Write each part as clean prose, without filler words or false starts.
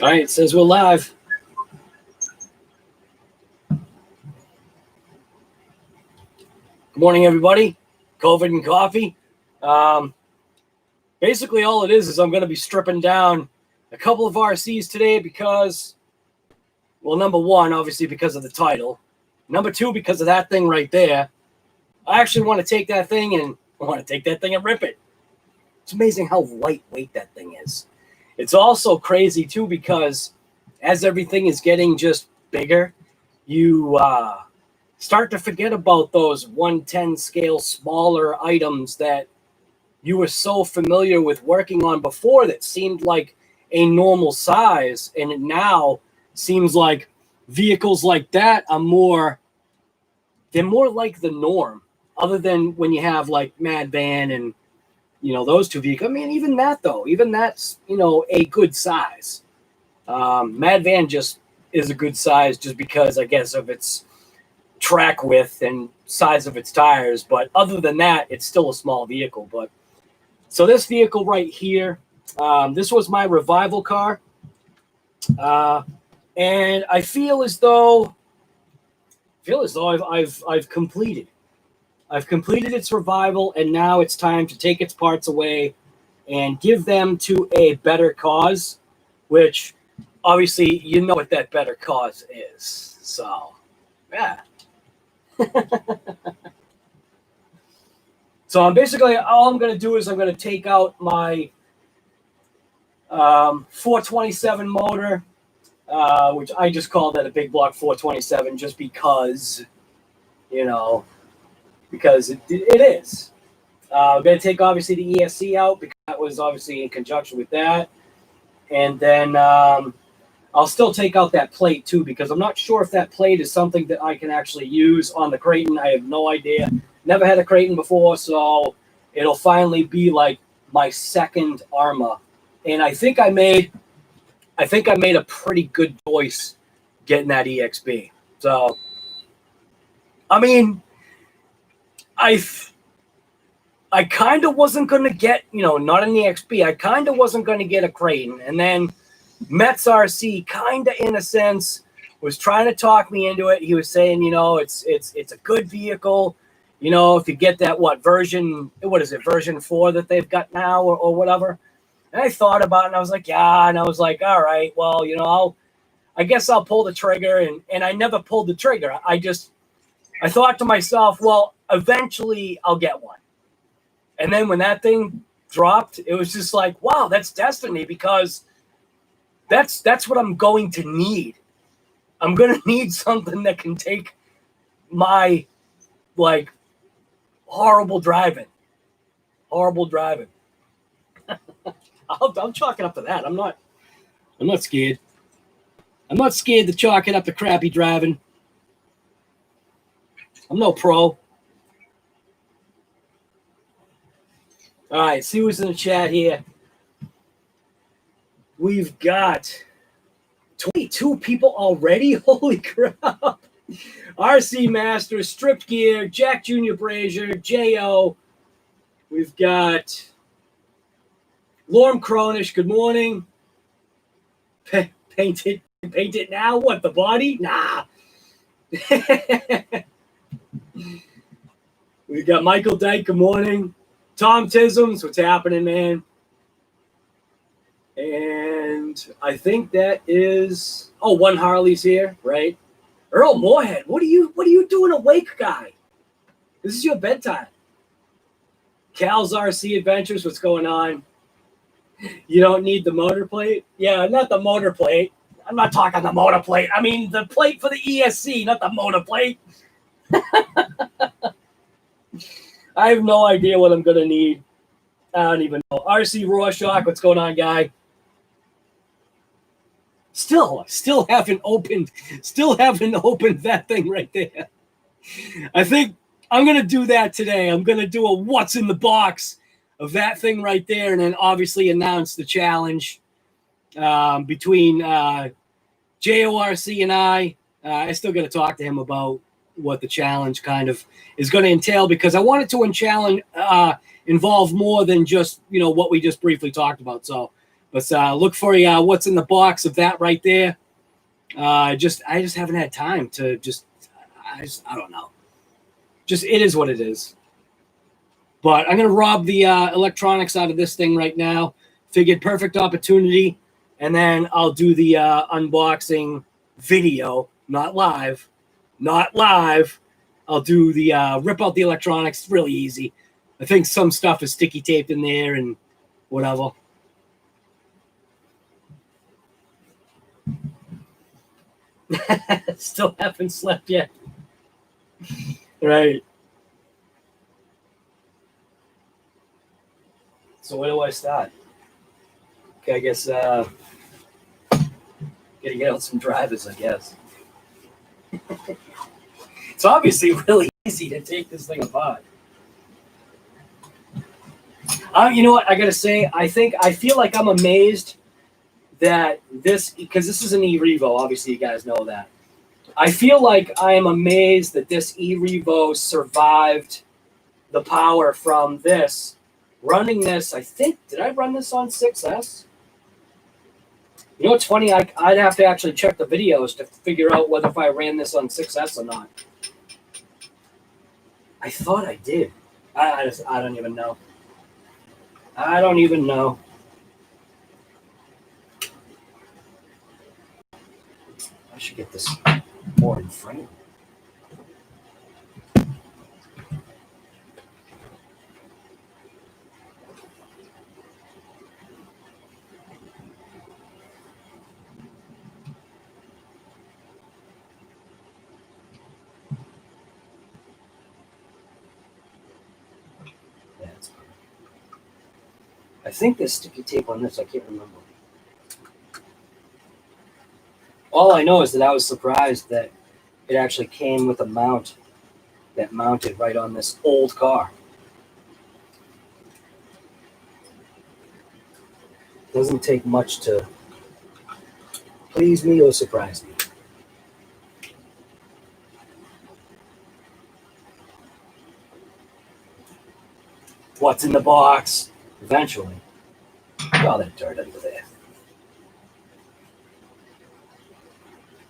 All right, it says we're live. Good morning, everybody. COVID and coffee. Basically, all it is I'm going to be stripping down a couple of RCs today because, well, number one, obviously because of the title. Number two, because of that thing right there. I actually want to take that thing and rip it. It's amazing how lightweight that thing is. It's also crazy, too, because as everything is getting just bigger, you start to forget about those 1/10 scale smaller items that you were so familiar with working on before that seemed like a normal size. And it now seems like vehicles like that are they're more like the norm, other than when you have like Mad Van and, those two vehicles. I mean, even that's, a good size. Mad Van just is a good size just because, I guess, of its track width and size of its tires. But other than that, it's still a small vehicle. But so this vehicle right here, this was my revival car. And I feel as though I've completed. I've completed its revival, and now it's time to take its parts away and give them to a better cause, which obviously you know what that better cause is. So, yeah. So I'm basically, all I'm going to do is I'm going to take out my 427 motor, which I just call that a big block 427 just because, because it is. I'm going to take, obviously, the ESC out because that was obviously in conjunction with that. And then I'll still take out that plate, too, because I'm not sure if that plate is something that I can actually use on the Kraton. I have no idea. Never had a Kraton before, so it'll finally be like my second Arrma. And I think I made a pretty good choice getting that EXB. So, I mean, I kind of wasn't going to get, not an EXB. I kind of wasn't going to get a Kraton. And then Metz RC kind of, in a sense, was trying to talk me into it. He was saying, it's a good vehicle. If you get that, version 4 that they've got now or whatever. And I thought about it, and I was like, yeah. And I was like, all right, well, I guess I'll pull the trigger. And I never pulled the trigger. I thought to myself, well, eventually I'll get one. And then when that thing dropped, it was just like, wow, that's destiny, because that's what I'm going to need. I'm going to need something that can take my, horrible driving. I'll chalk it up to that. I'm not scared. I'm not scared to chalk it up to crappy driving. I'm no pro. All right, see who's in the chat here. We've got 22 people already. Holy crap. RC Master, Stripped Gear, Jack Jr. Brazier, J.O. We've got Lorm Cronish, good morning. Paint it now? What, the body? Nah. We've got Michael Dyke, good morning. Tom Tisms, what's happening, man? And I think that is... Oh, one Harley's here, right? Earl Moorhead, what are you doing awake, guy? This is your bedtime. Cal's RC Adventures, what's going on? You don't need the motor plate? Yeah, not the motor plate. I'm not talking the motor plate. I mean the plate for the ESC, not the motor plate. I have no idea what I'm going to need. I don't even know. RC Rorschach, what's going on, guy? Still haven't opened that thing right there. I think I'm going to do that today. I'm going to do a what's in the box of that thing right there, and then obviously announce the challenge between JORC and I. I still got to talk to him about what the challenge kind of is going to entail, because I want it to involve more than just, what we just briefly talked about. So But look for what's in the box of that right there. I just haven't had time to I don't know. Just it is what it is. But I'm gonna rob the electronics out of this thing right now. Figured perfect opportunity, and then I'll do the unboxing video, not live. I'll do the rip out the electronics. Really easy. I think some stuff is sticky taped in there and whatever. Still haven't slept yet. Right. So where do I start? Okay, I guess gotta get out some drivers, I guess. It's obviously really easy to take this thing apart. You know what I gotta say? I feel like I'm amazed that because this is an e-Revo, obviously you guys know that. I feel like I am amazed that this e-Revo survived the power from this. Running this, I think, did I run this on 6S? You know what's funny? I'd have to actually check the videos to figure out whether if I ran this on 6S or not. I thought I did. I don't even know. I don't even know. I should get this more in frame. I think there's sticky tape on this. I can't remember. All I know is that I was surprised that it actually came with a mount that mounted right on this old car. Doesn't take much to please me or surprise me. What's in the box? Eventually. All that dirt under there.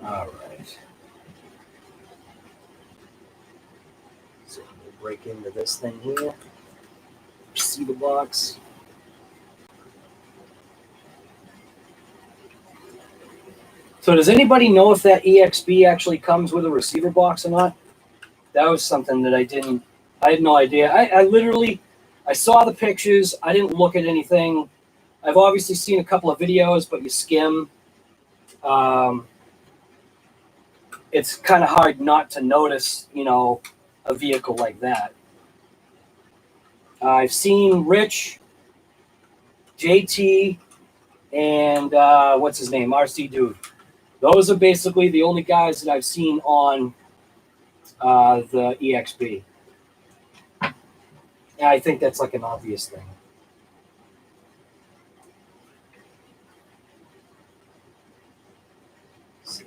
All right. So we'll break into this thing here. Receiver box. So does anybody know if that EXB actually comes with a receiver box or not? That was something that I had no idea. I saw the pictures. I didn't look at anything. I've obviously seen a couple of videos, but you skim. It's kind of hard not to notice, a vehicle like that. I've seen Rich, JT, and what's his name? RC Dude. Those are basically the only guys that I've seen on the EXB. Yeah, I think that's like an obvious thing. Let's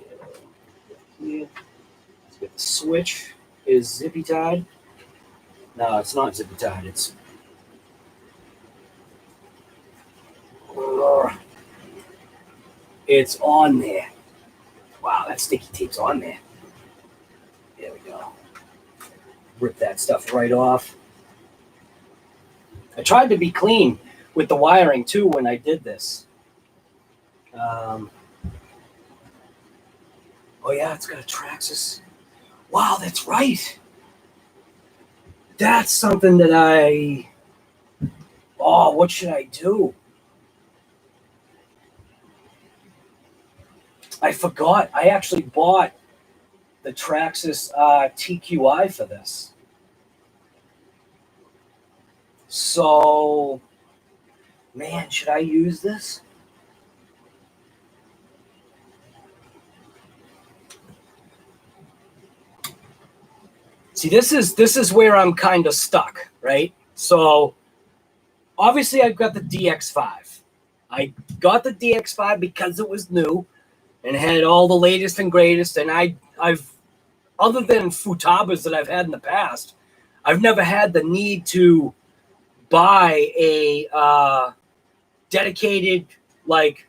get the switch. Is zippy tied? No, it's not zippy tied. It's on there. Wow, that sticky tape's on there. There we go. Rip that stuff right off. I tried to be clean with the wiring too when I did this. Oh yeah, it's got a Traxxas. Wow, that's right. That's something that what should I do? I forgot. I actually bought the Traxxas TQI for this. So, man, should I use this? See, this is where I'm kind of stuck, right? So, obviously, I've got the DX5. I got the DX5 because it was new and had all the latest and greatest. And I've other than Futabas that I've had in the past, I've never had the need to buy a dedicated like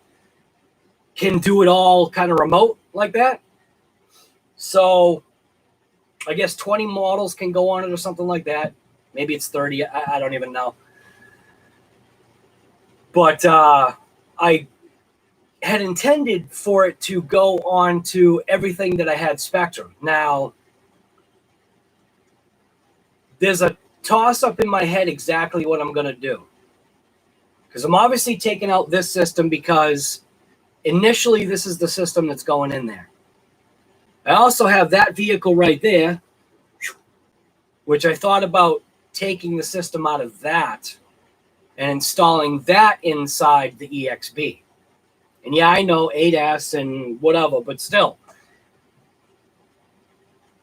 can do it all kind of remote like that. So I guess 20 models can go on it or something like that. Maybe it's 30. I don't even know. But I had intended for it to go on to everything that I had Spectrum. Now, there's a toss-up in my head exactly what I'm going to do. Because I'm obviously taking out this system because initially this is the system that's going in there. I also have that vehicle right there, which I thought about taking the system out of that and installing that inside the EXB. And yeah, I know ADAS and whatever, but still,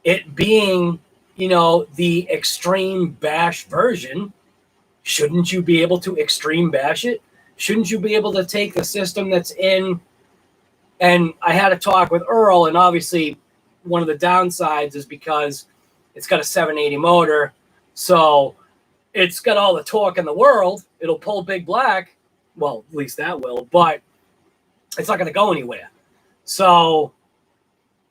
it being, you know, the extreme bash version, shouldn't you be able to extreme bash it? Shouldn't you be able to take the system that's in? And I had a talk with Earl, and obviously one of the downsides is because it's got a 780 motor, so it's got all the torque in the world. It'll pull Big Black. Well, at least that will, but it's not going to go anywhere. So,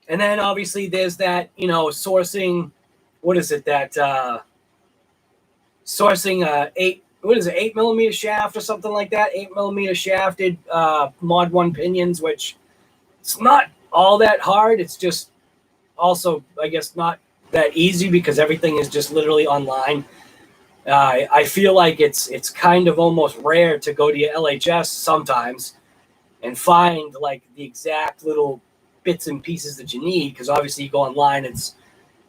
and then obviously there's that, you know, sourcing, what is it, that sourcing 8 millimeter shaft or something like that, 8 millimeter shafted Mod 1 pinions, which it's not all that hard. It's just also, I guess, not that easy because everything is just literally online. I feel like it's kind of almost rare to go to your LHS sometimes and find like the exact little bits and pieces that you need, because obviously you go online, it's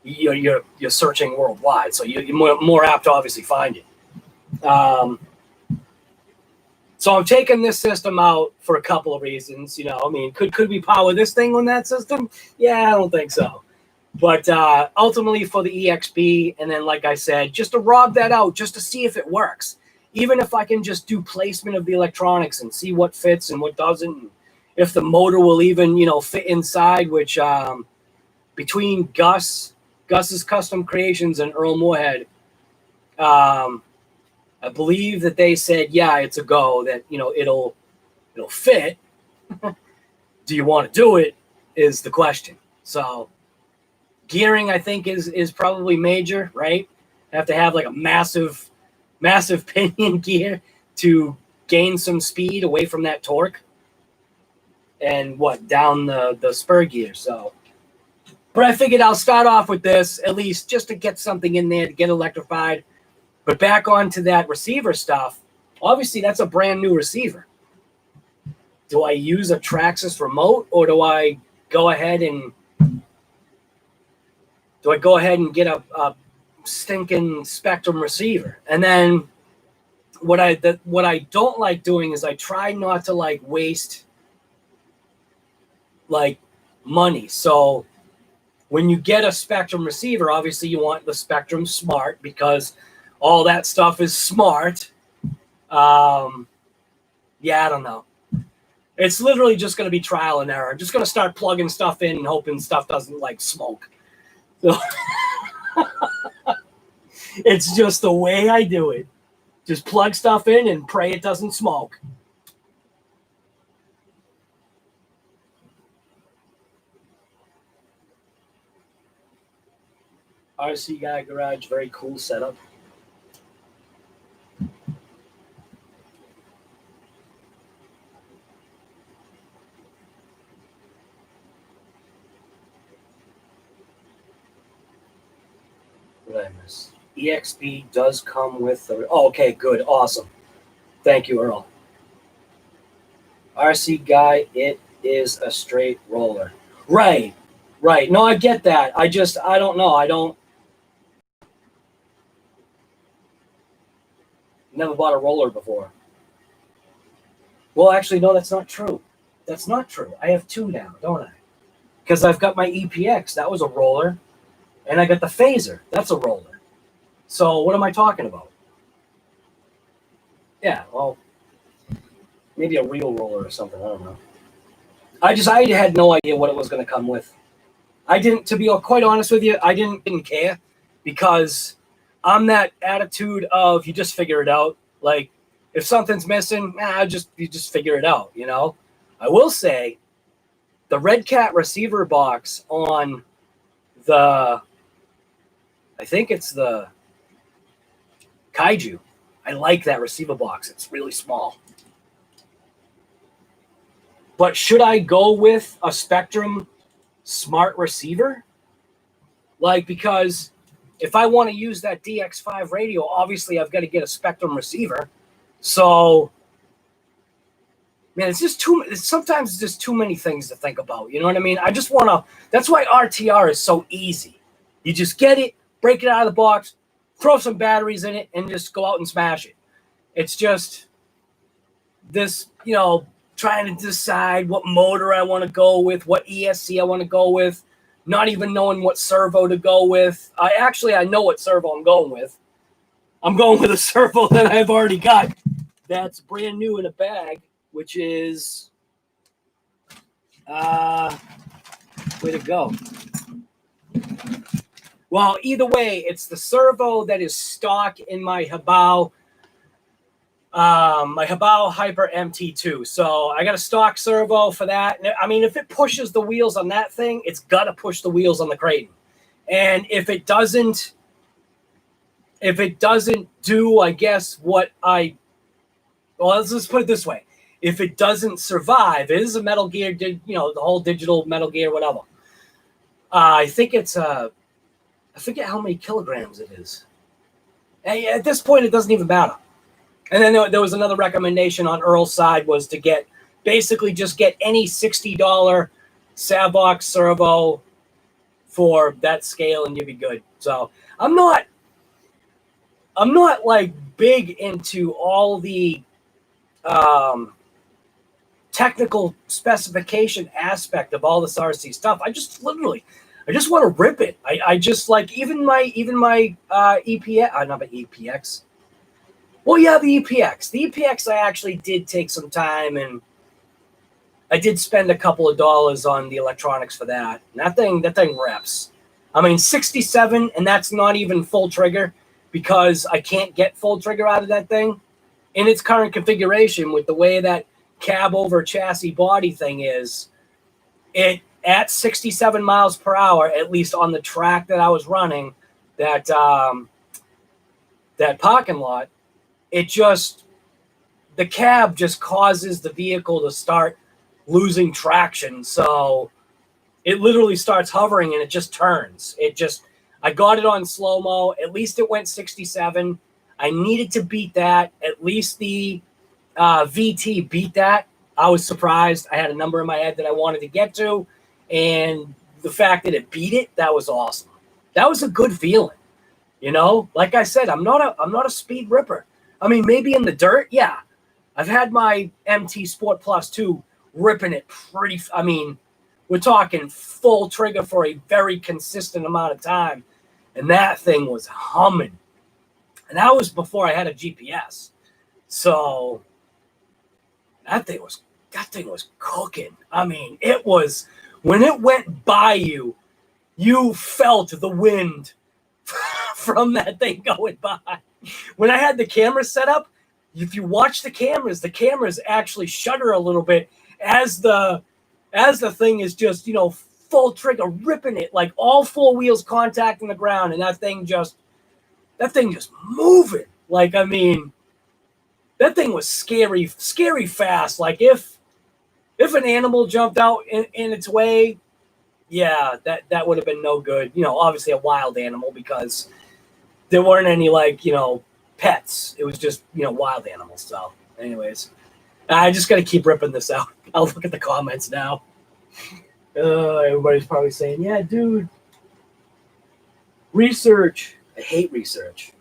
you're searching worldwide, so you're more apt to obviously find it. So I'm taking this system out for a couple of reasons. You know, I mean, could we power this thing on that system? Yeah, I don't think so. But ultimately for the EXB, and then like I said, just to rob that out, just to see if it works. Even if I can just do placement of the electronics and see what fits and what doesn't, if the motor will even, you know, fit inside, which between Gus's Custom Creations and Earl Moorhead, I believe that they said, yeah, it's a go, that, you know, it'll fit. Do you want to do it is the question. So gearing, I think, is probably major, right? Have to have like a massive pinion gear to gain some speed away from that torque, and down the spur gear. So, but I figured I'll start off with this at least just to get something in there to get electrified. But back onto that receiver stuff, obviously that's a brand new receiver. Do I use a Traxxas remote, or do I go ahead and get a stinking Spectrum receiver? And then what I don't like doing is I try not to like waste like money. So when you get a Spectrum receiver, obviously you want the Spectrum Smart, because all that stuff is smart. Yeah, I don't know. It's literally just going to be trial and error. I'm just going to start plugging stuff in and hoping stuff doesn't like smoke. So it's just the way I do it. Just plug stuff in and pray it doesn't smoke. RC Guy Garage, very cool setup. What did I miss? EXB does come with the... Oh, okay, good, awesome. Thank you, Earl. RC Guy, it is a straight roller. Right. No, I get that. I don't know. Never bought a roller before. Well, actually, no, that's not true. That's not true. I have two now, don't I? Because I've got my EPX. That was a roller. And I got the Phaser. That's a roller. So what am I talking about? Yeah, well, maybe a real roller or something. I don't know. I had no idea what it was going to come with. To be quite honest with you, I didn't care, because I'm that attitude of you just figure it out. Like, if something's missing, you just figure it out, you know. I will say the Red Cat receiver box on I think it's the Kaiju. I like that receiver box. It's really small. But should I go with a Spectrum Smart receiver? Like, because if I want to use that DX5 radio, obviously I've got to get a Spectrum receiver. So, man, sometimes it's just too many things to think about. You know what I mean? I just want to, that's why RTR is so easy. You just get it, break it out of the box, throw some batteries in it, and just go out and smash it. It's just this, you know, trying to decide what motor I want to go with, what ESC I want to go with, not even knowing what servo to go with. I know what servo I'm going with. I'm going with a servo that I've already got that's brand new in a bag, which is, way to go. Well, either way, it's the servo that is stock in my Habao Hyper MT2. So I got a stock servo for that. I mean, if it pushes the wheels on that thing, it's got to push the wheels on the Kraton. And if it doesn't do, I guess, let's just put it this way. If it doesn't survive, it is a Metal Gear, the whole digital Metal Gear, whatever. I forget how many kilograms it is. And at this point, it doesn't even matter. And then there was another recommendation on Earl's side was to get any $60 Savox servo for that scale and you'd be good. So I'm not like big into all the technical specification aspect of all this RC stuff. I just want to rip it. I just like even my EPX, not my EPX. Well, yeah, the EPX. The EPX I actually did take some time and I did spend a couple of dollars on the electronics for that. And that thing reps. I mean, 67, and that's not even full trigger because I can't get full trigger out of that thing in its current configuration with the way that cab over chassis body thing is. It at 67 miles per hour, at least on the track that I was running, that parking lot, the cab just causes the vehicle to start losing traction. So it literally starts hovering and it just turns. I got it on slow-mo. At least it went 67. I needed to beat that. At least the VT beat that. I was surprised. I had a number in my head that I wanted to get to. And the fact that it beat it, that was awesome. That was a good feeling. You know, like I said, I'm not a speed ripper. I mean, maybe in the dirt, yeah. I've had my MT Sport Plus 2 ripping it we're talking full trigger for a very consistent amount of time. And that thing was humming. And that was before I had a GPS. So that thing was cooking. I mean, it was, when it went by you, you felt the wind from that thing going by. When I had the camera set up, if you watch the cameras actually shudder a little bit as the thing is just, full trigger ripping it, like all four wheels contacting the ground, and that thing just moving. Like, I mean, that thing was scary fast. Like if an animal jumped out in its way, yeah, that would have been no good. Obviously a wild animal because there weren't any pets. It was just, wild animals. So anyways, I just got to keep ripping this out. I'll look at the comments now. Everybody's probably saying, yeah, dude, research. I hate research.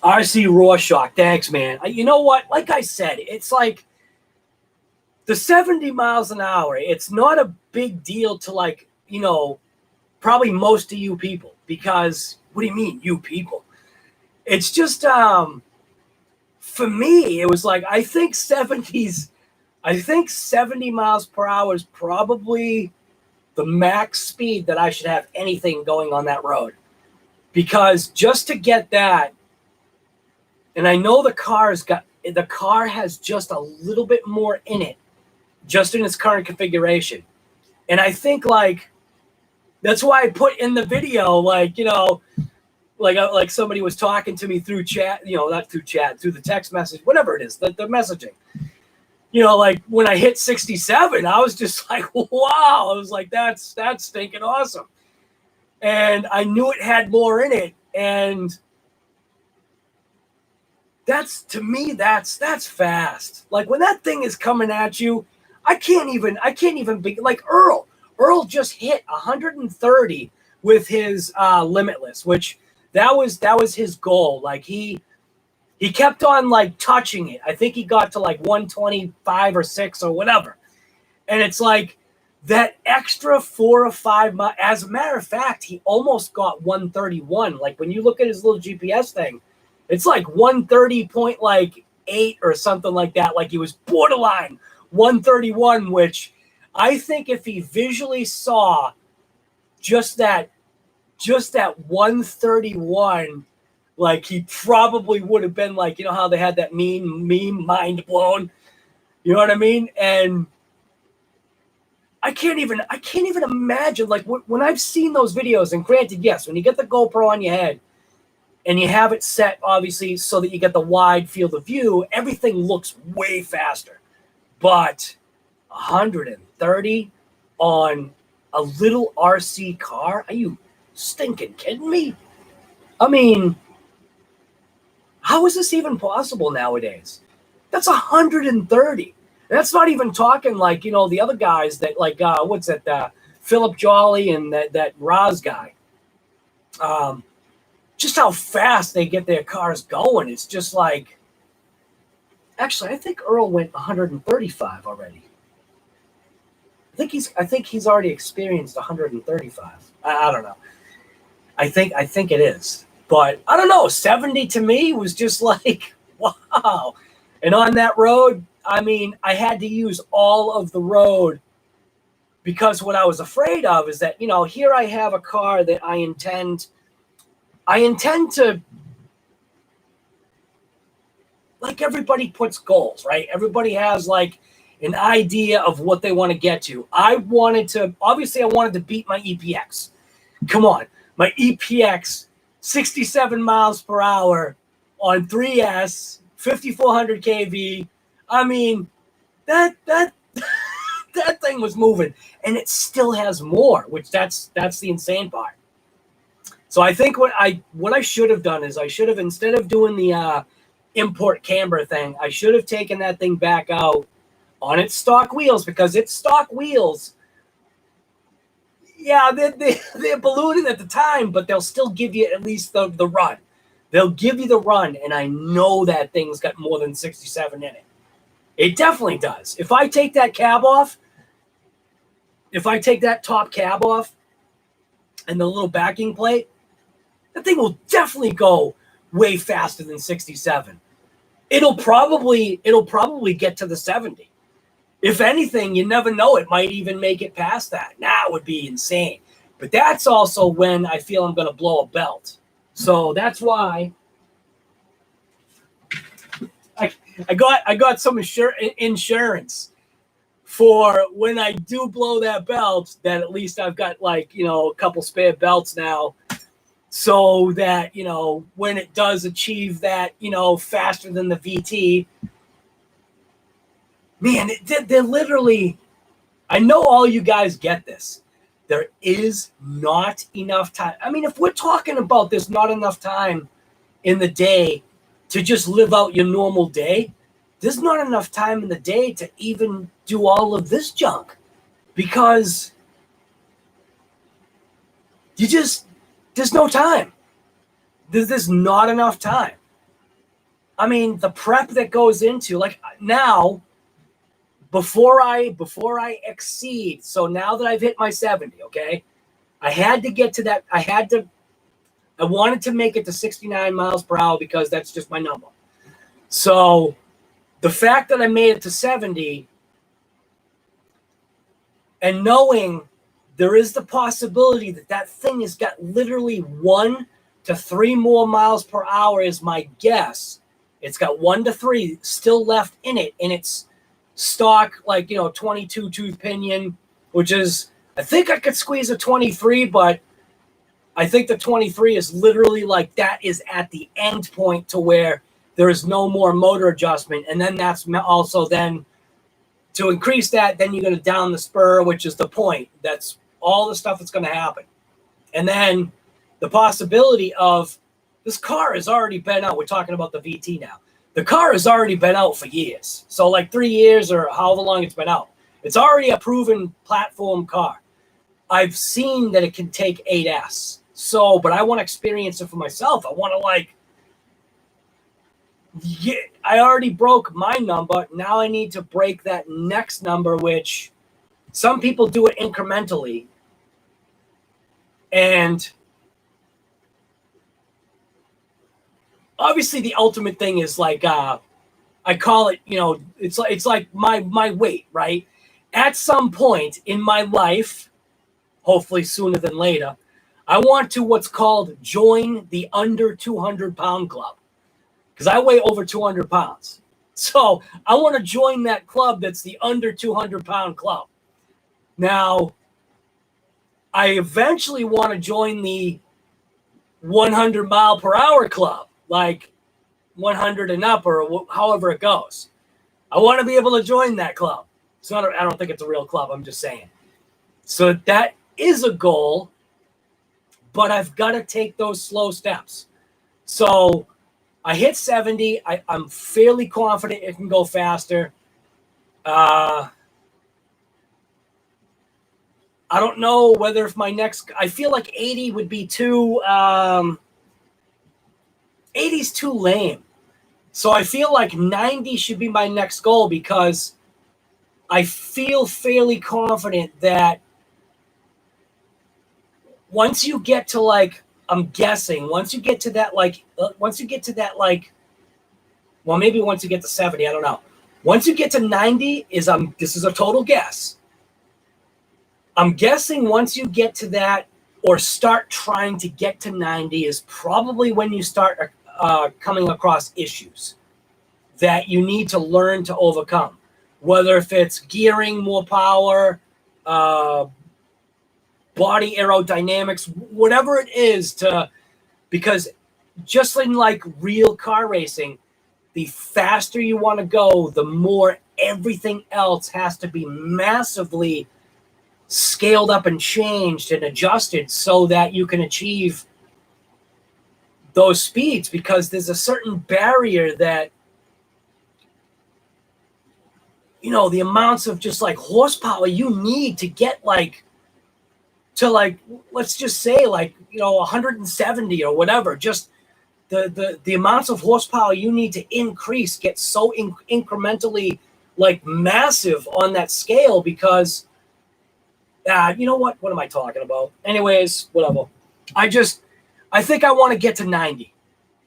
RC Rorschach, thanks, man. You know what? Like I said, it's like the 70 miles an hour. It's not a big deal to probably most of you people, because what do you mean, you people? It's just, for me, it was like, I think 70 miles per hour is probably the max speed that I should have anything going on that road. Because just to get that, And I know the car has just a little bit more in it, just in its current configuration. And I think like that's why I put in the video, like, like somebody was talking to me through chat, not through chat, through the text message, whatever it is, the messaging. Like when I hit 67, I was just like, wow. I was like, that's stinking awesome. And I knew it had more in it. And to me, that's fast. Like when that thing is coming at you, I can't even be like Earl. Earl just hit 130 with his Limitless, which that was his goal. Like he kept on like touching it. I think he got to like 125 or 6 or whatever. And it's like that extra 4 or 5 miles. As a matter of fact, he almost got 131. Like when you look at his little GPS thing, it's like 130.8 or something like that. Like he was borderline 131, which I think if he visually saw just that 131, like he probably would have been like, how they had that meme mind blown, you know what I mean? And I can't even imagine, like when I've seen those videos, and granted, yes, when you get the GoPro on your head and you have it set obviously so that you get the wide field of view, everything looks way faster. But 130 on a little RC car? Are you stinking kidding me? I mean, how is this even possible nowadays? That's 130. That's not even talking like, the other guys that like, what's that, Philip Jolly and that Raz guy. Just how fast they get their cars going. It's just like, actually, I think Earl went 135 already. I think he's already experienced 135. I don't know. I think it is. But I don't know, 70 to me was just like, wow. And on that road, I mean, I had to use all of the road because what I was afraid of is that, here I have a car that I intend to, like everybody puts goals, right? Everybody has like an idea of what they want to get to. I wanted to beat my EPX. Come on, my EPX, 67 miles per hour on 3S, 5,400 kV. I mean, that thing was moving, and it still has more, which that's the insane part. So I think what I should have done is I should have, instead of doing the import camber thing, I should have taken that thing back out on its stock wheels, because its stock wheels, yeah, they're ballooning at the time, but they'll still give you at least the run. They'll give you the run, and I know that thing's got more than 67 in it. It definitely does. If I take that cab off, if I take that top cab off and the little backing plate, that thing will definitely go way faster than 67. It'll probably get to the 70. If anything, you never know. It might even make it past that. That would be insane. But that's also when I feel I'm going to blow a belt. So that's why I got some insurance for when I do blow that belt, that at least I've got like, a couple spare belts now, so that, when it does achieve that, faster than the VT, man, they're literally, I know all you guys get this. There is not enough time. I mean, if we're talking about there's not enough time in the day to just live out your normal day, there's not enough time in the day to even do all of this junk, because there's no time. There's not enough time. I mean, the prep that goes into, like now, before I exceed, so now that I've hit my 70, okay, I had to get to that. I wanted to make it to 69 miles per hour because that's just my number. So the fact that I made it to 70, and knowing there is the possibility that thing has got literally 1 to 3 more miles per hour is my guess. It's got 1 to 3 still left in it, in its stock, like, 22 tooth pinion, which is, I think I could squeeze a 23, but I think the 23 is literally like that is at the end point to where there is no more motor adjustment. And then that's also then to increase that, then you're going to down the spur, which is the point. That's all the stuff that's going to happen. And then the possibility of this car has already been out. We're talking about the VT now. The car has already been out for years. So like 3 years or however long it's been out. It's already a proven platform car. I've seen that it can take 8S. So, but I want to experience it for myself. I want to I already broke my number. Now I need to break that next number, which some people do it incrementally. And obviously the ultimate thing is like, I call it, it's like my weight, right? At some point in my life, hopefully sooner than later, I want to what's called join the under 200 pound club, because I weigh over 200 pounds. So I want to join that club that's the under 200 pound club. Now, I eventually want to join the 100 mile per hour club, like 100 and up or however it goes. I want to be able to join that club. I don't think it's a real club. I'm just saying. So that is a goal. But I've got to take those slow steps. So I hit 70. I'm fairly confident it can go faster. I don't know whether if my next, I feel like 80 would be too, 80's too lame. So I feel like 90 should be my next goal, because I feel fairly confident that once you get to like, I'm guessing, once you get to that, well, maybe once you get to 70, I don't know. Once you get to 90 this is a total guess. I'm guessing once you get to that or start trying to get to 90 is probably when you start coming across issues that you need to learn to overcome. Whether if it's gearing, more power, body aerodynamics, whatever it is, because just in like real car racing, the faster you want to go, the more everything else has to be massively scaled up and changed and adjusted so that you can achieve those speeds, because there's a certain barrier that, the amounts of just like horsepower you need to get let's just say 170 or whatever, just the amounts of horsepower you need to increase get so incrementally like massive on that scale, because what am I talking about? Anyways, whatever. I think I want to get to 90.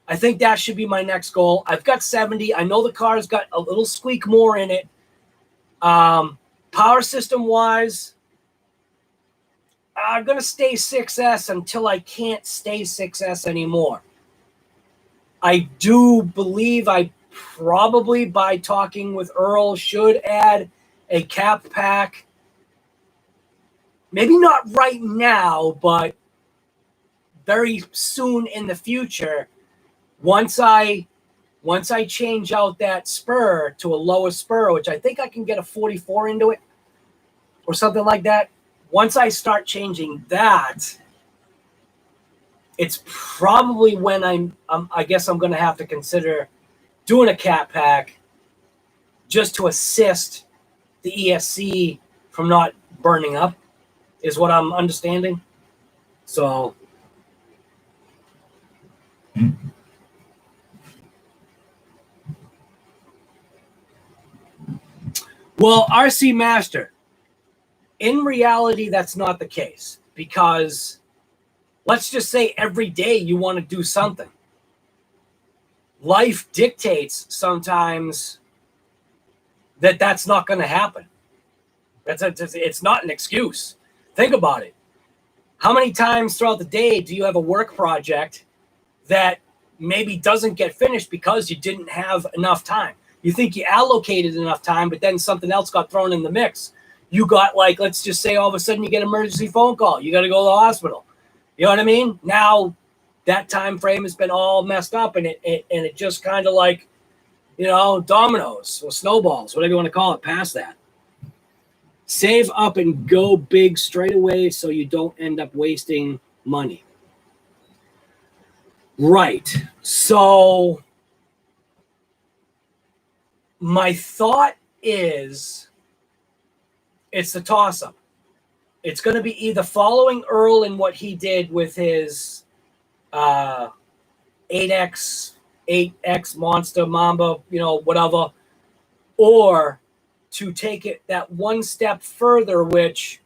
I think that should be my next goal. I've got 70. I know the car's got a little squeak more in it. Power system wise, I'm going to stay 6S until I can't stay 6S anymore. I do believe I probably, by talking with Earl, should add a cap pack. Maybe not right now, but very soon in the future, once I change out that spur to a lower spur, which I think I can get a 44 into it or something like that. Once I start changing that, it's probably when I guess I'm going to have to consider doing a cap pack just to assist the ESC from not burning up, is what I'm understanding. So well, RC Master, in reality, that's not the case, because let's just say every day you want to do something. Life dictates sometimes that that's not going to happen. It's not an excuse. Think about it. How many times throughout the day do you have a work project that maybe doesn't get finished because you didn't have enough time. You think you allocated enough time, but then something else got thrown in the mix. You got, like, let's just say all of a sudden you get an emergency phone call. You got to go to the hospital. You know what I mean? Now that time frame has been all messed up, and it just kind of like, you know, dominoes or snowballs, whatever you want to call it, past that. Save up and go big straight away so you don't end up wasting money. Right. So my thought is it's a toss-up. It's going to be either following Earl in what he did with his 8X Monster, Mamba, you know, whatever, or to take it that one step further, which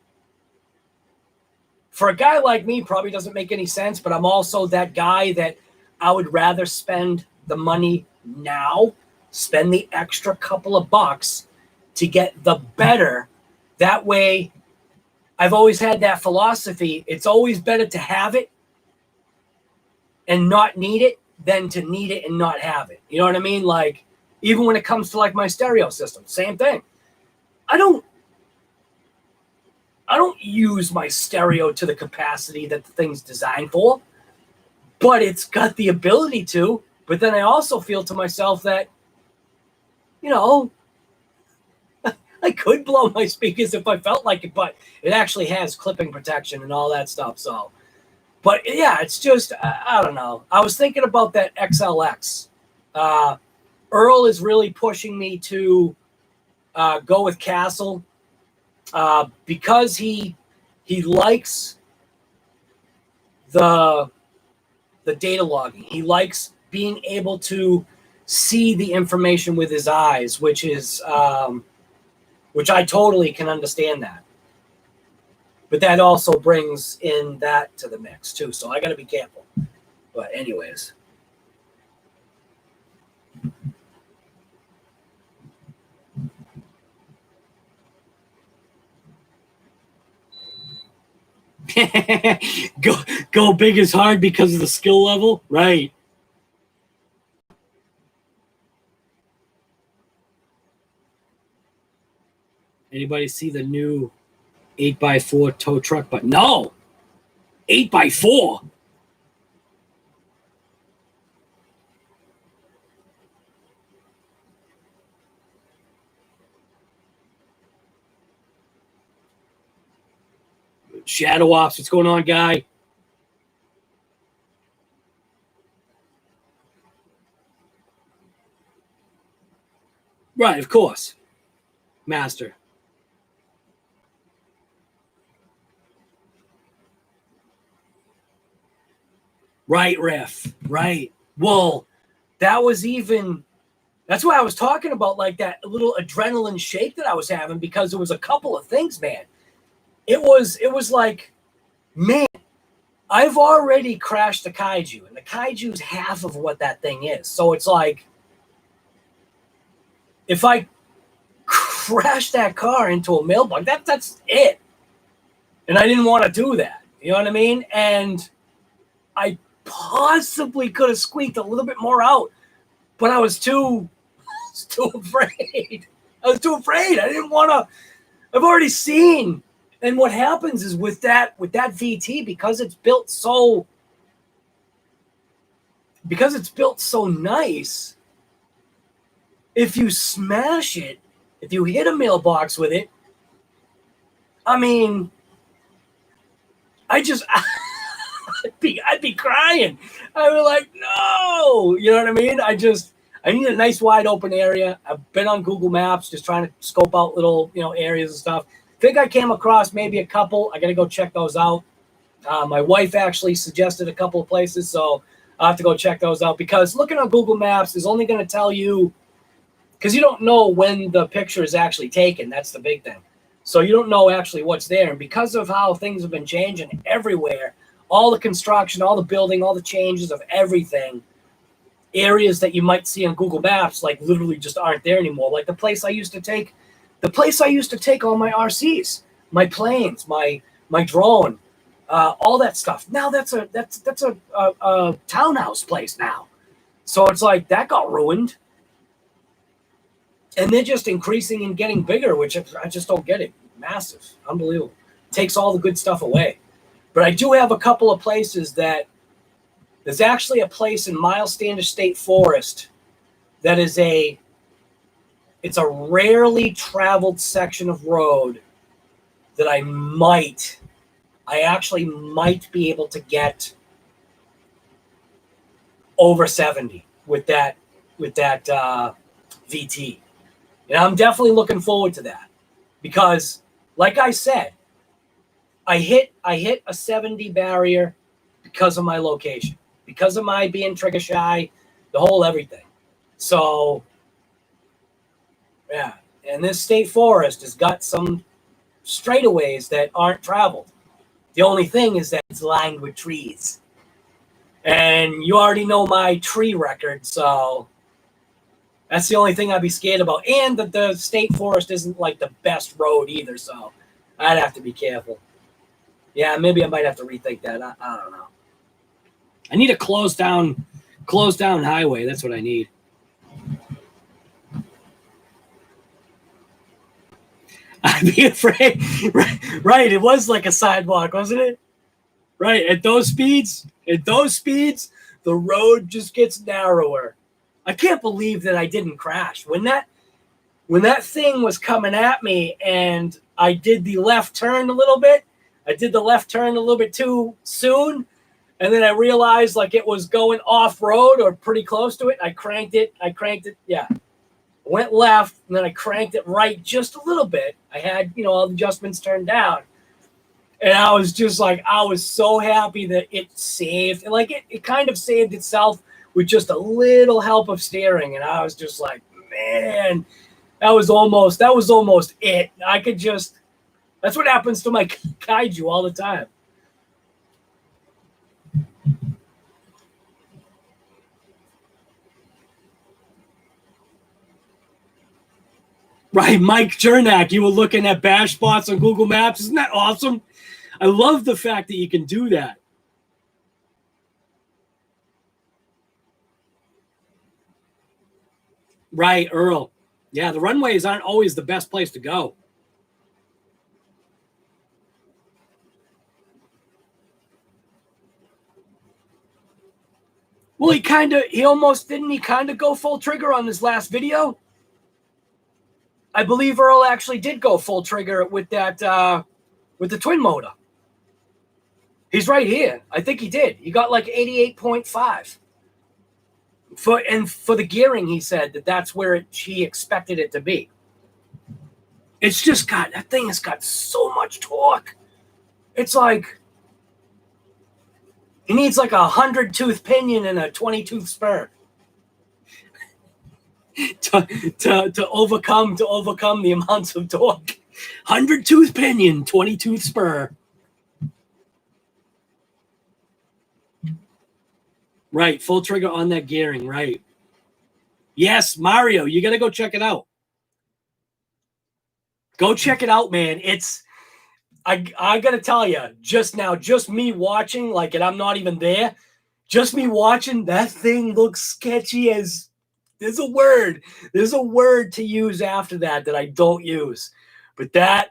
for a guy like me probably doesn't make any sense, but I'm also that guy that I would rather spend the money now, spend the extra couple of bucks to get the better. That way, I've always had that philosophy. It's always better to have it and not need it than to need it and not have it. You know what I mean? Like, even when it comes to like my stereo system, same thing. I don't use my stereo to the capacity that the thing's designed for, but it's got the ability to. But then I also feel to myself that, you know, I could blow my speakers if I felt like it, but it actually has clipping protection and all that stuff. So, but yeah, it's just, I don't know. I was thinking about that XLX. Earl is really pushing me to go with Castle because he likes the data logging. He likes being able to see the information with his eyes, which is which I totally can understand that. But that also brings in that to the mix too. So I got to be careful. But anyways. go big is hard because of the skill level, right? Anybody see the new 8x4 tow truck? But no, 8x4. Shadow Ops, what's going on, guy? Right, of course. Master. Right, Ref. Right. Well, that's why I was talking about like that little adrenaline shake that I was having, because there was a couple of things, man. It was like, man, I've already crashed the Kaiju, and the Kaiju's half of what that thing is. So it's like, if I crash that car into a mailbox, that's it. And I didn't want to do that. You know what I mean? And I possibly could have squeaked a little bit more out, but I was too afraid. I was too afraid. I didn't want to. I've already seen. And what happens is with that VT, because it's built so nice, if you smash it, if you hit a mailbox with it, I mean, I'd be crying. I'd be like, no, you know what I mean? I need a nice wide open area. I've been on Google Maps just trying to scope out little, areas and stuff. Think I came across maybe a couple. I got to go check those out. My wife actually suggested a couple of places, so I'll have to go check those out, because looking on Google Maps is only going to tell you, because you don't know when the picture is actually taken. That's the big thing. So you don't know actually what's there. And because of how things have been changing everywhere, all the construction, all the building, all the changes of everything, areas that you might see on Google Maps, like literally just aren't there anymore. Like the place I used to take all my RCs, my planes, my drone, all that stuff. Now that's a townhouse place now. So it's like that got ruined. And they're just increasing and getting bigger, which I just don't get it. Massive. Unbelievable. Takes all the good stuff away. But I do have a couple of places that there's actually a place in Miles Standish State Forest that is it's a rarely traveled section of road that I actually might be able to get over 70 with that VT. And I'm definitely looking forward to that because, like I said, I hit a 70 barrier because of my location, because of my being trigger shy, the whole everything. So, yeah. And this state forest has got some straightaways that aren't traveled. The only thing is that it's lined with trees. And you already know my tree record, so that's the only thing I'd be scared about. And that the state forest isn't like the best road either, so I'd have to be careful. Yeah, maybe I might have to rethink that. I don't know. I need a closed down highway. That's what I need. I'd be afraid. Right. It was like a sidewalk, wasn't it? Right. At those speeds, the road just gets narrower. I can't believe that I didn't crash. When that thing was coming at me and I did the left turn a little bit, too soon. And then I realized like it was going off road or pretty close to it. I cranked it. Yeah. Went left and then I cranked it right just a little bit. I had, all the adjustments turned down. And I was just like, I was so happy that it saved. Like it kind of saved itself with just a little help of steering. And I was just like, man, that was almost it. That's what happens to my kaiju all the time. Right, Mike Jernak, you were looking at bash spots on Google Maps. Isn't that awesome? I love the fact that you can do that. Right, Earl. Yeah, the runways aren't always the best place to go. Well, he almost didn't go full trigger on this last video? I believe Earl actually did go full trigger with that with the twin motor. He's right here. I think he did. He got like 88.5. For the gearing, he said that's where he expected it to be. It's just that thing has got so much torque. It's like he needs like a 100-tooth pinion and a 20-tooth spur to overcome the amounts of torque. 100-tooth pinion, 20-tooth spur. Right, full trigger on that gearing, right. Yes, Mario, you got to go check it out. Go check it out, man. I got to tell you, just me watching, and I'm not even there, just me watching, that thing looks sketchy as, there's a word to use after that I don't use. But that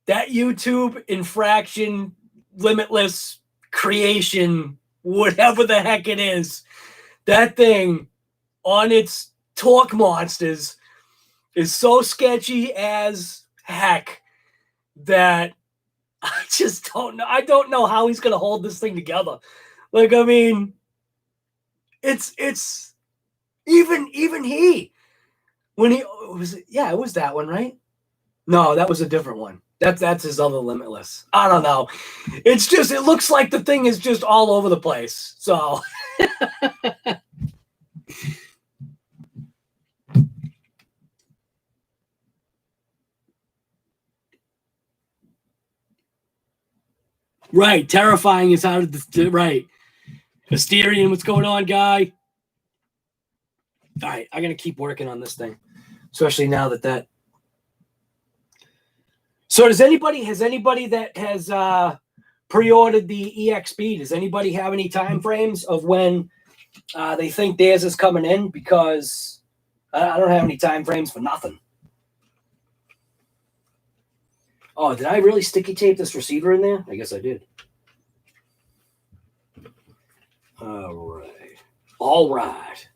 YouTube infraction, limitless creation, whatever the heck it is, that thing on its torque monsters is so sketchy as heck that I just don't know. I don't know how he's going to hold this thing together. It's even he, when it was that one, right? No, that was a different one. That's his other limitless. I don't know. It looks like the thing is just all over the place. So right, terrifying is out of the right. Mysterian, what's going on, guy? All right, I'm gonna keep working on this thing, especially now that. So has anybody that has pre-ordered the EXB. Does anybody have any time frames of when they think theirs is coming in? Because I don't have any time frames for nothing. Oh, did I really sticky tape this receiver in there? I guess I did. All right. All right.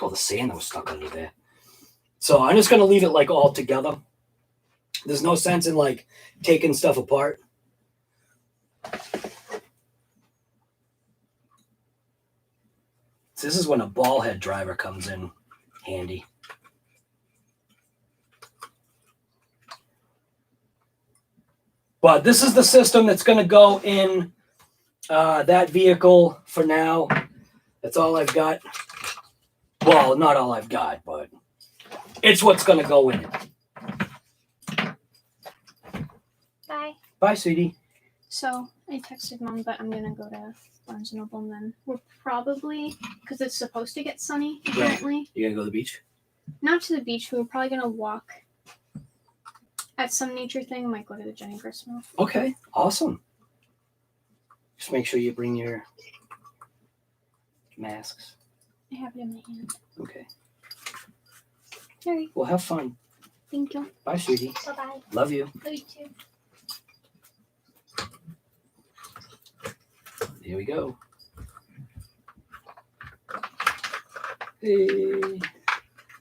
All the sand that was stuck under there. So I'm just going to leave it like all together. There's no sense in like taking stuff apart. So this is when a ball head driver comes in handy. But this is the system that's going to go in that vehicle for now. That's all I've got. Well, not all I've got, but it's what's going to go in it. Bye. Bye, sweetie. So I texted Mom, but I'm going to go to Barnes & Noble, and then we're probably, because it's supposed to get sunny, apparently. Right. You going to go to the beach? Not to the beach. We're probably going to walk at some nature thing. We might go to the Jenny Gristmill. Okay, awesome. Just make sure you bring your masks. I have it in my hand. Okay. All right. Well, have fun. Thank you. Bye, sweetie. Bye-bye. Love you. Love you too. Here we go. Hey.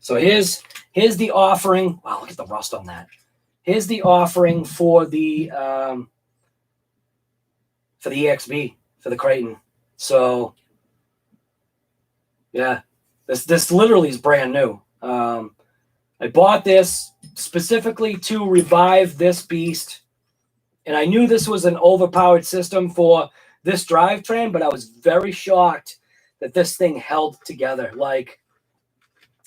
So here's the offering. Wow, look at the rust on that. Here's the offering for the EXB, for the Creighton. So yeah, this literally is brand new. I bought this specifically to revive this beast, and I knew this was an overpowered system for this drivetrain, but I was very shocked that this thing held together. Like,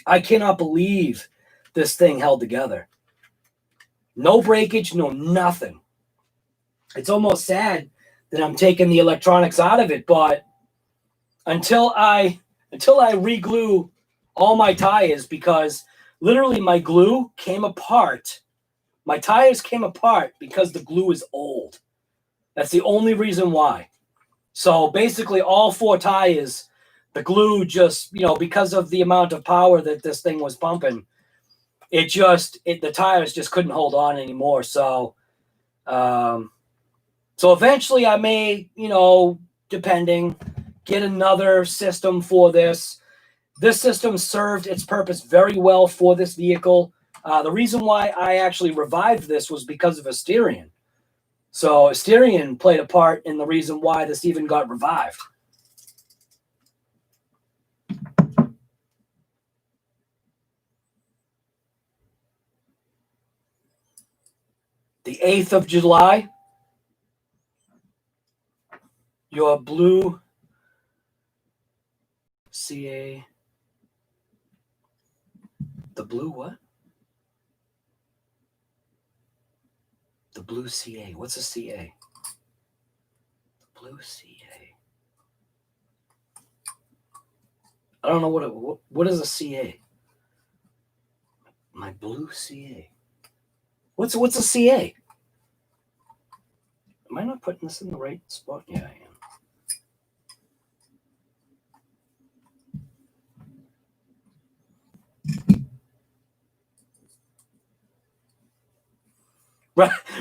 I cannot believe this thing held together. No breakage, no nothing. It's almost sad that I'm taking the electronics out of it, but until I re-glue all my tires, because literally my glue came apart. My tires came apart because the glue is old. That's the only reason why. So basically all 4 tires, the glue just, because of the amount of power that this thing was pumping, the tires just couldn't hold on anymore. So, so eventually I may, depending, get another system for this. This system served its purpose very well for this vehicle. The reason why I actually revived this was because of Asterion. So Asterion played a part in the reason why this even got revived. The 8th of July, your blue CA. The blue what? The blue CA. What's a CA? The blue CA. I don't know what is a CA. My blue CA. What's a CA? Am I not putting this in the right spot? Yeah, I am.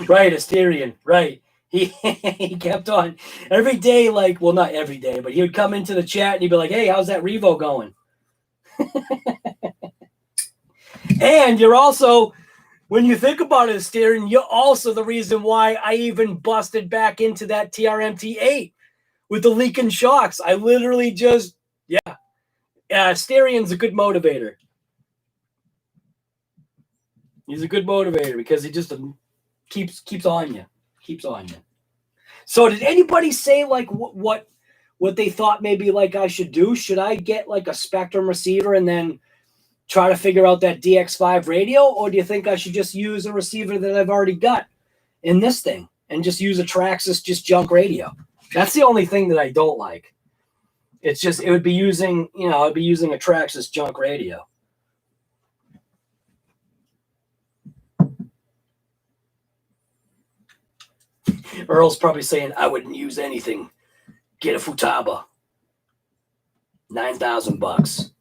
Right, Asterion, right. He kept on every day, well, not every day, but he would come into the chat and he'd be like, hey, how's that Revo going? And you're also, when you think about it, Asterion, you're also the reason why I even busted back into that TRMT8 with the leaking shocks. I literally just, Asterion's a good motivator. He's a good motivator because he just keeps on you. So did anybody say what they thought maybe I should do? Should I get a Spectrum receiver and then try to figure out that DX5 radio, or do you think I should just use a receiver that I've already got in this thing and just use a Traxxas just junk radio? That's the only thing that I don't like. It's just, it would be using, I'd be using a Traxxas junk radio. Earl's probably saying, I wouldn't use anything. Get a Futaba. $9,000.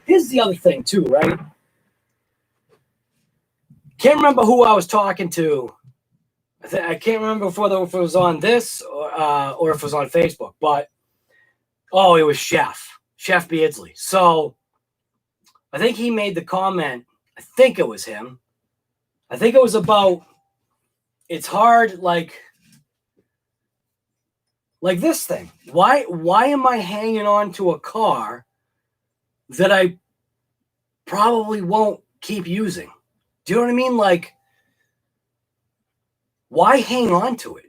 Here's the other thing too, right? Can't remember who I was talking to. I can't remember if it was on this or if it was on Facebook, but it was Chef Beardsley. So I think he made the comment. I think it was him. I think it was about, it's hard, like this thing. Why am I hanging on to a car that I probably won't keep using? Do you know what I mean? Like, why hang on to it?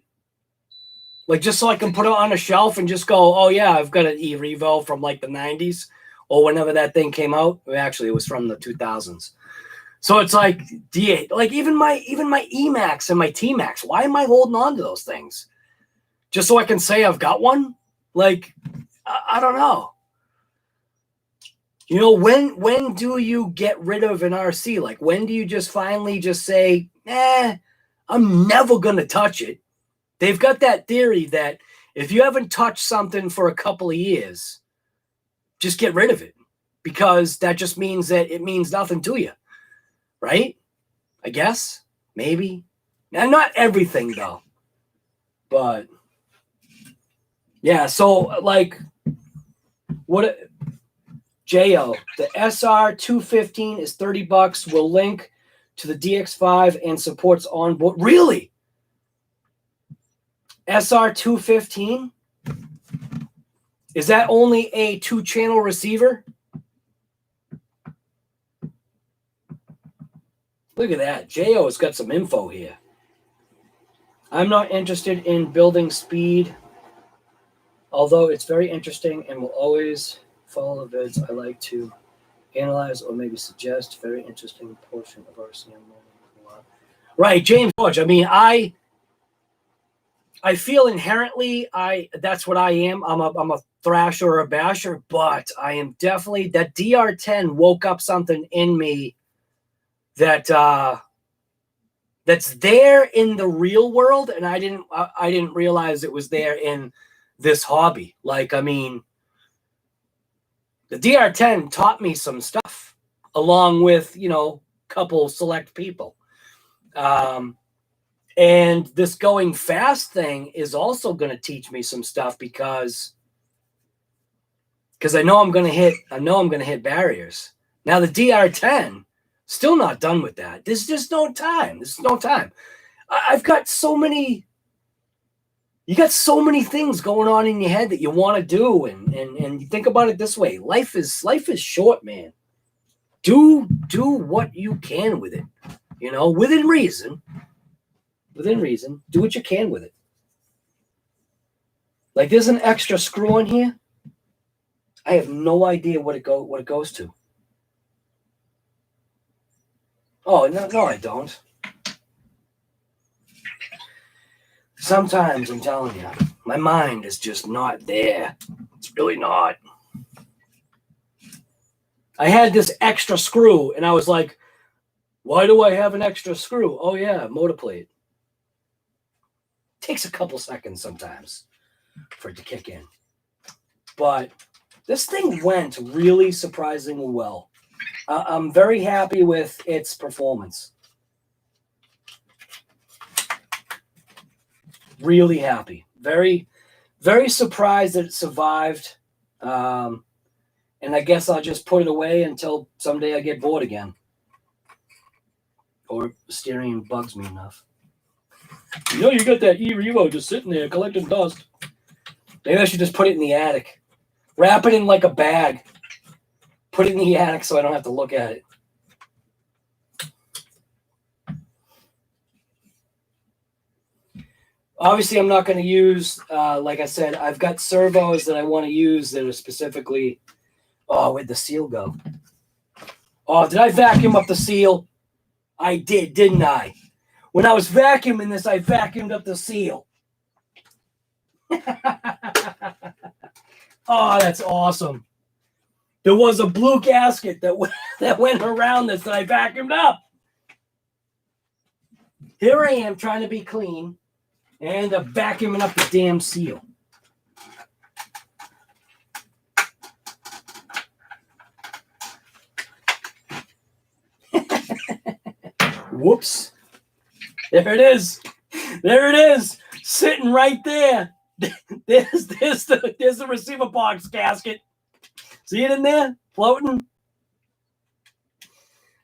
Like, just so I can put it on a shelf and just go, oh yeah, I've got an e-Revo from like the 90s or whenever that thing came out. Actually, it was from the 2000s. So it's like, like even my E-Max and my T-Max, why am I holding on to those things? Just so I can say I've got one? Like, I don't know. When do you get rid of an RC? Like, when do you just finally just say, I'm never going to touch it? They've got that theory that if you haven't touched something for a couple of years, just get rid of it, because that just means that it means nothing to you, right? I guess, maybe. Now, not everything, though. But, yeah, so, like, what... Jo, the SR215 is $30. We'll link to the DX5 and supports onboard. Really? SR215? Is that only a 2-channel receiver? Look at that. Jo has got some info here. I'm not interested in building speed, although it's very interesting and will always follow the vids I like to analyze or maybe suggest. Very interesting portion of our CM. Right, James George. I mean, I feel inherently that's what I am. I'm a thrasher or a basher, but I am definitely, that DR10 woke up something in me that that's there in the real world, and I didn't realize it was there in this hobby. Like, I mean, the DR10 taught me some stuff, along with, a couple select people. And this going fast thing is also going to teach me some stuff because I know I'm going to hit barriers. Now the DR10, still not done with that. There's just no time. There's no time. I've got so many. You got so many things going on in your head that you want to do, and you think about it this way: life is short, man. Do what you can with it, within reason. Within reason, do what you can with it. Like there's an extra screw on here. I have no idea what it goes to. Oh, no, I don't. Sometimes I'm telling you, my mind is just not there. It's really not. I had this extra screw, and I was like, why do I have an extra screw? Oh, yeah, motor plate. Takes a couple seconds sometimes for it to kick in. But this thing went really surprisingly well. I'm very happy with its performance. Really happy. Very, very surprised that it survived. And I guess I'll just put it away until someday I get bored again. Or steering bugs me enough. You know, you got that E-Revo just sitting there collecting dust. Maybe I should just put it in the attic. Wrap it in like a bag. Put it in the attic so I don't have to look at it. Obviously, I'm not going to use, like I said, I've got servos that I want to use that are specifically, where'd the seal go? Oh, did I vacuum up the seal? I did, didn't I? When I was vacuuming this, I vacuumed up the seal. Oh, that's awesome. There was a blue gasket that went around this that I vacuumed up. Here I am trying to be clean and vacuuming up the damn seal. Whoops. There it is. There it is. Sitting right there. There's the receiver box gasket. See it in there? Floating?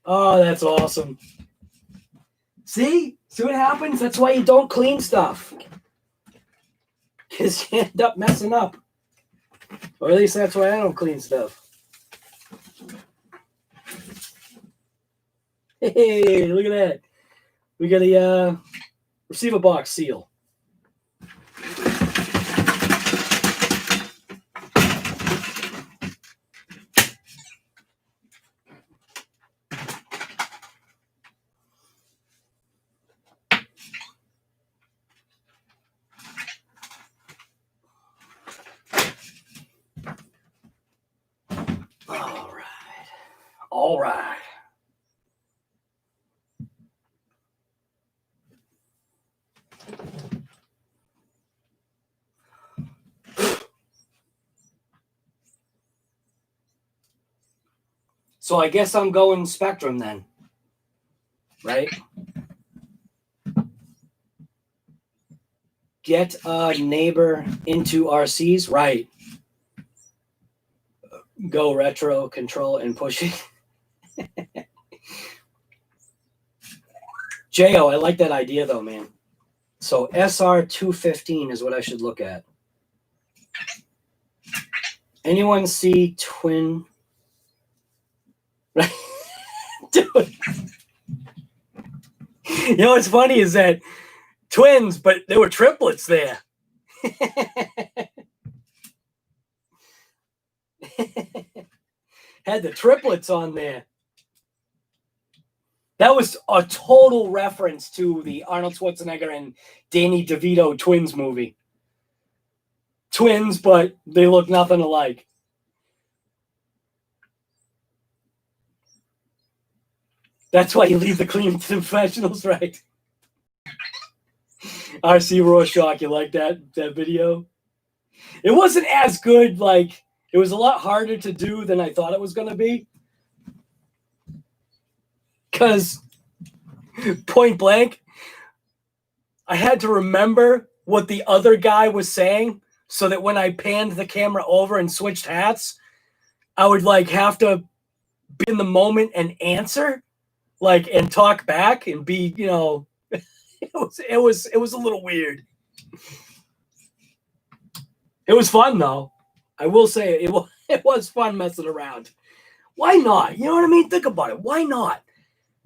Oh, that's awesome. See? See what happens? That's why you don't clean stuff. Because you end up messing up. Or at least that's why I don't clean stuff. Hey, look at that. We got a receiver box seal. All right. So I guess I'm going Spectrum then, right? Get a neighbor into RCs, right? Go retro, control, and push it. Jo, I like that idea though, man. So SR215 is what I should look at. Anyone see twin? Dude. You know what's funny is that twins, but there were triplets there. Had the triplets on there. That was a total reference to the Arnold Schwarzenegger and Danny DeVito twins movie. Twins, but they look nothing alike. That's why you leave the clean to the professionals, right? RC Rorschach, you like that video? It wasn't as good, like, it was a lot harder to do than I thought it was going to be. Because, point blank, I had to remember what the other guy was saying so that when I panned the camera over and switched hats, I would, like, have to be in the moment and answer, like, and talk back and be, you know, it was a little weird. It was fun, though. I will say it was fun messing around. Why not? You know what I mean? Think about it. Why not?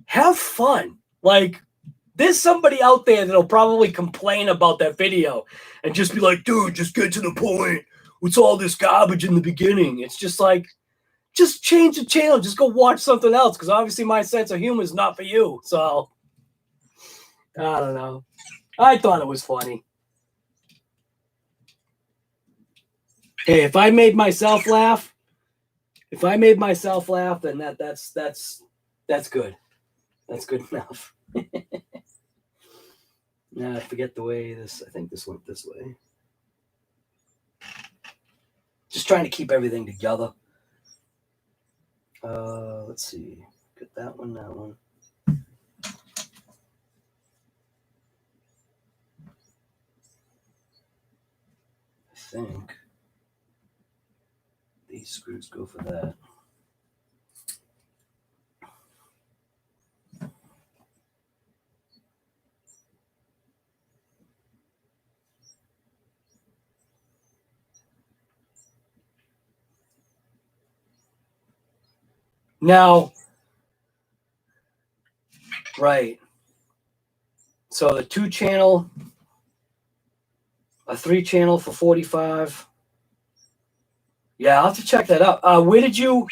Have fun. Like, There's somebody out there that'll probably complain about that video and just be like, dude, just get to the point. What's all this garbage in the beginning? It's just like, just change the channel. Just go watch something else, because obviously my sense of humor is not for you. So, I don't know. I thought it was funny. Hey, if I made myself laugh, then that's good. That's good enough. Now I forget the way this. I think this went this way. Just trying to keep everything together. Let's see. Get that one. That one. I think these screws go for that. Now, right. So the 2-channel, a 3-channel for 45. Yeah, I'll have to check that out. Where did you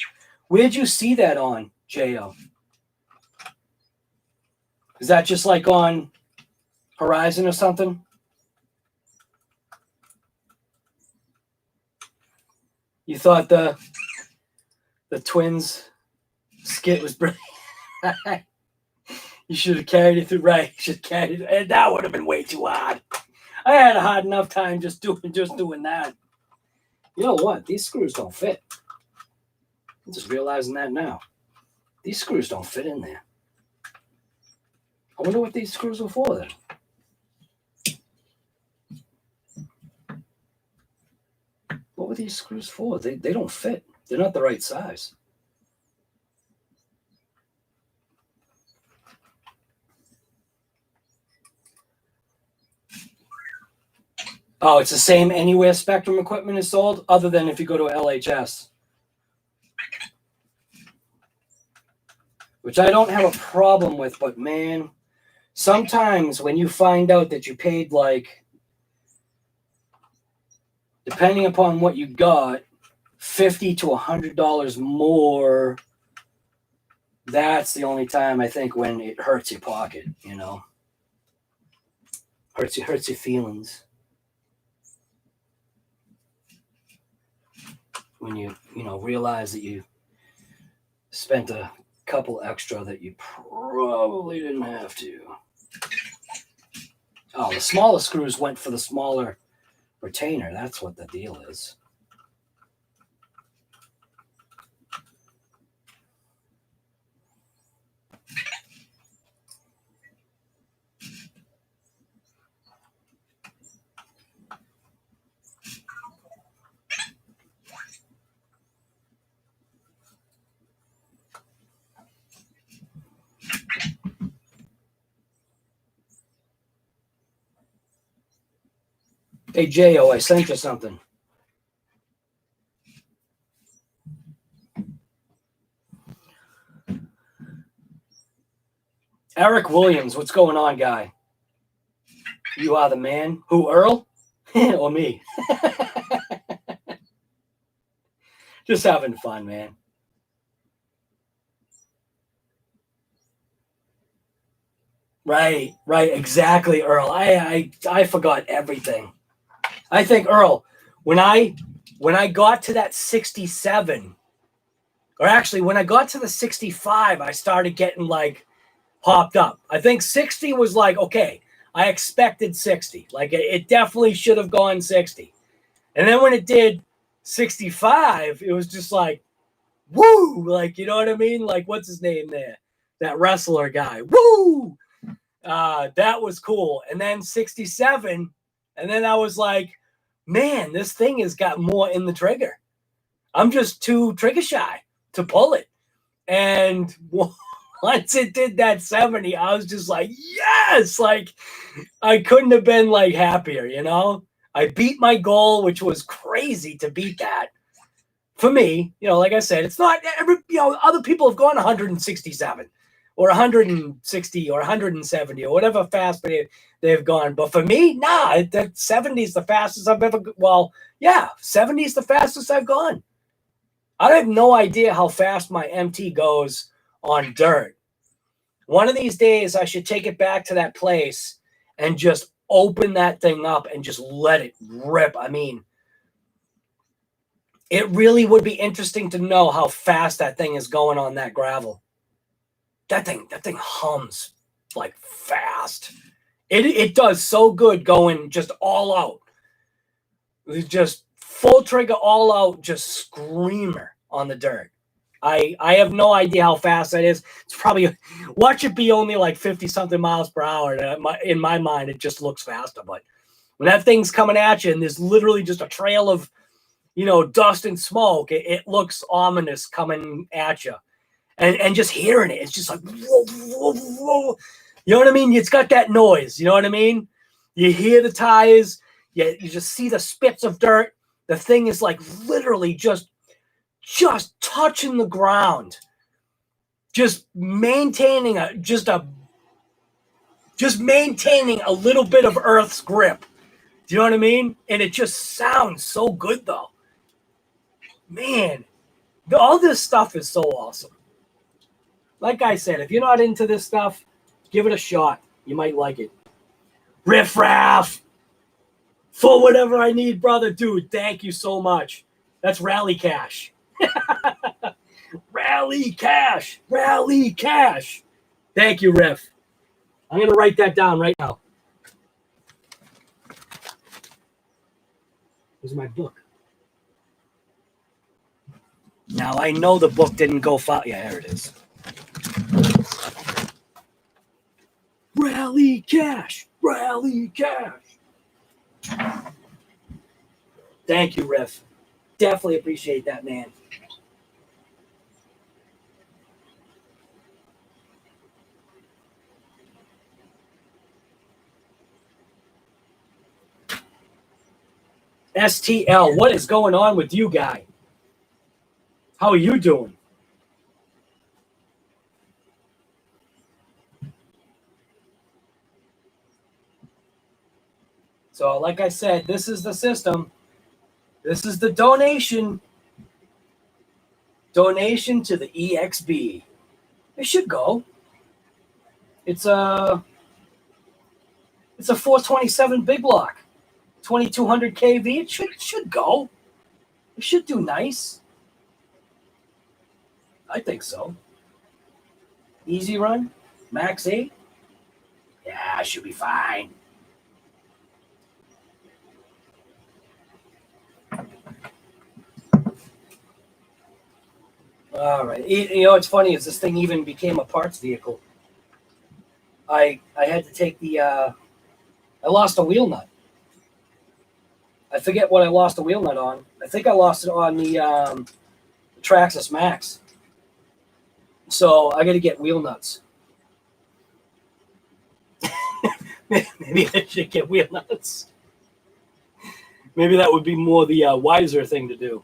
see that on, Jo? Is that just like on Horizon or something? You thought the twins skit was brilliant. You should have carried it through, right? You should have carried it, and that would have been way too hard. I had a hard enough time just doing that. You know what? These screws don't fit. I'm just realizing that now. These screws don't fit in there. I wonder what these screws were for then. What were these screws for? They don't fit. They're not the right size. Oh, it's the same anywhere Spectrum equipment is sold, other than if you go to LHS. Which I don't have a problem with, but man, sometimes when you find out that you paid, like, depending upon what you got, $50 to $100 more, that's the only time I think when it hurts your pocket, you know. Hurts your feelings. When you realize that you spent a couple extra that you probably didn't have to. Oh, the smaller screws went for the smaller retainer. That's what the deal is. Hey, Jo, I sent you something. Eric Williams, what's going on, guy? You are the man. Who, Earl? Or me? Just having fun, man. Right, exactly, Earl. I forgot everything. I think, Earl, when I got to that 67, or actually when I got to the 65, I started getting like popped up. I think 60 was like, okay, I expected 60. Like it definitely should have gone 60. And then when it did 65, it was just like, woo! Like, you know what I mean? Like, what's his name there? That wrestler guy. Woo! That was cool. And then 67, and then I was like, man, this thing has got more in the trigger. I'm just too trigger shy to pull it. And once it did that 70, I was just like, yes! Like, I couldn't have been like happier, you know? I beat my goal, which was crazy to beat that. For me, like I said, it's not every, other people have gone 167. or 160 or 170 or whatever fast they've gone. But for me, nah, that 70 is the fastest I've ever. Well, yeah, 70 is the fastest I've gone. I have no idea how fast my MT goes on dirt. One of these days, I should take it back to that place and just open that thing up and just let it rip. I mean, it really would be interesting to know how fast that thing is going on that gravel. That thing hums like fast. It does so good going just all out. It's just full trigger all out, just screamer on the dirt. I have no idea how fast that is. It's probably, watch it be only like 50 something miles per hour. In my mind, it just looks faster. But when that thing's coming at you and there's literally just a trail of, dust and smoke, it looks ominous coming at you. And just hearing it, it's just like, whoa, whoa, whoa. You know what I mean? It's got that noise. You know what I mean? You hear the tires. You just see the spits of dirt. The thing is like literally just touching the ground. Just maintaining a little bit of Earth's grip. Do you know what I mean? And it just sounds so good though. Man, all this stuff is so awesome. Like I said, if you're not into this stuff, give it a shot. You might like it. Riff Raff. For whatever I need, brother. Dude, thank you so much. That's Rally Cash. Rally Cash. Rally Cash. Thank you, Riff. I'm going to write that down right now. Where's my book? Now, I know the book didn't go far. Yeah, here it is. Rally Cash. Rally Cash. Thank you, Riff. Definitely appreciate that, man. STL, what is going on with you, guy? How are you doing? So, like I said, this is the system. This is the donation. Donation to the EXB. It should go. It's a 427 big block, 2200 kV. It should go. It should do nice. I think so. Easy run, max 8. Yeah, I should be fine. All right. It's funny is this thing even became a parts vehicle. I had to take I lost a wheel nut. I forget what I lost a wheel nut on. I think I lost it on the Traxxas Max. So I got to get wheel nuts. Maybe I should get wheel nuts. Maybe that would be more the wiser thing to do.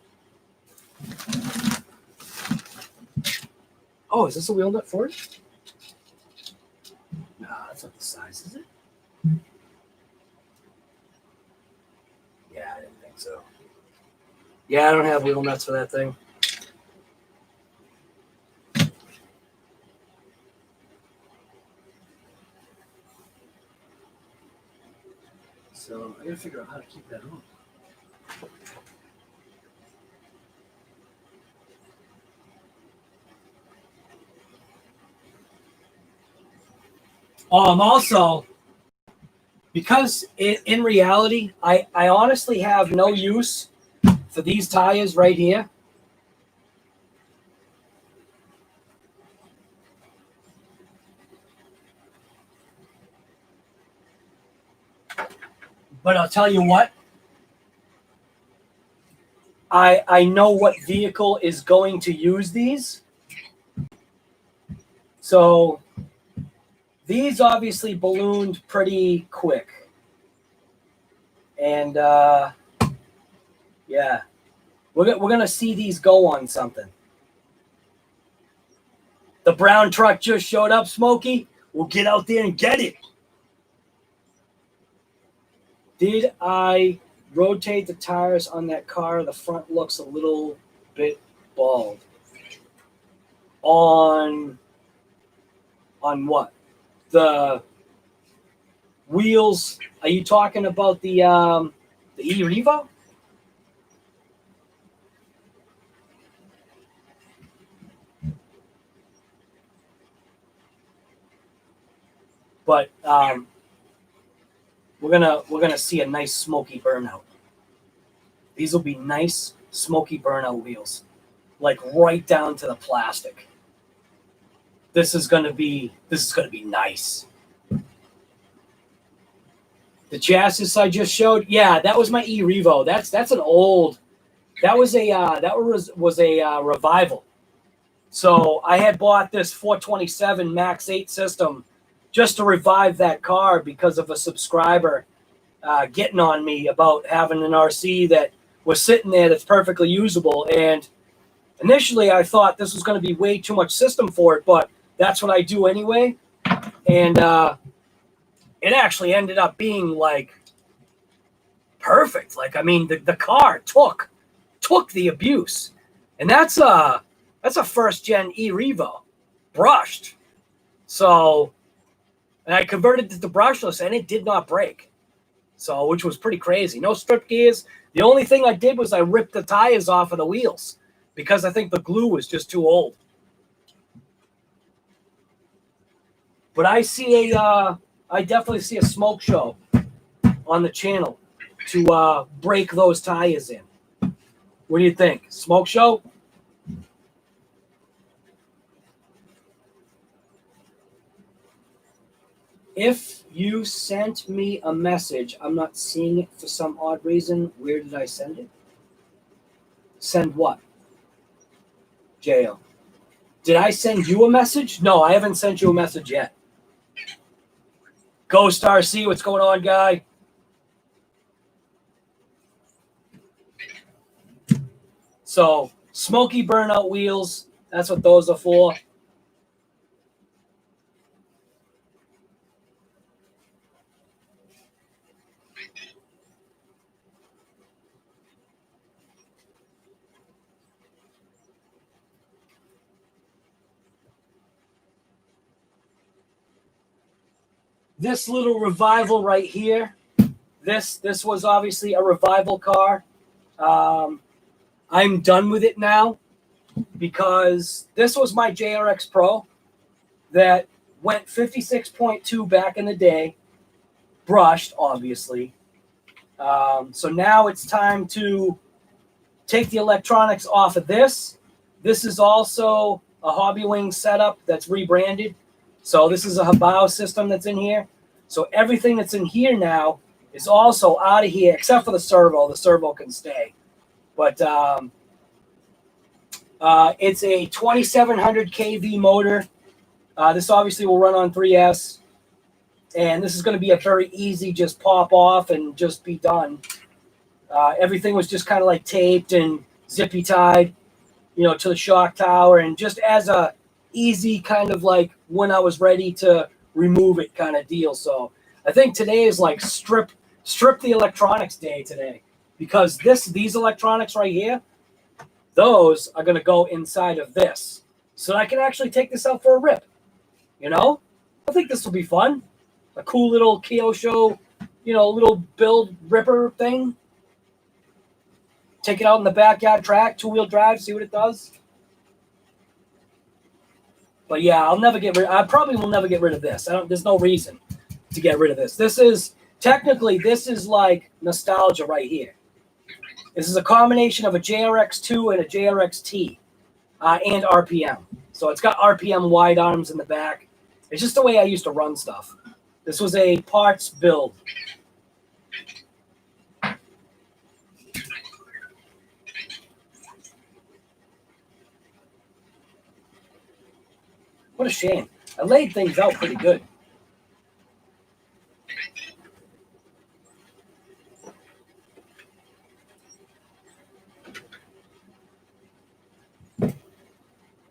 Oh, is this a wheel nut for it? Nah, that's not the size, is it? Yeah, I didn't think so. Yeah, I don't have wheel nuts for that thing. So I gotta figure out how to keep that on. Also, because in reality, I honestly have no use for these tires right here. But I'll tell you what, I know what vehicle is going to use these. So these obviously ballooned pretty quick. And yeah, we're going to see these go on something. The brown truck just showed up, Smokey. We'll get out there and get it. Did I rotate the tires on that car? The front looks a little bit bald. On what? The wheels? Are you talking about the e-Revo? But we're gonna see a nice smoky burnout. These will be nice smoky burnout wheels, like right down to the plastic. This is gonna be nice. The chassis I just showed, yeah, that was my e-Revo. That's an old. That was a revival. So I had bought this 427 Max 8 system just to revive that car because of a subscriber getting on me about having an RC that was sitting there that's perfectly usable. And initially I thought this was going to be way too much system for it, but that's what I do anyway. And it actually ended up being like perfect. Like, I mean, the car took the abuse. And that's a first gen e-Revo brushed. So, and I converted it to brushless and it did not break. So, which was pretty crazy. No strip gears. The only thing I did was I ripped the tires off of the wheels because I think the glue was just too old. But I definitely see a smoke show on the channel to break those tires in. What do you think? Smoke show? If you sent me a message, I'm not seeing it for some odd reason. Where did I send it? Send what? JL. Did I send you a message? No, I haven't sent you a message yet. Ghost RC, what's going on, guy? So, smoky burnout wheels, that's what those are for. This little revival right here, this was obviously a revival car. I'm done with it now because this was my JRX Pro that went 56.2 back in the day, brushed, obviously. So now it's time to take the electronics off of this. This is also a Hobby Wing setup that's rebranded. So this is a Habao system that's in here. So everything that's in here now is also out of here, except for the servo. The servo can stay. But it's a 2700 kV motor. This obviously will run on 3S. And this is going to be a very easy just pop off and just be done. Everything was just kind of like taped and zippy tied, to the shock tower. And just as a easy kind of like when I was ready to remove it kind of deal. So I think today is like strip the electronics day today, because these electronics right here, those are going to go inside of this, so I can actually take this out for a rip. I think this will be fun. A cool little Kyosho, little build ripper thing. Take it out in the backyard track, 2-wheel drive, see what it does. But yeah, I probably will never get rid of this. There's no reason to get rid of this. This is like nostalgia right here. This is a combination of a JRX2 and a JRX-T and RPM. So it's got RPM wide arms in the back. It's just the way I used to run stuff. This was a parts build. What a shame. I laid things out pretty good.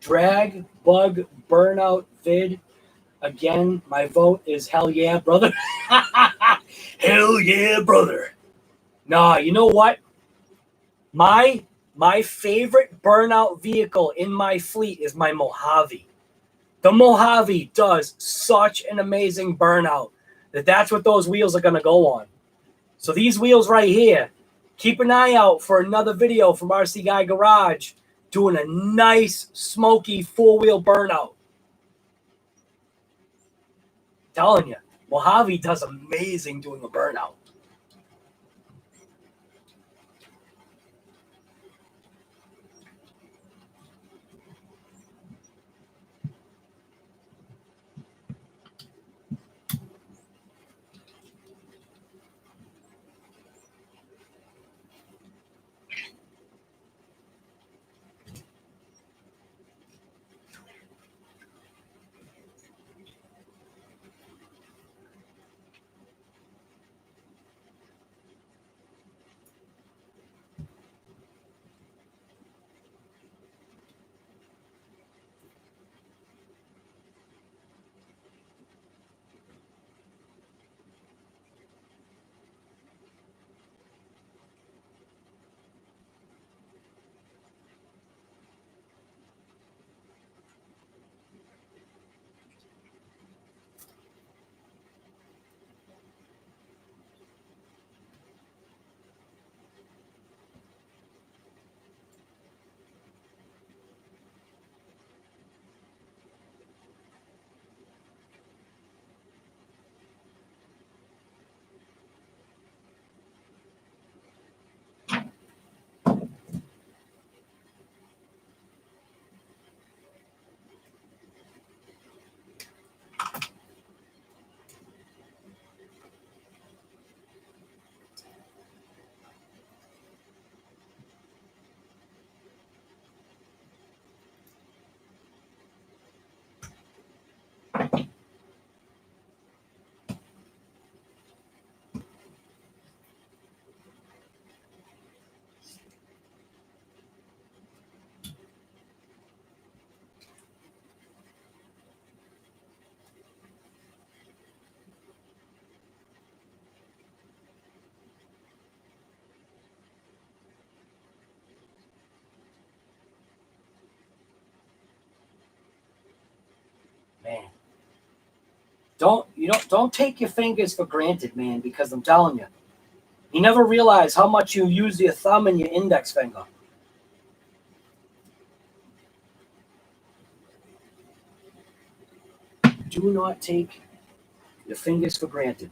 drag bug burnout vid. Again, my vote is hell yeah, brother. Hell yeah, brother. Nah, you know what? My favorite burnout vehicle in my fleet is my Mojave. The Mojave does such an amazing burnout that's what those wheels are going to go on. So these wheels right here, keep an eye out for another video from RC Guy Garage doing a nice, smoky, four-wheel burnout. Telling you, Mojave does amazing doing a burnout. Man, don't take your fingers for granted, man, because I'm telling you, you never realize how much you use your thumb and your index finger. Do not take your fingers for granted.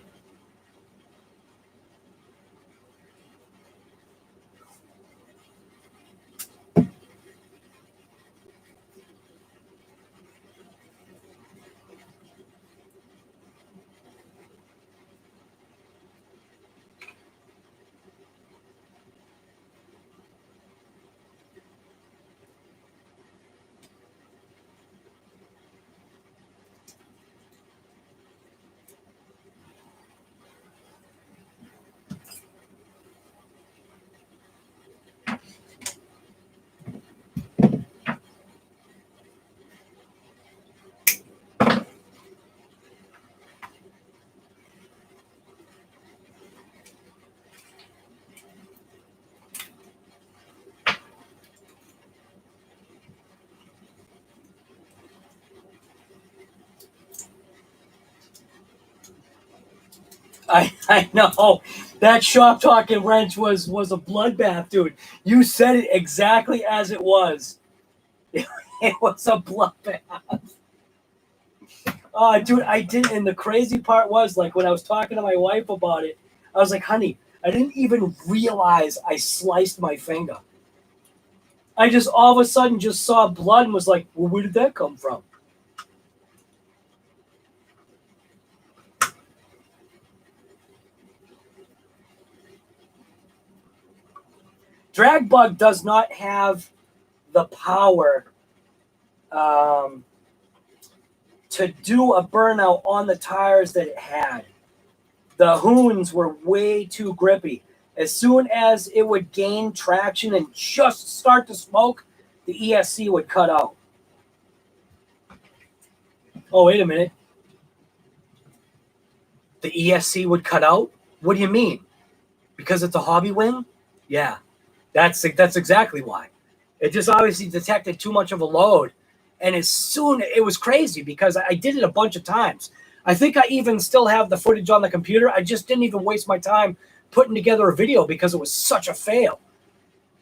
I know that shop talking wrench was a bloodbath, dude. You said it exactly as it was. It was a bloodbath. Oh, dude, I didn't. And the crazy part was, like, when I was talking to my wife about it, I was like, honey, I didn't even realize I sliced my finger. I just all of a sudden just saw blood and was like, well, where did that come from? Dragbug does not have the power to do a burnout on the tires that it had. The Hoons were way too grippy. As soon as it would gain traction and just start to smoke, the ESC would cut out. Oh, wait a minute. The ESC would cut out? What do you mean? Because it's a hobby wing? Yeah, that's exactly why. It just obviously detected too much of a load. And as soon, it was crazy because I did it a bunch of times. I think I even still have the footage on the computer. I just didn't even waste my time putting together a video because it was such a fail.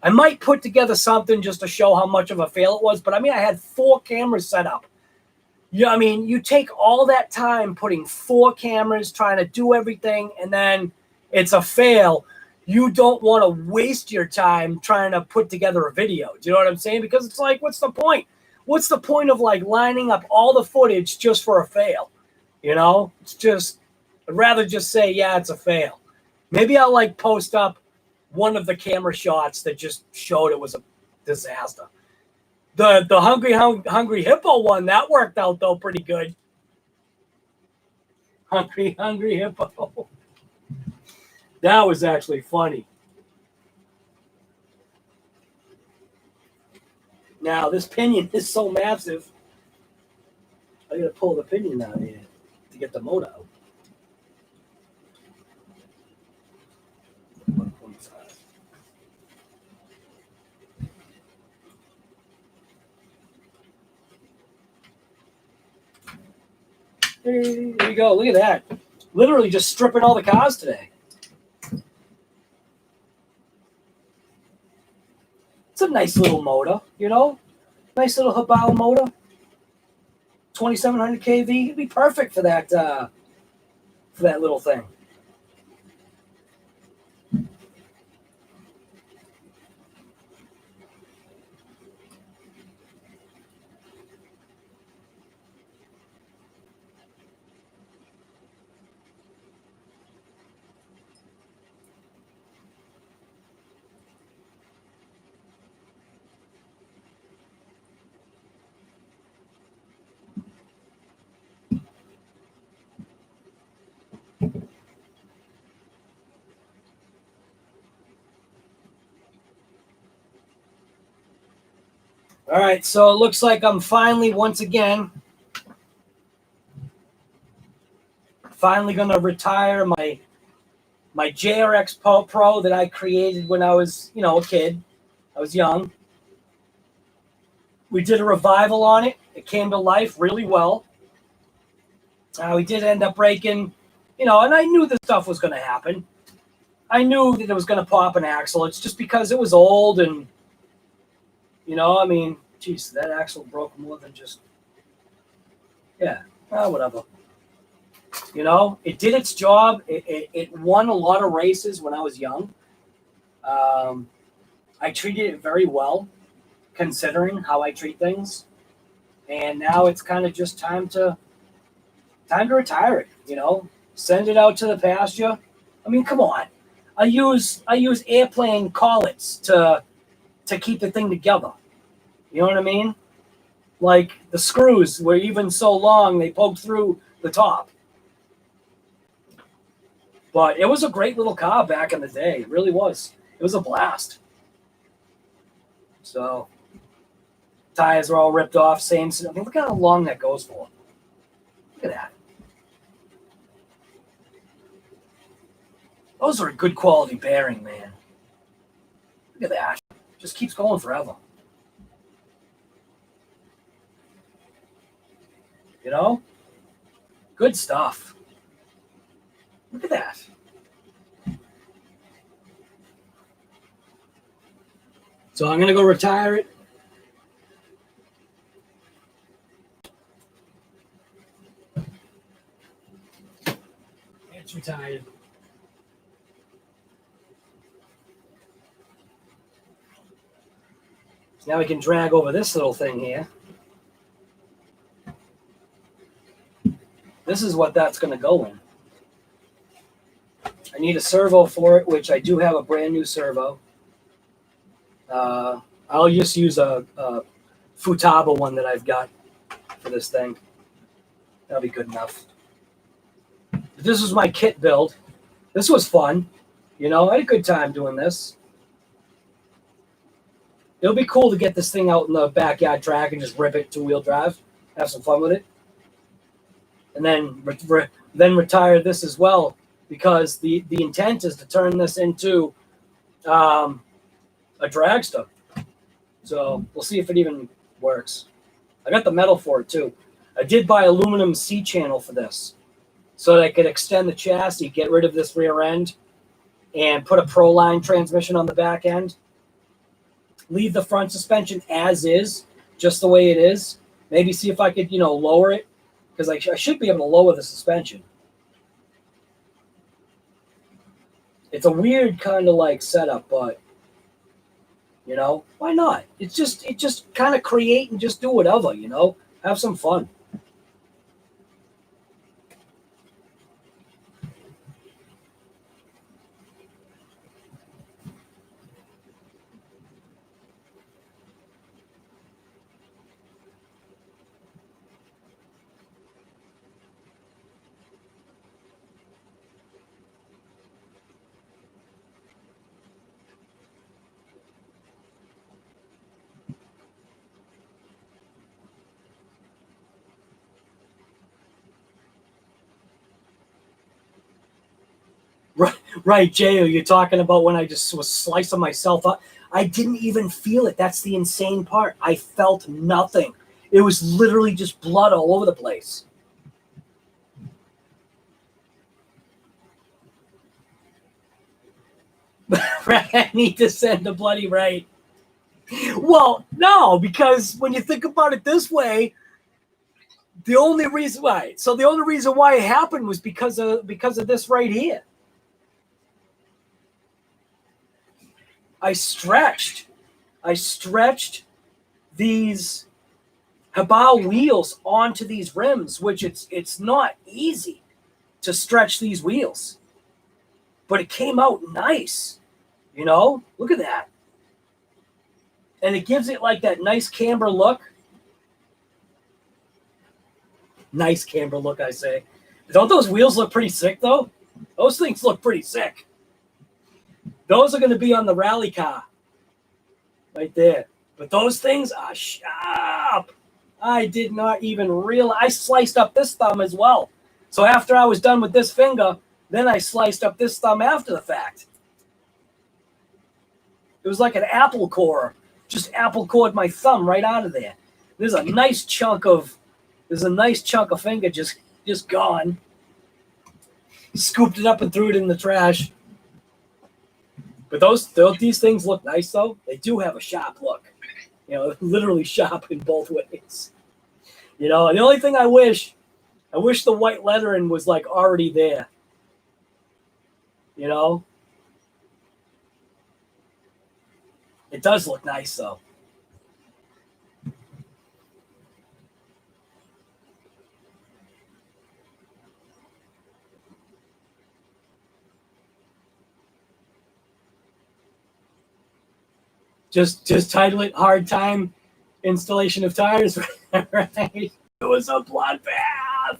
I might put together something just to show how much of a fail it was. But I mean, I had 4 cameras set up. Yeah, I mean, you take all that time putting 4 cameras, trying to do everything, and then it's a fail. You don't want to waste your time trying to put together a video. Do you know what I'm saying? Because it's like, what's the point? What's the point of like lining up all the footage just for a fail? You know, it's just, I'd rather just say, yeah, it's a fail. Maybe I'll like post up one of the camera shots that just showed it was a disaster. The hungry hippo one, that worked out though pretty good. Hungry hippo. That was actually funny. Now this pinion is so massive. I gotta pull the pinion out here to get the motor out. There you go. Look at that. Literally just stripping all the cars today. It's a nice little motor, you know? Nice little Habao motor. 2700 kV. It'd be perfect for that little thing. All right, so it looks like I'm finally, once again, going to retire my JRX Pro that I created when I was, a kid. I was young. We did a revival on it. It came to life really well. We did end up breaking, and I knew this stuff was going to happen. I knew that it was going to pop an axle. It's just because it was old and, geez, that axle broke more than just, whatever. It did its job. It won a lot of races when I was young. I treated it very well, considering how I treat things. And now it's kind of just time to retire it, send it out to the pasture. I mean, come on. I use airplane collets to keep the thing together. You know what I mean? Like the screws were even so long they poked through the top. But it was a great little car back in the day. It really was. It was a blast. So tires are all ripped off. Same. I mean, look at how long that goes for. Look at that. Those are a good quality bearing, man. Look at that. Just keeps going forever. Good stuff. Look at that. So I'm going to go retire it. It's retired. So now we can drag over this little thing here. This is what that's going to go in. I need a servo for it, which I do have a brand new servo. I'll just use a Futaba one that I've got for this thing. That'll be good enough. But this was my kit build. This was fun. I had a good time doing this. It'll be cool to get this thing out in the backyard track and just rip it 2-wheel drive. Have some fun with it. and then retire this as well, because the intent is to turn this into a dragster. So we'll see if it even works. I got the metal for it too. I did buy aluminum C channel for this, so that I could extend the chassis, get rid of this rear end, and put a Pro-Line transmission on the back end. Leave the front suspension as is, just the way it is. Maybe see if I could, lower it, because I should be able to lower the suspension. It's a weird kind of like setup, but why not? It just kind of create and just do whatever, have some fun. Right, Jay, you're talking about when I just was slicing myself up. I didn't even feel it. That's the insane part. I felt nothing. It was literally just blood all over the place. I need to send a bloody right. Well, no, because when you think about it this way, the only reason why it happened was because of this right here. I stretched these Habao wheels onto these rims, which it's not easy to stretch these wheels, but it came out nice. Look at that. And it gives it like that nice camber look. Nice camber look, I say. Don't those wheels look pretty sick, though? Those things look pretty sick. Those are going to be on the rally car. Right there. But those things are sharp. I did not even realize. I sliced up this thumb as well. So after I was done with this finger, then I sliced up this thumb after the fact. It was like an apple core. Just apple cored my thumb right out of there. There's a nice chunk of finger just gone. Scooped it up and threw it in the trash. But these things look nice, though. They do have a sharp look. Literally sharp in both ways. The only thing I wish the white lettering was like already there. It does look nice, though. Just title it "Hard Time Installation of Tires." Right? It was a bloodbath.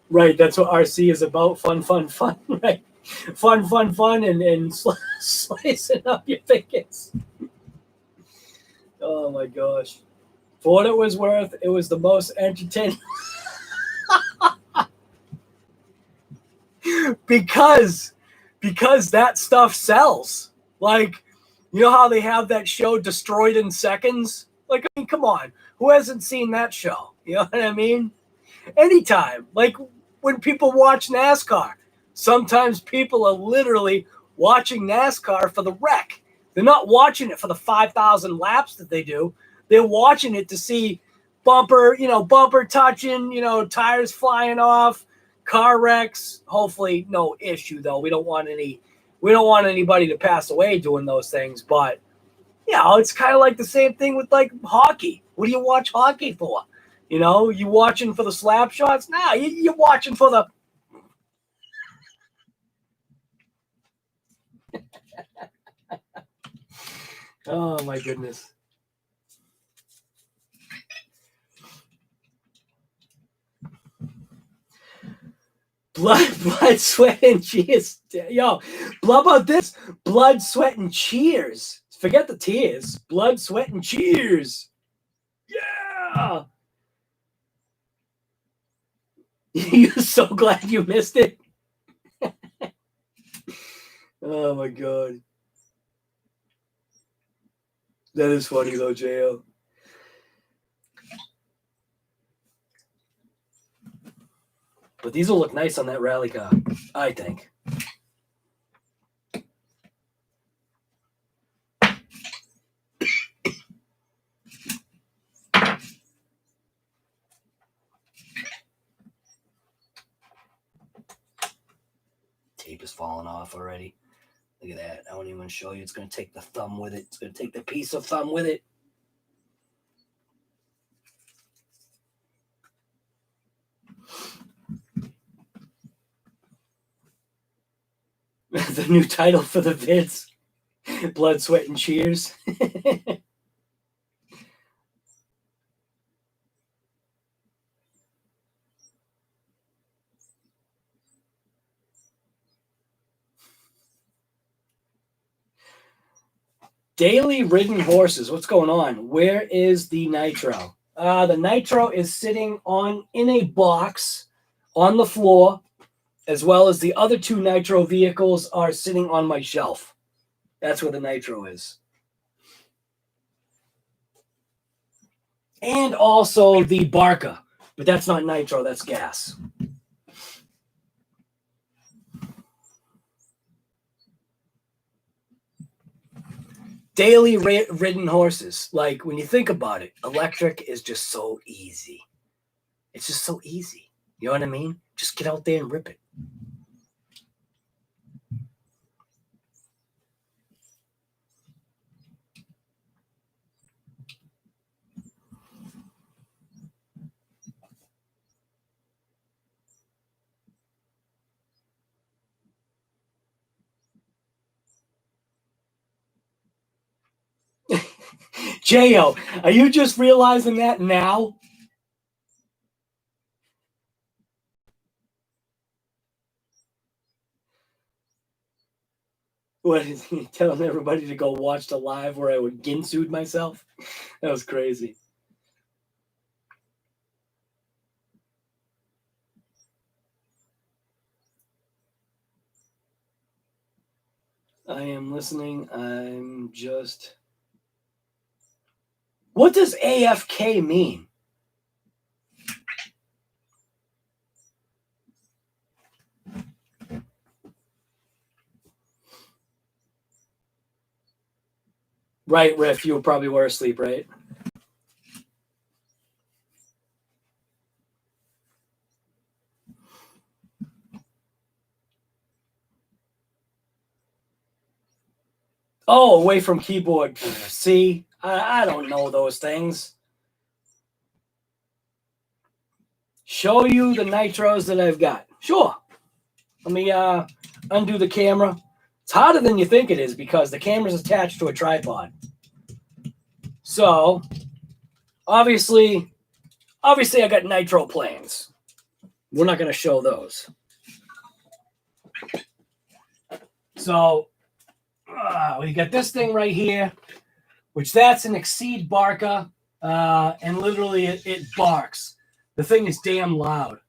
Right, that's what RC is about. Fun, right? Fun, and slicing up your fingers. Oh my gosh. For what it was worth, it was the most entertaining. because that stuff sells. Like, how they have that show Destroyed in Seconds? Like, I mean, come on. Who hasn't seen that show? You know what I mean? Anytime. Like, when people watch NASCAR, sometimes people are literally watching NASCAR for the wreck. They're not watching it for the 5,000 laps that they do. They're watching it to see bumper touching, tires flying off, car wrecks. Hopefully no issue, though. We don't want anybody to pass away doing those things. But, it's kind of like the same thing with like hockey. What do you watch hockey for? You watching for the slap shots? Nah, you're watching for the... Oh, my goodness. blood, sweat, and cheers. Yo, how about this? Blood, sweat, and cheers. Forget the tears. Blood, sweat, and cheers. Yeah. You're so glad you missed it. Oh my god. That is funny though, JL. But these will look nice on that rally car, I think. Tape is falling off already. Look at that. I won't even show you. It's going to take the thumb with it. It's going to take the piece of thumb with it. The new title for the vids. Blood, sweat, and cheers. Daily ridden horses. What's going on? Where is the nitro? The nitro is sitting in a box on the floor, as well as the other two nitro vehicles are sitting on my shelf. That's where the nitro is. And also the Barca, but that's not nitro, that's gas. Daily ridden horses. Like, when you think about it, electric is just so easy. It's just so easy. You know what I mean? Just get out there and rip it. J.O., are you just realizing that now? What is he telling everybody to go watch the live where I would Ginsu'd myself? That was crazy. I am listening. I'm just... What does AFK mean? Right, Riff, you probably were asleep, right? Oh, away from keyboard. See, I don't know those things. Show you the nitros that I've got. Sure. Let me undo the camera. It's harder than you think it is because the camera's attached to a tripod. So, obviously I got nitro planes. We're not going to show those. So, we got this thing right here, which that's an Exceed Barca, and literally it barks. The thing is damn loud.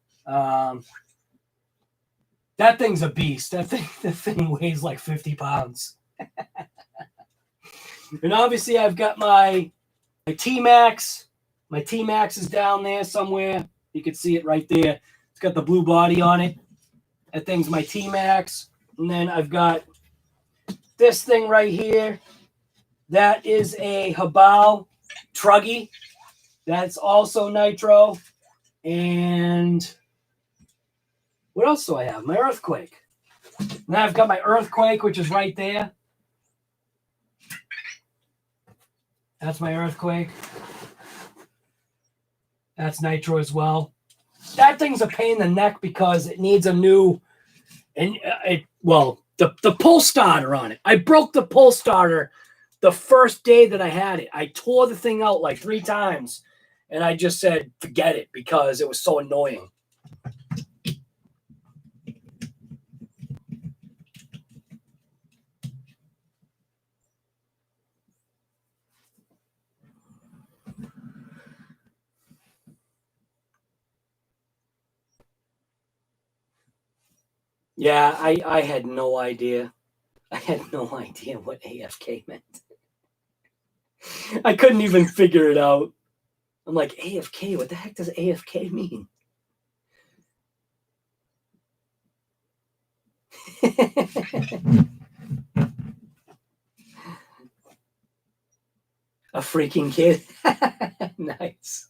That thing's a beast. That thing weighs like 50 pounds. And obviously I've got my T-Max. My T-Max is down there somewhere. You can see it right there. It's got the blue body on it. That thing's my T-Max. And then I've got this thing right here. That is a Habal Truggy. That's also nitro. And what else do I have? My Earthquake. Now I've got my Earthquake, which is right there. That's my Earthquake. That's nitro as well. That thing's a pain in the neck because it needs a new, the pull starter on it. I broke the pull starter the first day that I had it. I tore the thing out like 3 times, and I just said, forget it, because it was so annoying. Yeah, I had no idea. I had no idea what AFK meant. I couldn't even figure it out. I'm like, AFK, what the heck does AFK mean? A freaking kid. Nice.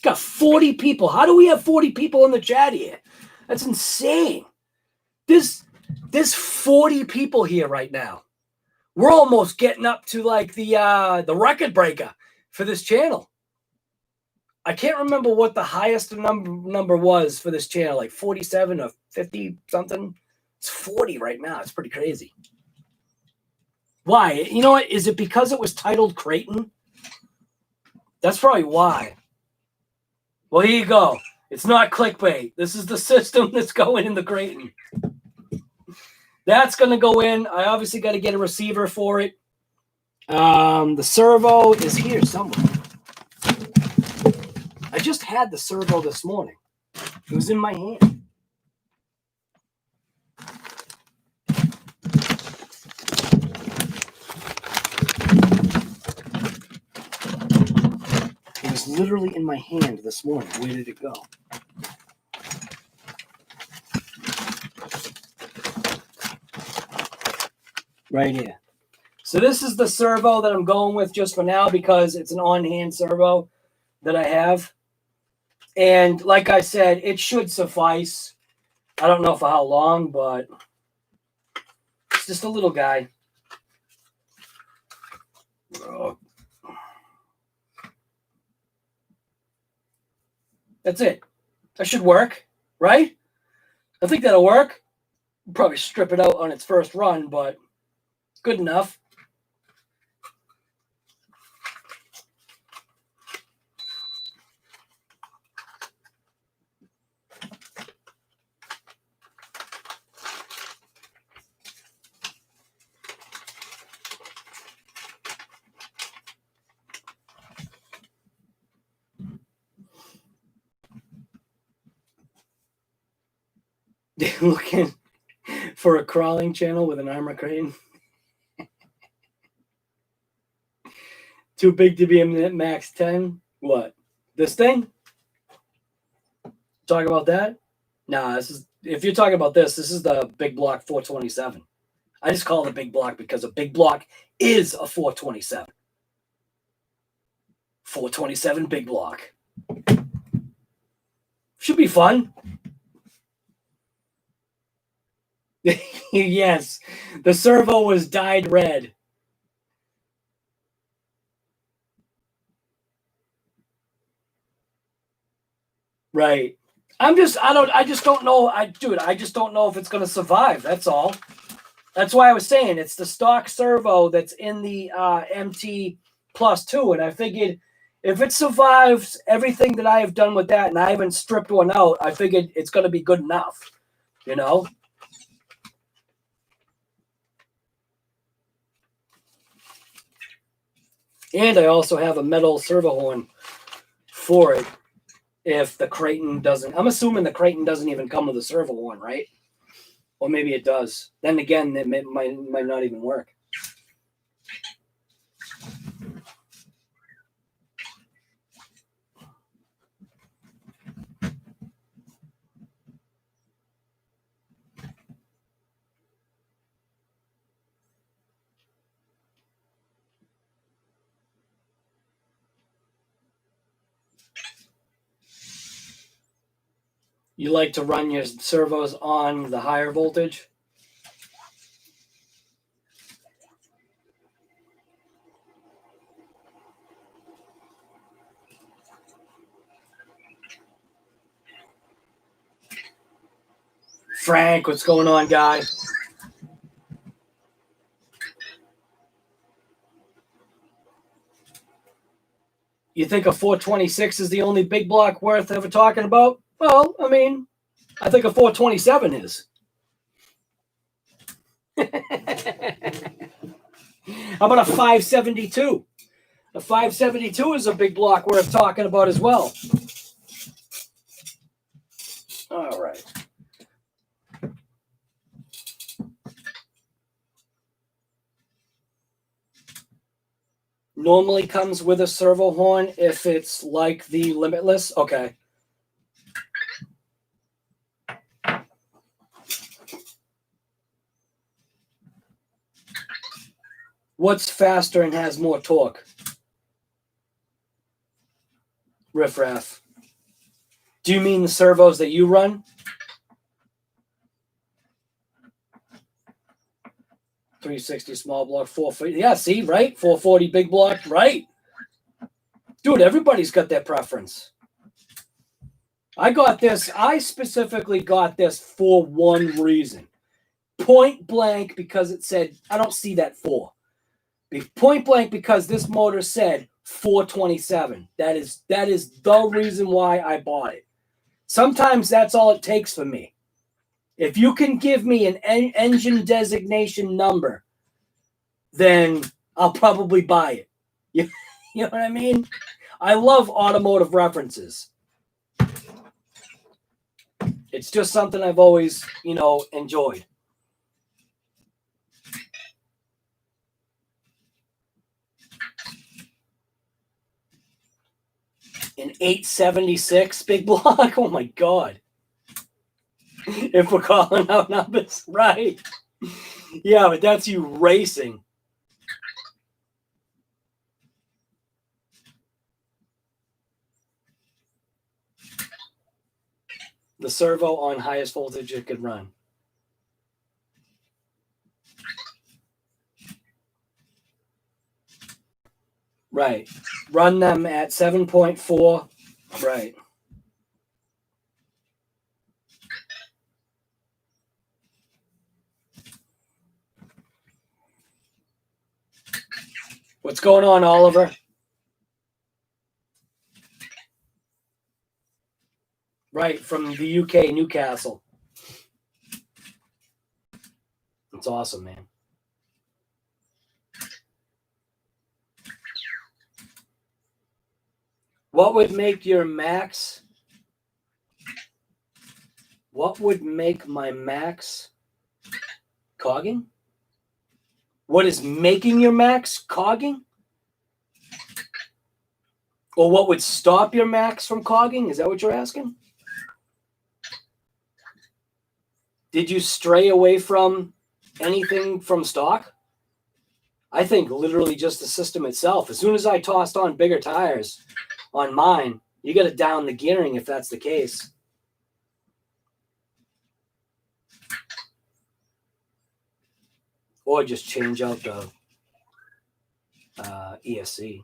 Got 40 people. How do we have 40 people in the chat here? That's insane. There's 40 people here right now. We're almost getting up to like the record breaker for this channel. I can't remember what the highest number was for this channel, like 47 or 50 something. It's 40 right now. It's pretty crazy. Why? You know what? Is it because it was titled Kraton? That's probably why. Well, here you go. It's not clickbait. This is the system that's going in the Kraton. That's going to go in. I obviously got to get a receiver for it. The servo is here somewhere. I just had the servo this morning. It was in my hand. It was literally in my hand this morning. Where did it go? Right here. So this is the servo that I'm going with just for now because it's an on-hand servo that I have. And like I said, it should suffice. I don't know for how long, but it's just a little guy. That's it. That should work, right? I think that'll work. We'll probably strip it out on its first run, but good enough. Looking for a crawling channel with an Arrma crane. Too big to be a max 10. What? This thing? Talk about that? Nah, this is, if you're talking about this is the big block 427. I just call it a big block because a big block is a 427. 427 big block. Should be fun. Yes, the servo was dyed red. Right. I just don't know. I just don't know if it's going to survive. That's all. That's why I was saying it's the stock servo that's in the MT Plus 2. And I figured if it survives everything that I have done with that and I haven't stripped one out, I figured it's going to be good enough, you know? And I also have a metal servo horn for it if the Kraton doesn't. I'm assuming the Kraton doesn't even come with a servo horn, right? Or maybe it does. Then again, it might not even work. You like to run your servos on the higher voltage? Frank, what's going on, guy? You think a 426 is the only big block worth ever talking about? Well, I mean, I think a 427 is. How about a 572? A 572 is a big block worth talking about as well. All right. Normally comes with a servo horn if it's like the Limitless. Okay. What's faster and has more torque? Riffraff. Do you mean the servos that you run? .360 small block, 440. Yeah, see, right? 440 big block, right? Dude, everybody's got their preference. I got this. I specifically got this for one reason. Point blank, because it said, I don't see that 4. Point blank, because this motor said 427. That is the reason why I bought it. Sometimes that's all it takes for me. If you can give me an engine designation number, then I'll probably buy it. You know what I mean? I love automotive references. It's just something I've always, enjoyed. An 876 big block? Oh my God. If we're calling out numbers, right? Yeah, but that's you racing. The servo on highest voltage it could run. Right. Run them at 7.4. Right. What's going on, Oliver? Right, from the UK, Newcastle. That's awesome, man. What would make your max? What would make my max cogging? What is making your max cogging? Or what would stop your max from cogging? Is that what you're asking? Did you stray away from anything from stock? I think literally just the system itself. As soon as I tossed on bigger tires on mine, you got to down the gearing if that's the case. Or just change out the ESC.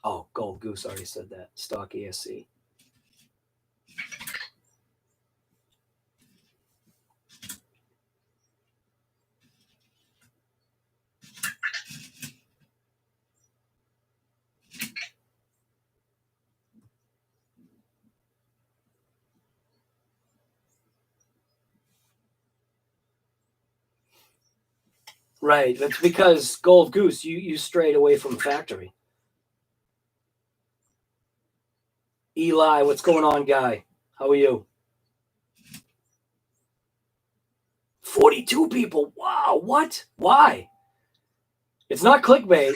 Oh, Gold Goose already said that. Stock ESC. Right. That's because Gold Goose, you strayed away from factory. Eli, what's going on, guy? How are you? 42 people. Wow. What? Why? It's not clickbait.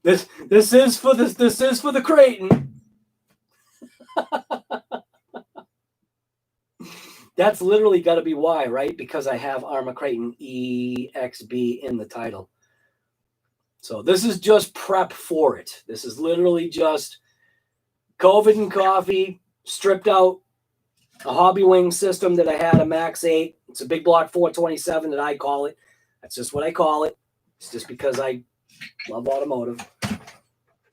This is for the Creighton. That's literally got to be why, right? Because I have Arrma Creighton EXB in the title. So this is just prep for it. This is literally just COVID and coffee, stripped out a hobby wing system that I had, a Max 8. It's a big block 427 that I call it. That's just what I call it. It's just because I love automotive.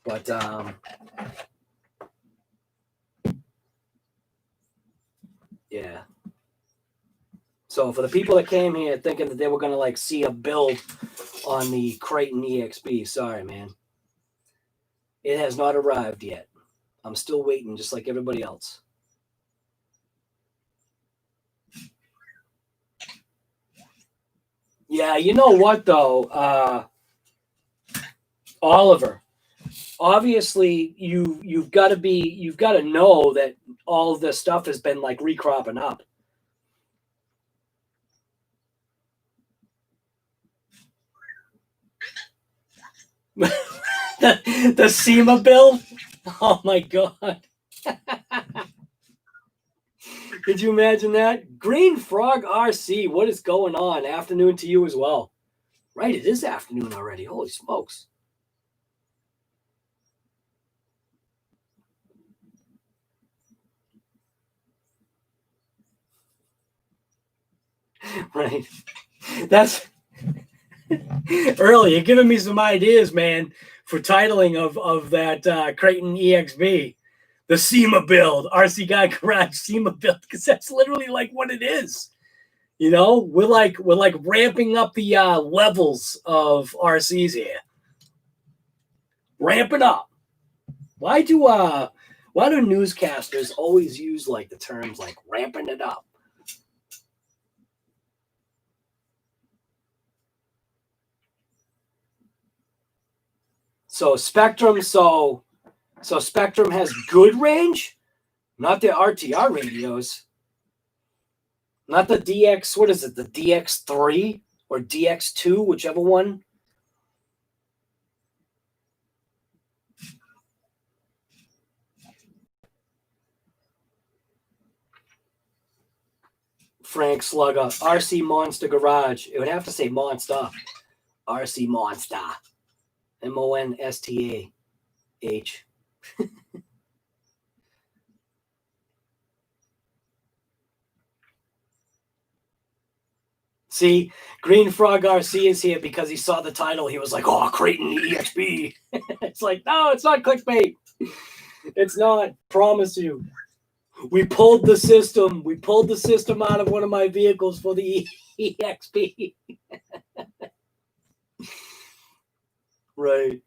But yeah. So for the people that came here thinking that they were going to see a build on the Creighton EXB, sorry, man. It has not arrived yet. I'm still waiting just like everybody else. Yeah, you know what though, Oliver. Obviously, you've got to know that all of this stuff has been like recropping up. the SEMA bill. Oh my god. Could you imagine that? Green Frog RC, what is going on? Afternoon to you as well. Right, it is afternoon already. Holy smokes. Right. That's early. You're giving me some ideas, man, for titling of that Creighton EXB. The SEMA build, RC Guy Garage SEMA build, because that's literally like what it is. You know, we're like ramping up the levels of RCs here. Ramping up. Why do newscasters always use like the terms like ramping it up? So Spectrum, so Spectrum has good range, not the RTR radios, not the DX. What is it? The DX3 or DX2, whichever one. Frank Slugger, RC Monster Garage. It would have to say Monster. RC Monster. MONSTAH. See, Green Frog RC is here because he saw the title. He was like, oh, Creighton EXB. It's like, no, it's not clickbait. It's not. Promise you. We pulled the system. We pulled the system out of one of my vehicles for the EXP. Right.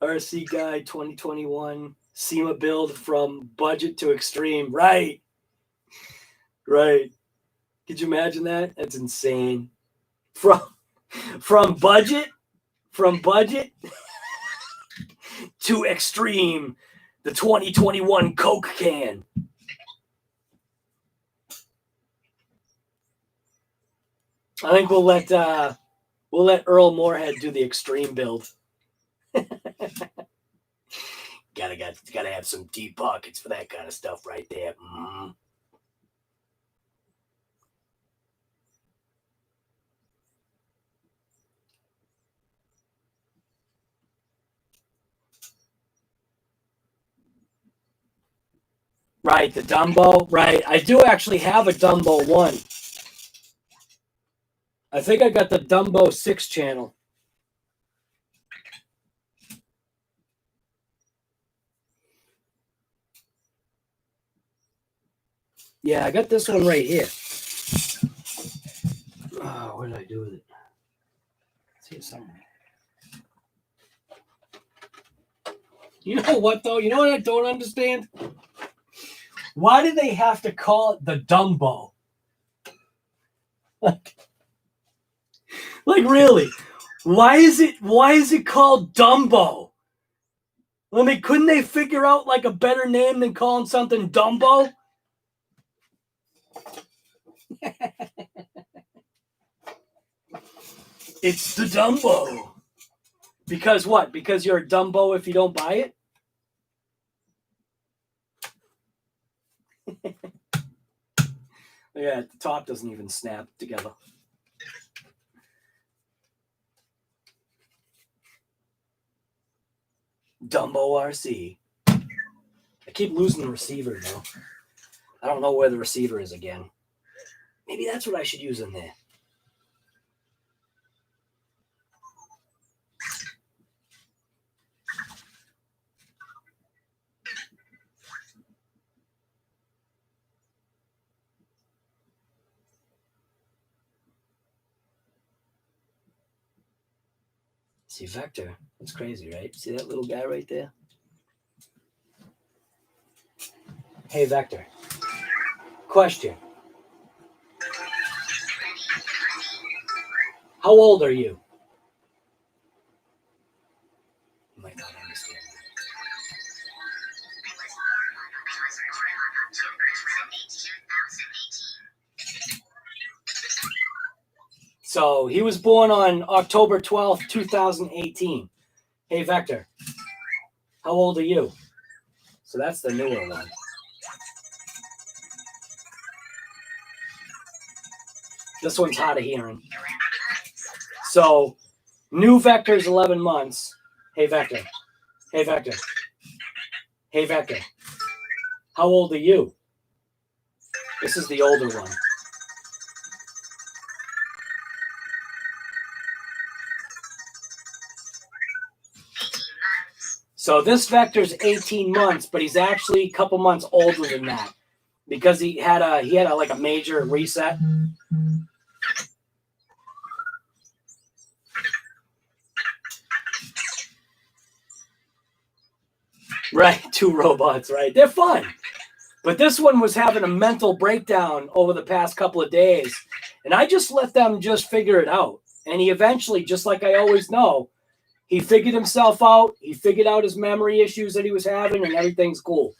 RC Guy 2021. SEMA build from budget to extreme. Right. Right. Could you imagine that? That's insane. From budget to extreme. The 2021 Coke can. I think we'll let Earl Moorhead do the extreme build. Gotta have some deep pockets for that kind of stuff right there. Mm. Right, the Dumbo. Right, I do actually have a Dumbo 1. I think I got the Dumbo 6 channel. Yeah, I got this one right here. Oh, what did I do with it? Let's see it somewhere. You know what, though? You know what I don't understand? Why do they have to call it the Dumbo? Like really? Why is it called Dumbo? I mean, couldn't they figure out like a better name than calling something Dumbo? It's the Dumbo. Because what? Because you're a Dumbo if you don't buy it? Yeah, the top doesn't even snap together. Dumbo RC. I keep losing the receiver though. I don't know where the receiver is again. Maybe that's what I should use in there. See, Vector. That's crazy, right? See that little guy right there? Hey, Vector. Question. How old are you? You might not understand. So he was born on October 12th, 2018. Hey, Vector, how old are you? So that's the newer one. This one's hard of hearing. So new Vector's 11 months. Hey, Vector. Hey, Vector. Hey, Vector. How old are you? This is the older one. So this Vector's 18 months, but he's actually a couple months older than that because he had a like a major reset. Right, 2 robots, right? They're fun. But this one was having a mental breakdown over the past couple of days, and I just let them just figure it out. And he eventually, just like I always know, he figured himself out. He figured out his memory issues that he was having, and everything's cool.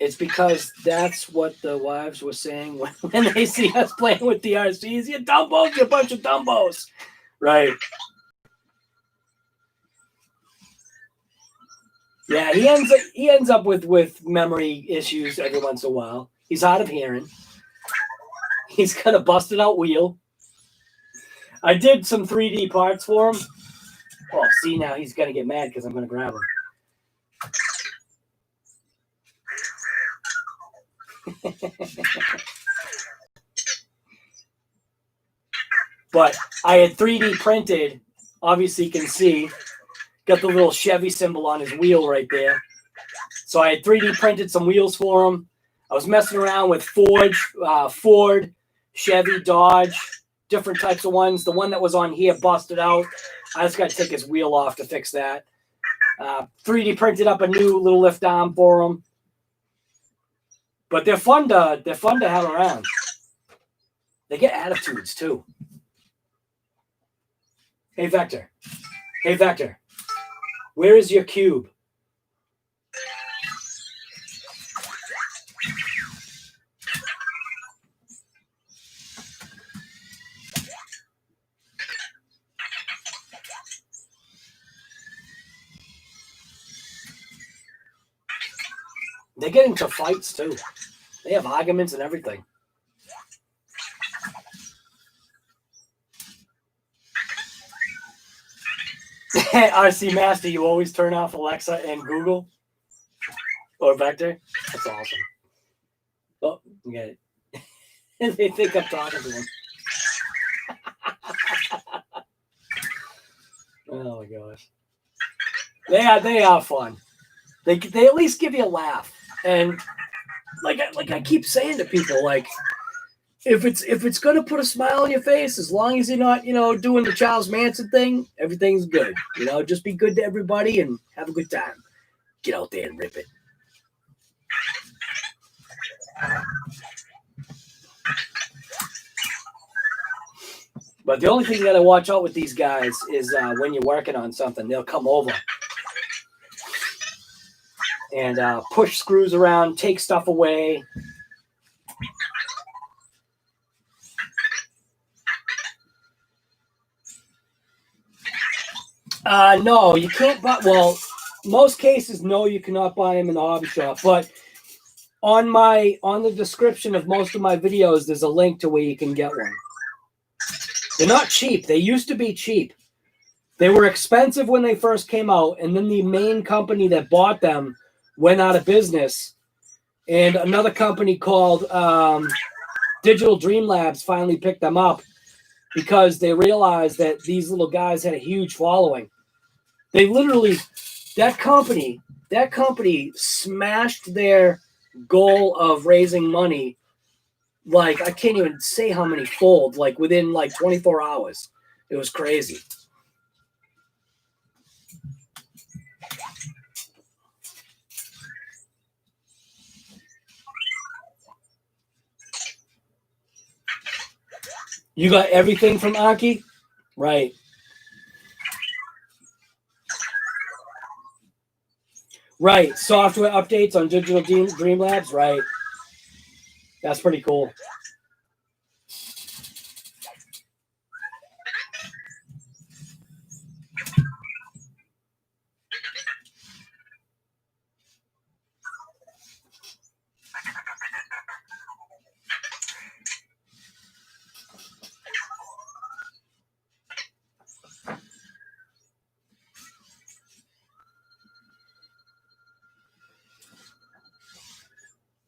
It's because that's what the wives were saying when they see us playing with the RCs. You dumbos, you bunch of dumbos. Right. Yeah, he ends up with memory issues every once in a while. He's hard of hearing. He's got a busted out wheel. I did some 3D parts for him. Oh, see, now he's going to get mad because I'm going to grab him. But I had 3D printed, obviously you can see, got the little Chevy symbol on his wheel right there. So I had 3D printed some wheels for him. I was messing around with Ford, Chevy, Dodge, different types of ones. The one that was on here busted out. I just got to take his wheel off to fix that. 3D printed up a new little lift arm for him. But they're fun to have around. They get attitudes too. Hey, Vector. Hey, Vector. Where is your cube? They get into fights too. They have arguments and everything. RC Master, you always turn off Alexa and Google or Vector. That's awesome. Oh, you get it. They think I'm talking to them. Oh my gosh. They are fun. They at least give you a laugh. And like I keep saying to people, like if it's gonna put a smile on your face, as long as you're not, doing the Charles Manson thing, everything's good. Just be good to everybody and have a good time. Get out there and rip it. But the only thing you gotta watch out with these guys is when you're working on something, they'll come over and push screws around, take stuff away. No, you can't buy. Well, most cases, no, you cannot buy them in the hobby shop. But on the description of most of my videos, there's a link to where you can get one. They're not cheap. They used to be cheap. They were expensive when they first came out, and then the main company that bought them went out of business, and another company called Digital Dream Labs finally picked them up because they realized that these little guys had a huge following. They literally, that company smashed their goal of raising money. Like, I can't even say how many fold, like within like 24 hours. It was crazy. You got everything from Anki? Right. Right. Software updates on Digital Dream Labs? Right. That's pretty cool.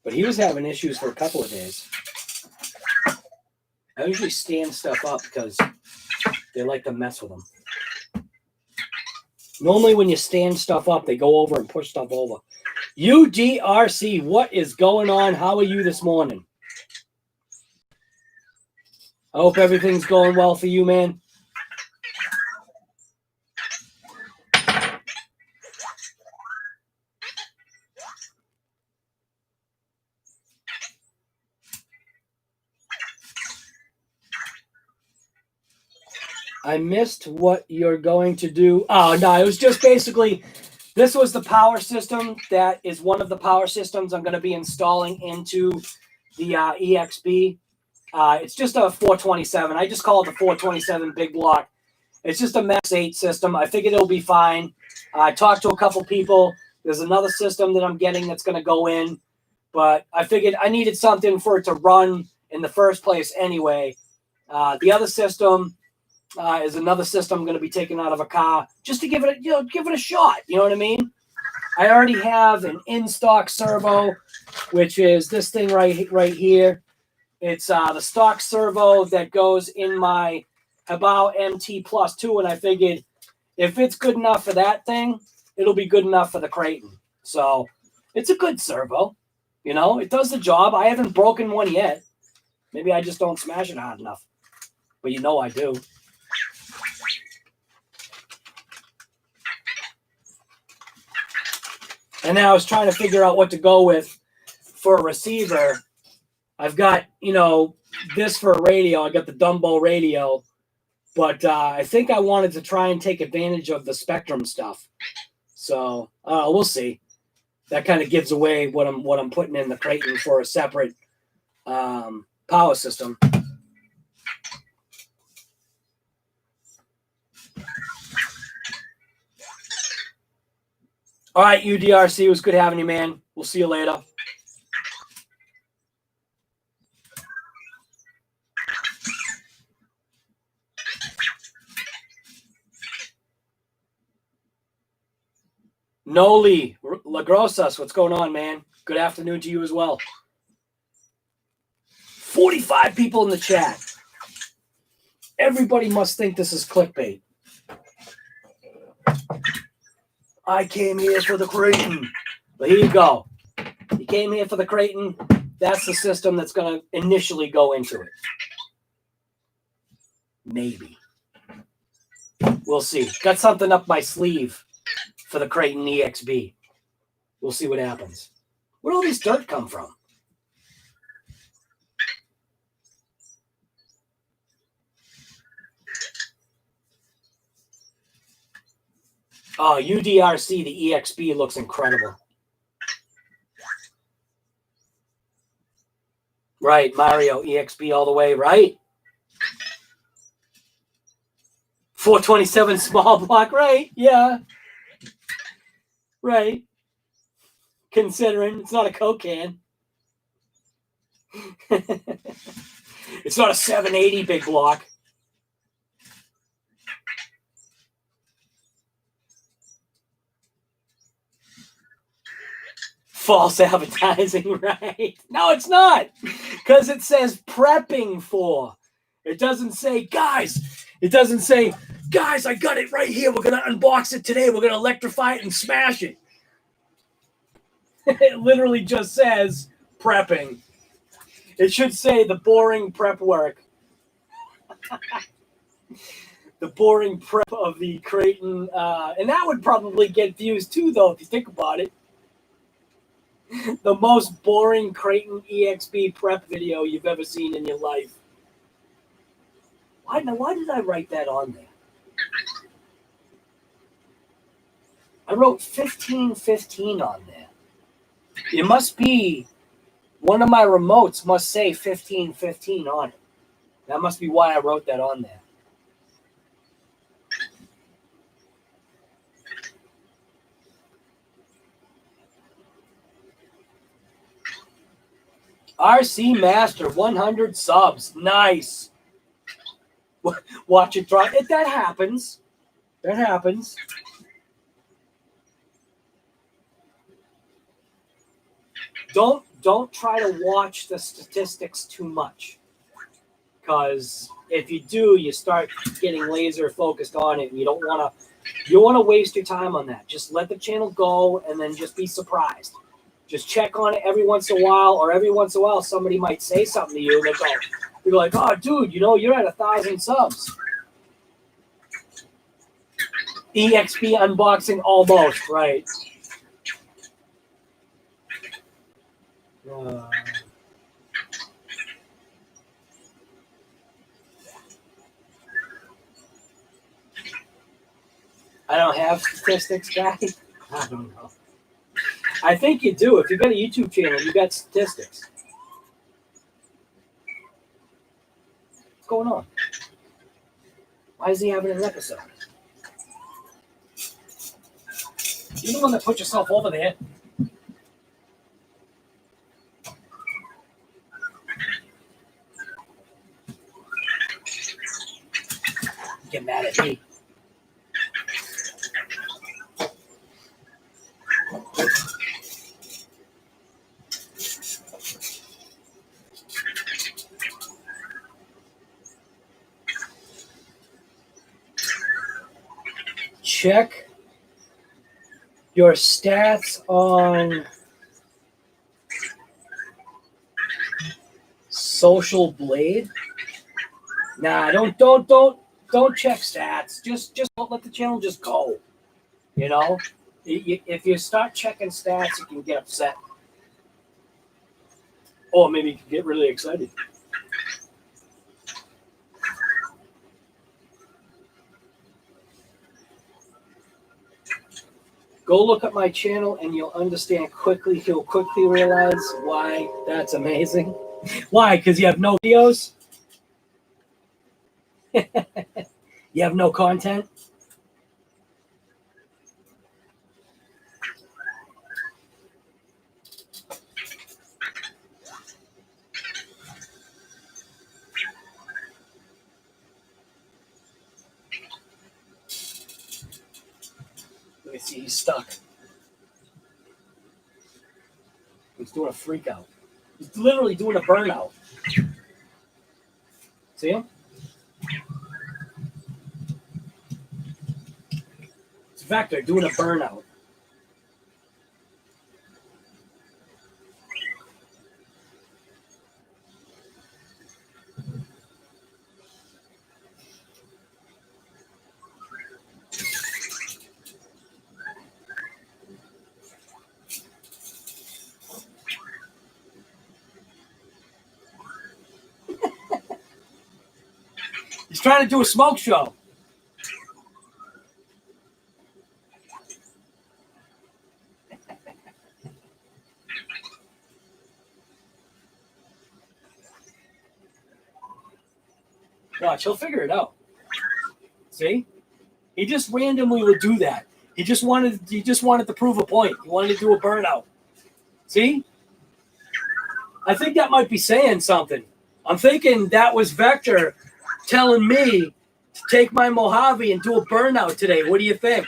But he was having issues for a couple of days. I usually stand stuff up because they like to mess with them. Normally when you stand stuff up, they go over and push stuff over. UDRC, what is going on? How are you this morning? I hope everything's going well for you, man. I missed what you're going to do. Oh, no, it was just basically, this was the power system that is one of the power systems I'm going to be installing into the EXB. It's just a 427. I just call it the 427 big block. It's just a Max 8 system. I figured it'll be fine. I talked to a couple people. There's another system that I'm getting that's going to go in. But I figured I needed something for it to run in the first place anyway. The other system is another system I'm going to be taking out of a car just to give it a shot. You know what I mean? I already have an in-stock servo, which is this thing right here. It's the stock servo that goes in my Habao MT Plus 2, and I figured if it's good enough for that thing, it'll be good enough for the Kraton. So it's a good servo. You know, it does the job. I haven't broken one yet. Maybe I just don't smash it hard enough. But you know I do. And then I was trying to figure out what to go with for a receiver. I've got, this for a radio. I got the Dumbo radio. But I think I wanted to try and take advantage of the Spectrum stuff. So we'll see. That kind of gives away what I'm putting in the Kraton for a separate power system. All right, UDRC, it was good having you, man. We'll see you later. Noli Lagrosas, what's going on, man? Good afternoon to you as well. 45 people in the chat. Everybody must think this is clickbait. I came here for the Kraton. But here you go. You came here for the Kraton. That's the system that's going to initially go into it. Maybe. We'll see. Got something up my sleeve for the Creighton EXB. We'll see what happens. Where'd all this dirt come from? Oh, UDRC, the EXB looks incredible. Right, Mario, EXB all the way, right? 427 small block, right? Yeah. Right. Considering it's not a Coke can. It's not a 780 big block. False advertising, right? No, it's not. Because it says prepping for. It doesn't say, guys. It doesn't say, guys, I got it right here. We're going to unbox it today. We're going to electrify it and smash it. It literally just says prepping. It should say the boring prep work. The boring prep of the Kraton. And that would probably get views too, though, if you think about it. The most boring Creighton EXB prep video you've ever seen in your life. Why did I write that on there? I wrote 1515 on there. It must be one of my remotes must say 1515 on it. That must be why I wrote that on there. RC Master, 100 subs. Nice. Watch it drop. That happens. That happens. Don't try to watch the statistics too much. Because if you do, you start getting laser focused on it, and you don't want to waste your time on that. Just let the channel go, and then just be surprised. Just check on it every once in a while, or every once in a while somebody might say something to you, and they're like, "Oh, dude, you're at 1,000 subs." EXB unboxing almost right. I don't have statistics, guys. I don't know. I think you do. If you've got a YouTube channel, you got statistics. What's going on? Why is he having an episode? You're the one that put yourself over there. Get mad at me. Check your stats on Social Blade. Nah, don't check stats. Just don't let the channel just go. If you start checking stats, you can get upset. Or maybe you can get really excited. Go look at my channel and you'll understand quickly. He'll quickly realize why that's amazing. Why? Because you have no videos? You have no content? Let me see, he's stuck. He's doing a freak out. He's literally doing a burnout. See him? It's Vector doing a burnout. He's trying to do a smoke show. Watch, he'll figure it out. See? He just randomly would do that. He just wanted to prove a point. He wanted to do a burnout. See? I think that might be saying something. I'm thinking that was Vector telling me to take my Mojave and do a burnout today. What do you think?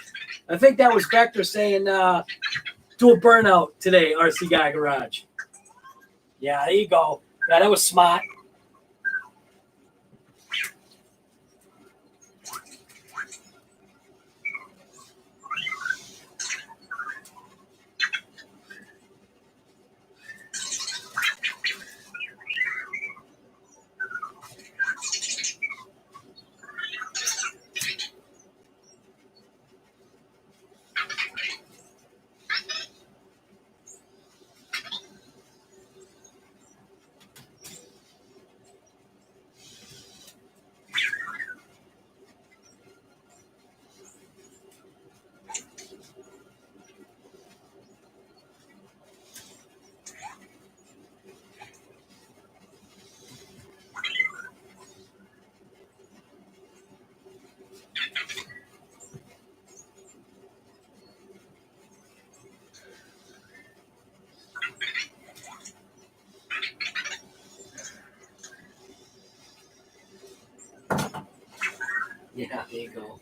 I think that was Vector saying, do a burnout today, RC Guy Garage. Yeah, there you go. Yeah, that was smart. Yeah, there you go.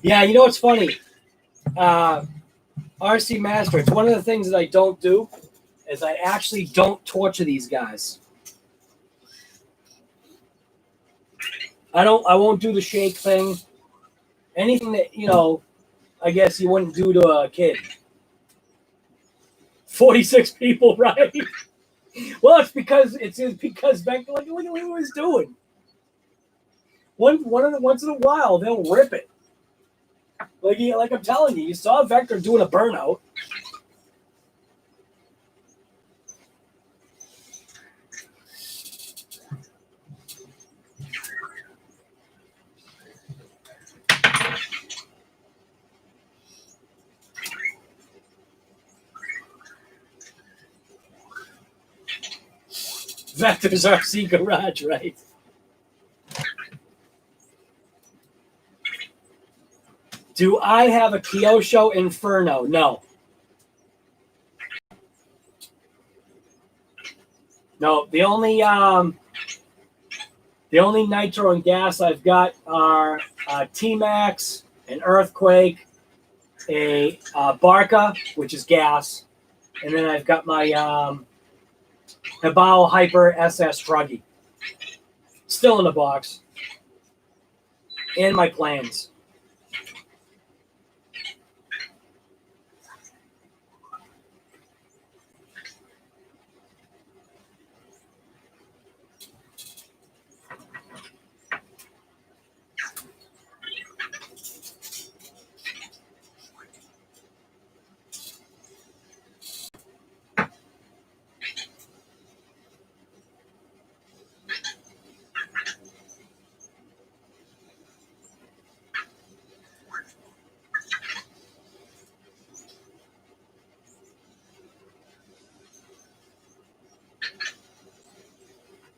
Yeah, you know what's funny? RC Master, it's one of the things that I don't do is I actually don't torture these guys. I won't do the shake thing. Anything that, I guess you wouldn't do to a kid. 46 people, right? Well, it's because Beck, look what he's doing. Once in a while, they'll rip it. Like I'm telling you saw Vector doing a burnout. Vector's RC garage, right? Do I have a Kyosho Inferno? No. No, the only nitro and gas I've got are T-Max, an Earthquake, a Barca, which is gas, and then I've got my Hibao Hyper SS Druggy. Still in the box. And my plans.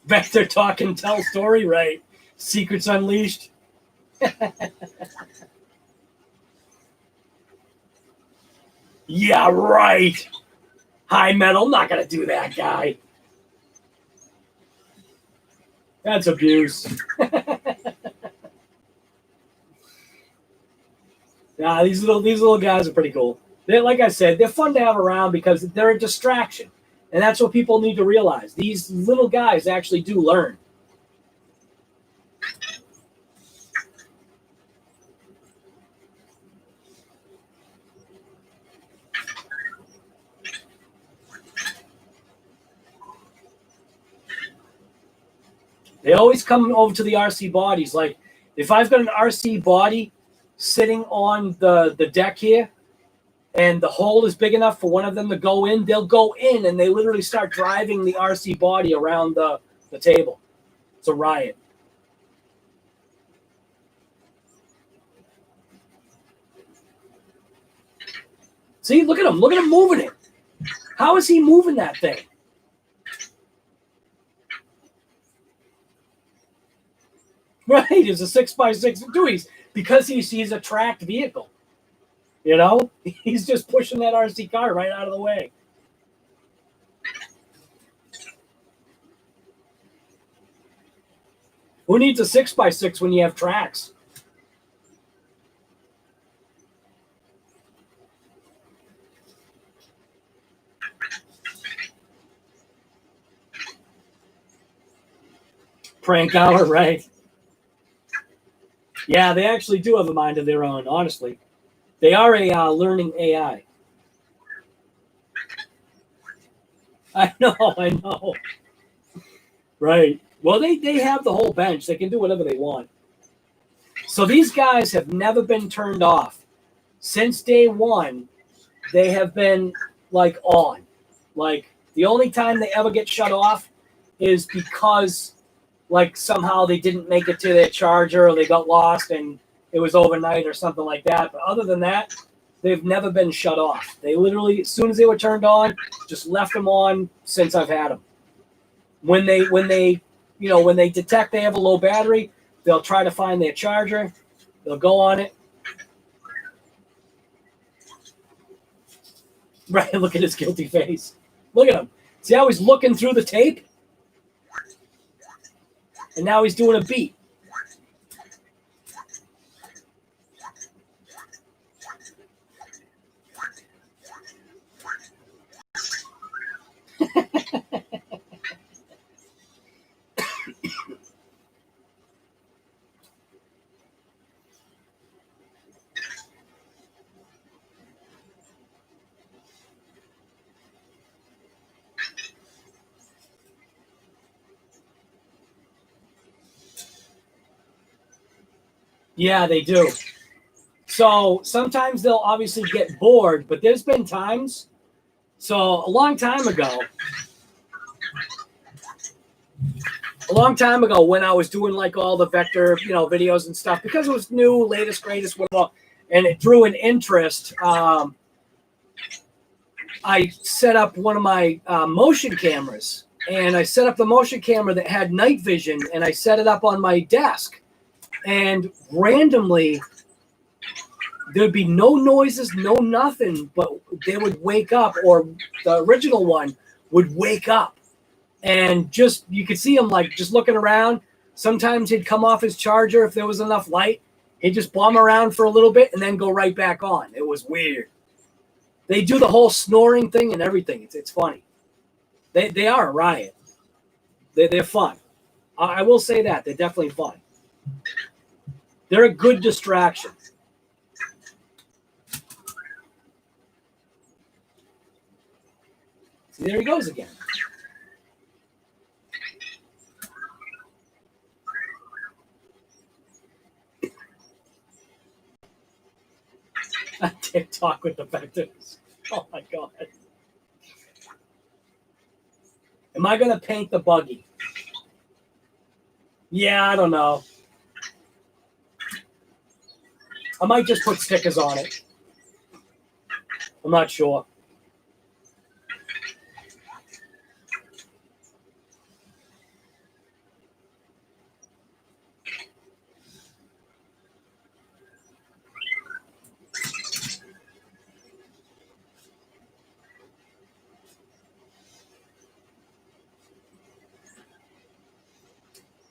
Vector talk and tell story, right? Secrets Unleashed. Yeah, right. High metal, I'm not going to do that, guy. That's abuse. Nah, these little guys are pretty cool. They're, like I said, they're fun to have around because they're a distraction. And that's what people need to realize. These little guys actually do learn. They always come over to the RC bodies. Like, if I've got an RC body sitting on the deck here, and the hole is big enough for one of them to go in, they'll go in and they literally start driving the RC body around the table. It's a riot. See, look at him. Look at him moving it. How is he moving that thing? Right, it's a 6x6 dude. Because he's a tracked vehicle. You know, he's just pushing that RC car right out of the way. Who needs a 6x6 when you have tracks? Prank hour, right? Yeah, they actually do have a mind of their own, honestly. They are a learning AI. I know. Right. Well, they have the whole bench. They can do whatever they want. So these guys have never been turned off. Since day one, they have been, like, on. Like, the only time they ever get shut off is because, like, somehow they didn't make it to their charger or they got lost and it was overnight or something like that. But other than that, they've never been shut off. They literally, as soon as they were turned on, just left them on since I've had them. When they detect they have a low battery, they'll try to find their charger. They'll go on it. Right, look at his guilty face. Look at him. See how he's looking through the tape? And now he's doing a beat. Yeah, they do. So sometimes they'll obviously get bored, but there's been times. So a long time ago when I was doing like all the vector, videos and stuff, because it was new, latest, greatest, whatever, and it drew an interest. I set up one of my motion cameras, and I set up the motion camera that had night vision, and I set it up on my desk. And randomly, there'd be no noises, no nothing, but they would wake up, or the original one would wake up. And just, you could see him like just looking around. Sometimes he'd come off his charger if there was enough light. He'd just bum around for a little bit and then go right back on. It was weird. They do the whole snoring thing and everything. It's funny. They are a riot. They're fun. I will say that. They're definitely fun. They're a good distraction. See, there he goes again. TikTok with the vectors. Oh my God. Am I going to paint the buggy? Yeah, I don't know. I might just put stickers on it. I'm not sure.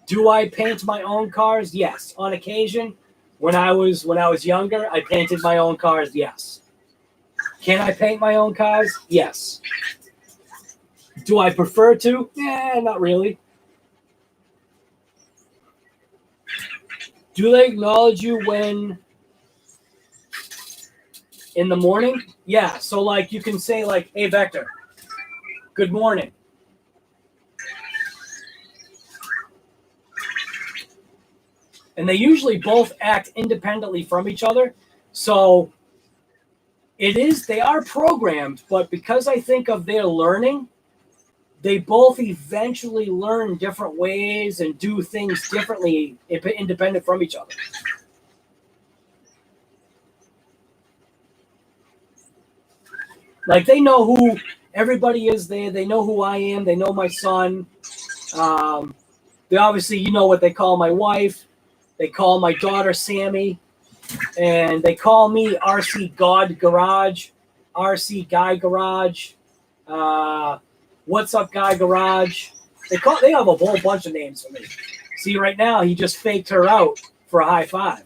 Do I paint my own cars? Yes. On occasion, when I was younger, I painted my own cars. Yes. Can I paint my own cars? Yes. Do I prefer to? Not really. Do they acknowledge you when in the morning? Yeah. So like you can say like, "Hey Vector, good morning." And they usually both act independently from each other. So they are programmed, but because I think of their learning, they both eventually learn different ways and do things differently, independent from each other. Like they know who everybody is there. They know who I am. They know my son. They obviously, what they call my wife. They call my daughter Sammy, and they call me RC God Garage, RC Guy Garage, What's Up Guy Garage. They have a whole bunch of names for me. See, right now he just faked her out for a high five.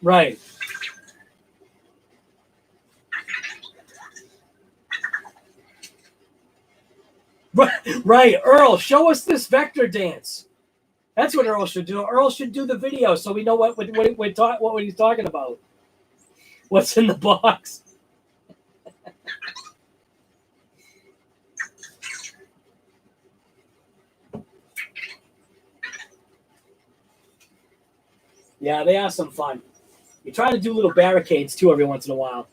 Right. Right, Earl, show us this vector dance. That's what Earl should do. Earl should do the video so we know what he's talking about. What's in the box? Yeah, they have some fun. You try to do little barricades too every once in a while.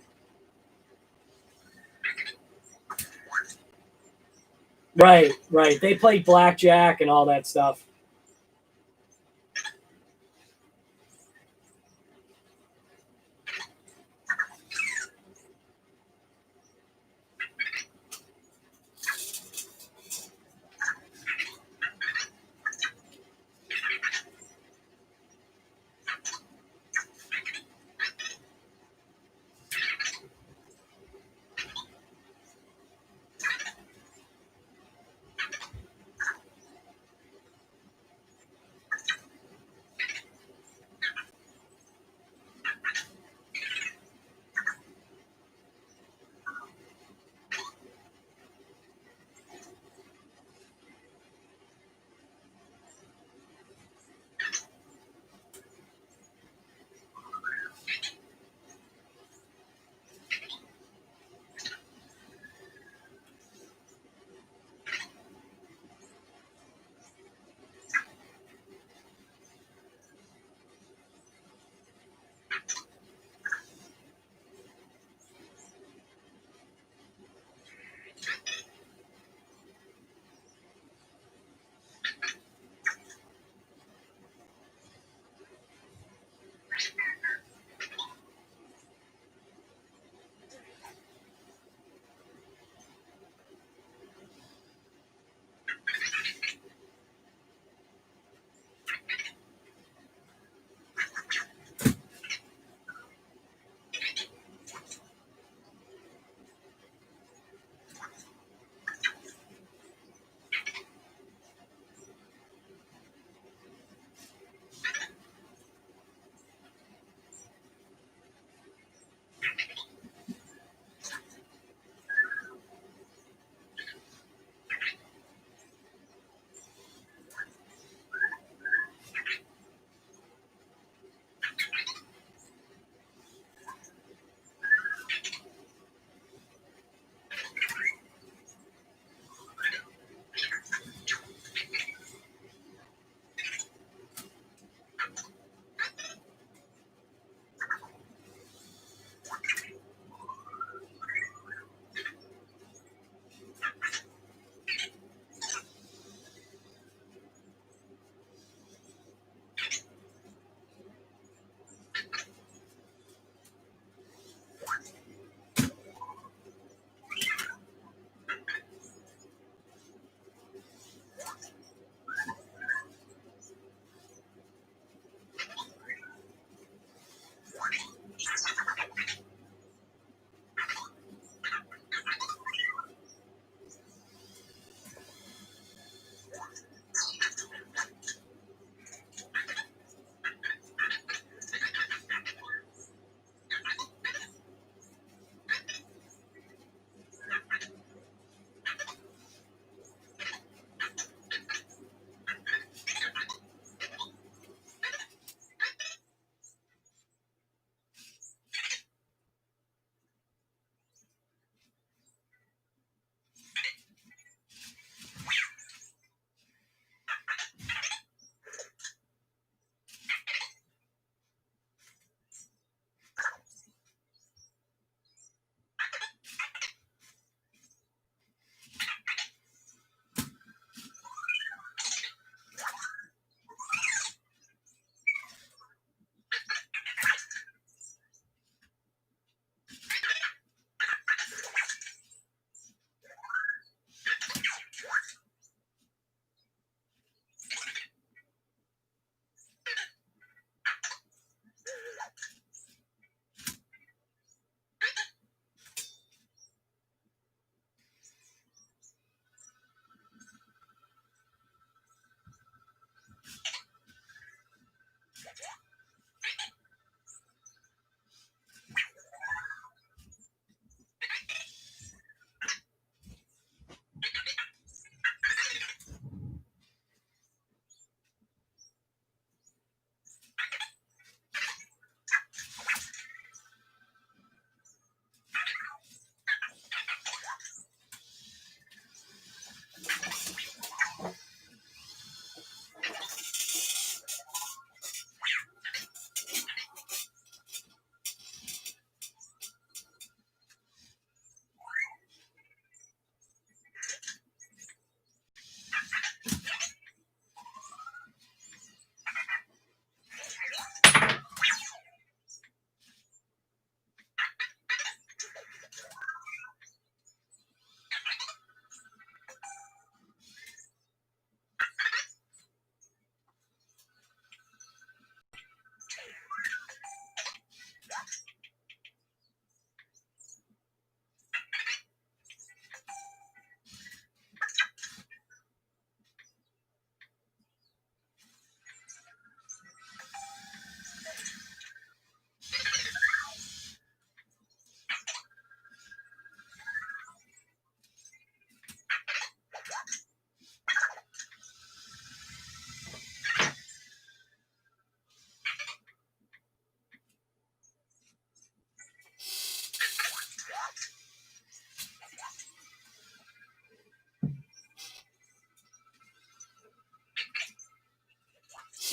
Right. They play blackjack and all that stuff.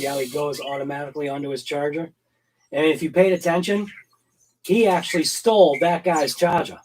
See how he goes automatically onto his charger? And if you paid attention, he actually stole that guy's charger.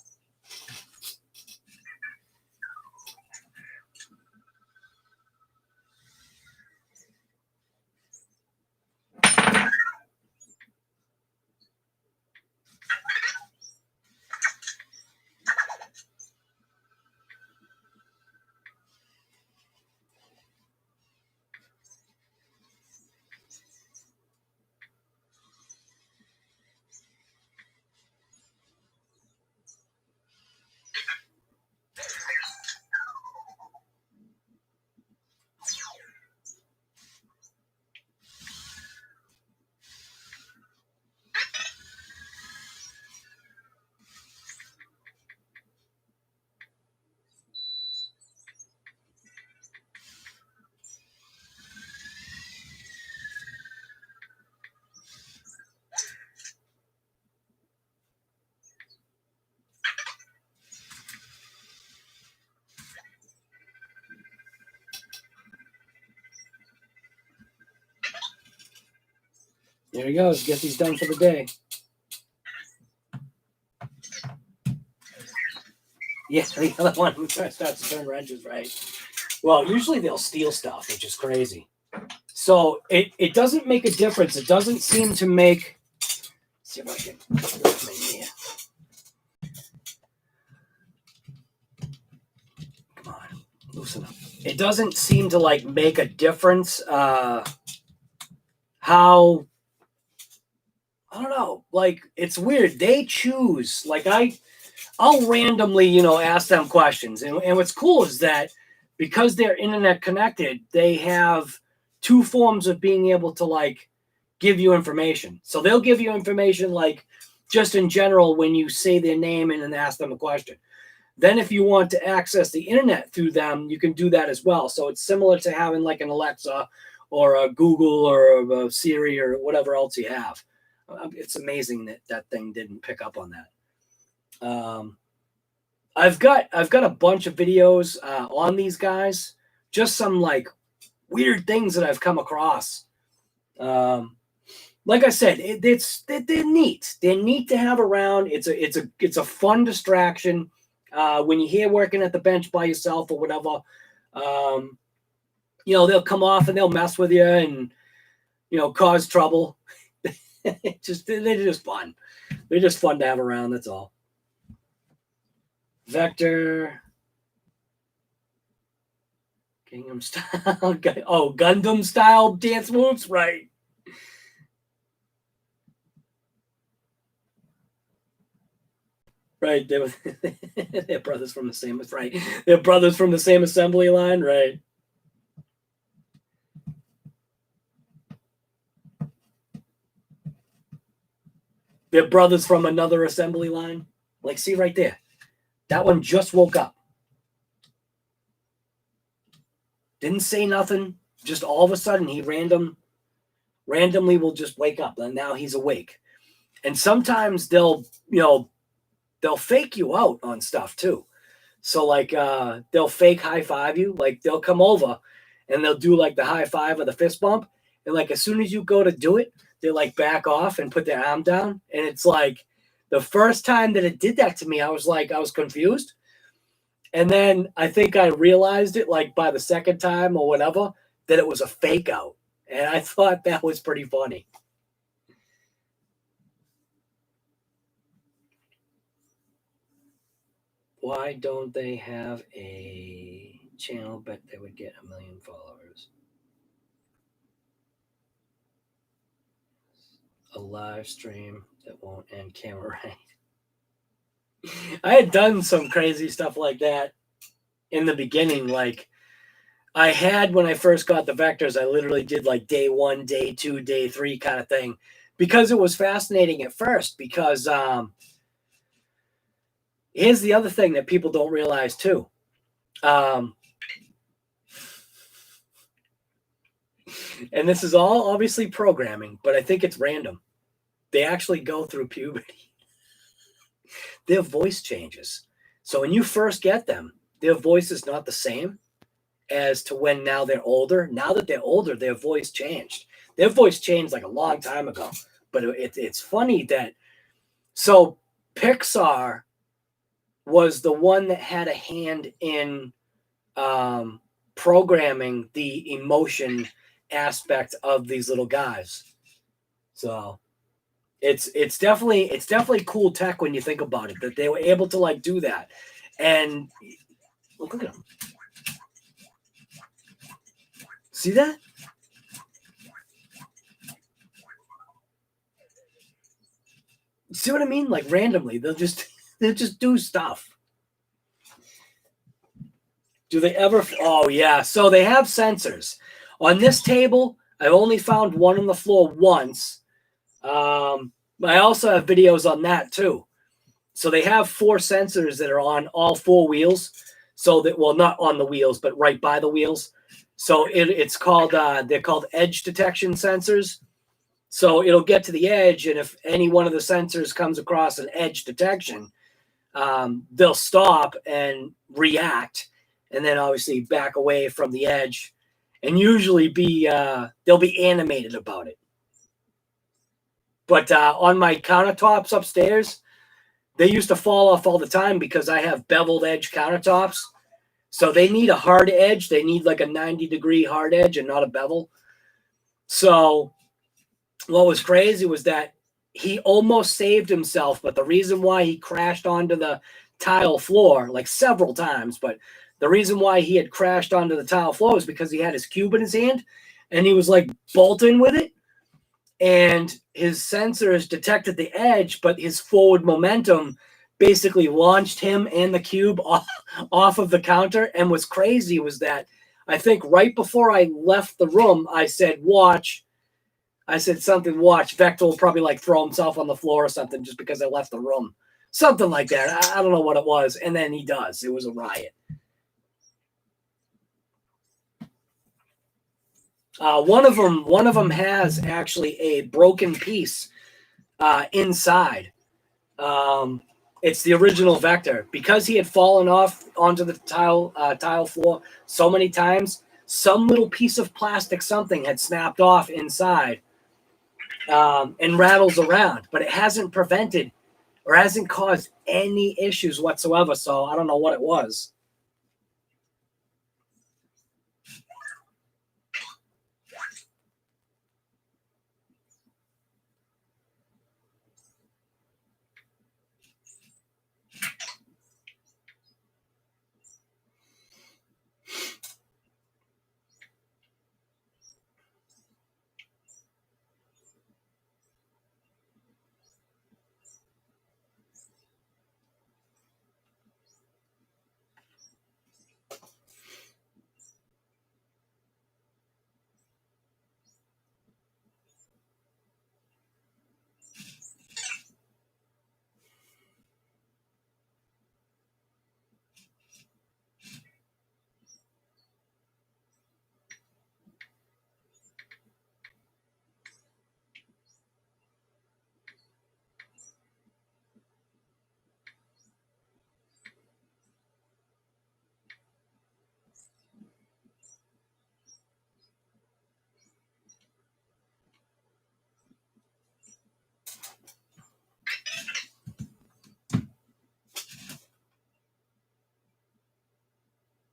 There he goes. Get these done for the day. Yeah, the other one starts to turn wrenches, right? Well, usually they'll steal stuff, which is crazy. So it doesn't make a difference. It doesn't seem to make. Let's see if I can put this in here. Come on, loosen up. It doesn't seem to like make a difference. How. I don't know. Like, it's weird. They choose. Like, I'll randomly, ask them questions. And what's cool is that because they're internet connected, they have two forms of being able to, like, give you information. So they'll give you information, like, just in general when you say their name and then ask them a question. Then if you want to access the internet through them, you can do that as well. So it's similar to having, like, an Alexa or a Google or a Siri or whatever else you have. It's amazing that thing didn't pick up on that. I've got a bunch of videos on these guys, just some like weird things that I've come across. Like I said, they're neat. They're neat to have around. It's a fun distraction when you're here working at the bench by yourself or whatever. They'll come off and they'll mess with you and cause trouble. They're just fun. They're just fun to have around. That's all. Vector. Gangnam Style. Oh, Gundam style dance moves, right? Right. They're brothers from the same. Right. They're brothers from the same assembly line, right? They're brothers from another assembly line. Like, see right there. That one just woke up. Didn't say nothing. Just all of a sudden, he randomly will just wake up. And now he's awake. And sometimes they'll fake you out on stuff too. So like they'll fake high five you. Like they'll come over and they'll do like the high five or the fist bump. And like as soon as you go to do it, they like back off and put their arm down. And it's like the first time that it did that to me, I was confused. And then I think I realized it like by the second time or whatever, that it was a fake out. And I thought that was pretty funny. Why don't they have a channel? Bet they would get 1 million followers. A live stream that won't end camera right. I had done some crazy stuff like that in the beginning. Like I had when I first got the vectors, I literally did like day 1, day 2, day 3 kind of thing because it was fascinating at first. Because here's the other thing that people don't realize too. And this is all obviously programming, but I think it's random. They actually go through puberty. Their voice changes. So when you first get them, their voice is not the same as to when now they're older. Now that they're older, their voice changed. Their voice changed like a long time ago. But it's funny that, so Pixar was the one that had a hand in programming the emotion aspect of these little guys. So it's definitely cool tech when you think about it, that they were able to like do that. And look at them. See that? See what I mean? Like randomly, they'll just do stuff. Do they ever? Oh yeah. So they have sensors on this table. I've only found one on the floor once. I also have videos on that too. So they have 4 sensors that are on all 4 wheels. So that, well, not on the wheels, but right by the wheels. So it's called, they're called edge detection sensors. So it'll get to the edge, and if any one of the sensors comes across an edge detection, they'll stop and react, and then obviously back away from the edge, and usually they'll be animated about it. But on my countertops upstairs, they used to fall off all the time because I have beveled edge countertops. So they need a hard edge. They need like a 90-degree hard edge and not a bevel. So what was crazy was that he almost saved himself, but the reason why he crashed onto the tile floor, like several times, but the reason why he had crashed onto the tile floor is because he had his cube in his hand and he was like bolting with it. And his sensors detected the edge, but his forward momentum basically launched him and the cube off of the counter. And what's crazy was that I think right before I left the room, I said, watch. I said something, watch. Vector will probably like throw himself on the floor or something just because I left the room. Something like that. I don't know what it was. And then he does. It was a riot. One of them has actually a broken piece inside. It's the original Vector, because he had fallen off onto the tile floor so many times. Some little piece of plastic, something had snapped off inside and rattles around, but it hasn't prevented or hasn't caused any issues whatsoever. So I don't know what it was.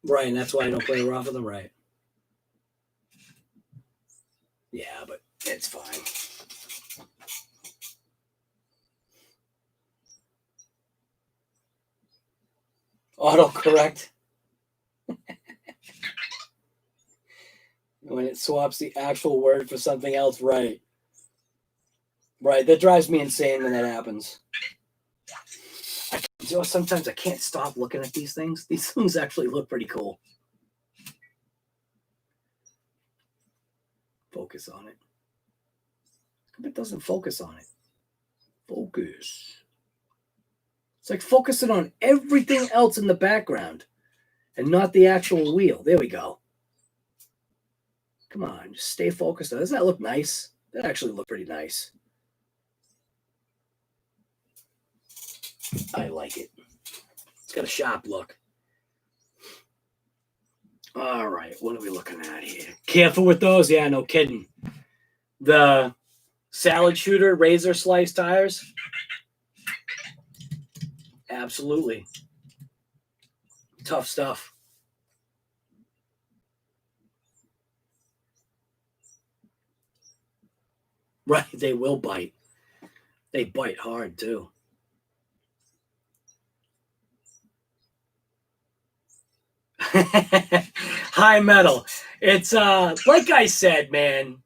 Right, and that's why I don't play rough with them, right? Yeah, but it's fine. Autocorrect. When it swaps the actual word for something else, right. Right, that drives me insane when that happens. You know, sometimes I can't stop looking at these things. These things actually look pretty cool. Focus on it. It doesn't focus on it. Focus. It's like focusing on everything else in the background and not the actual wheel. There we go. Come on, just stay focused. Doesn't that look nice? That actually looked pretty nice. I like it. It's got a sharp look. All right, what are we looking at here? Careful with those. Yeah, no kidding. The salad shooter razor slice tires. Absolutely. Tough stuff. Right, they will bite. They bite hard too. High metal. It's like I said, man,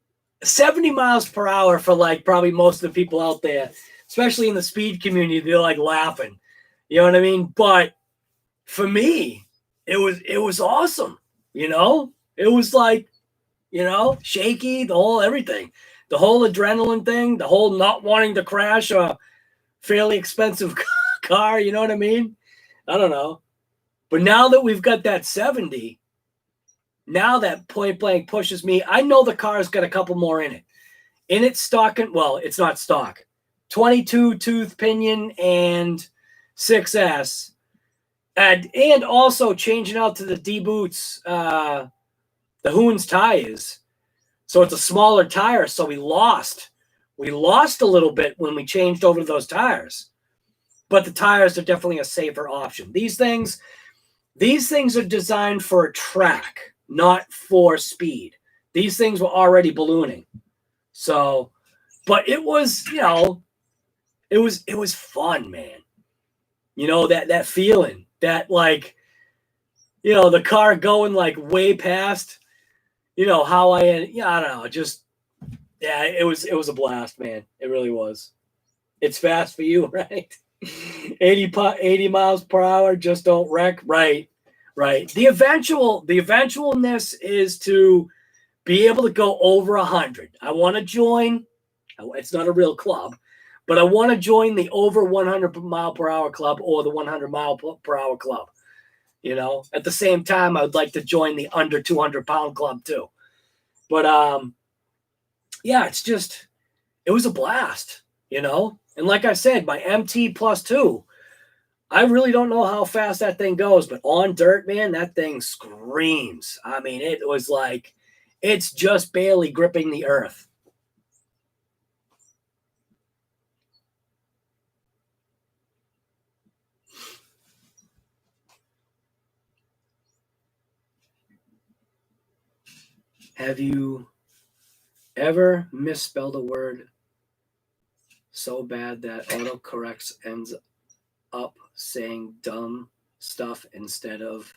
70 miles per hour for like probably most of the people out there, especially in the speed community, they're like laughing. You know what I mean? But for me, it was awesome. You know? It was like, you know, shaky, the whole everything. The whole adrenaline thing, the whole not wanting to crash a fairly expensive car, you know what I mean? I don't know. But now that we've got that 70, now that point blank pushes me, I know the car's got a couple more in it. In its stock, well, it's not stock. 22 tooth pinion and 6S. And also changing out to the D-Boots, the Hoons tires. So it's a smaller tire, so we lost. We lost a little bit when we changed over to those tires. But the tires are definitely a safer option. These things are designed for a track, not for speed. These things were already ballooning. So, but it was, you know, it was fun, man. You know, that feeling, that like, you know, the car going like way past, you know, how I don't know, just, yeah, it was a blast, man. It really was. It's fast for you, right? 80 miles per hour, just don't wreck. Right. The eventualness is to be able to go over 100. I want to join. It's not a real club, but I want to join the over 100 mile per hour club or the 100 mile per hour club. You know, at the same time, I would like to join the under 200 pound club too. But yeah, it was a blast, you know? And like I said, my MT +2, I really don't know how fast that thing goes, but on dirt, man, that thing screams. I mean, it was like, it's just barely gripping the earth. Have you ever misspelled a word so bad that autocorrects ends up saying dumb stuff instead of,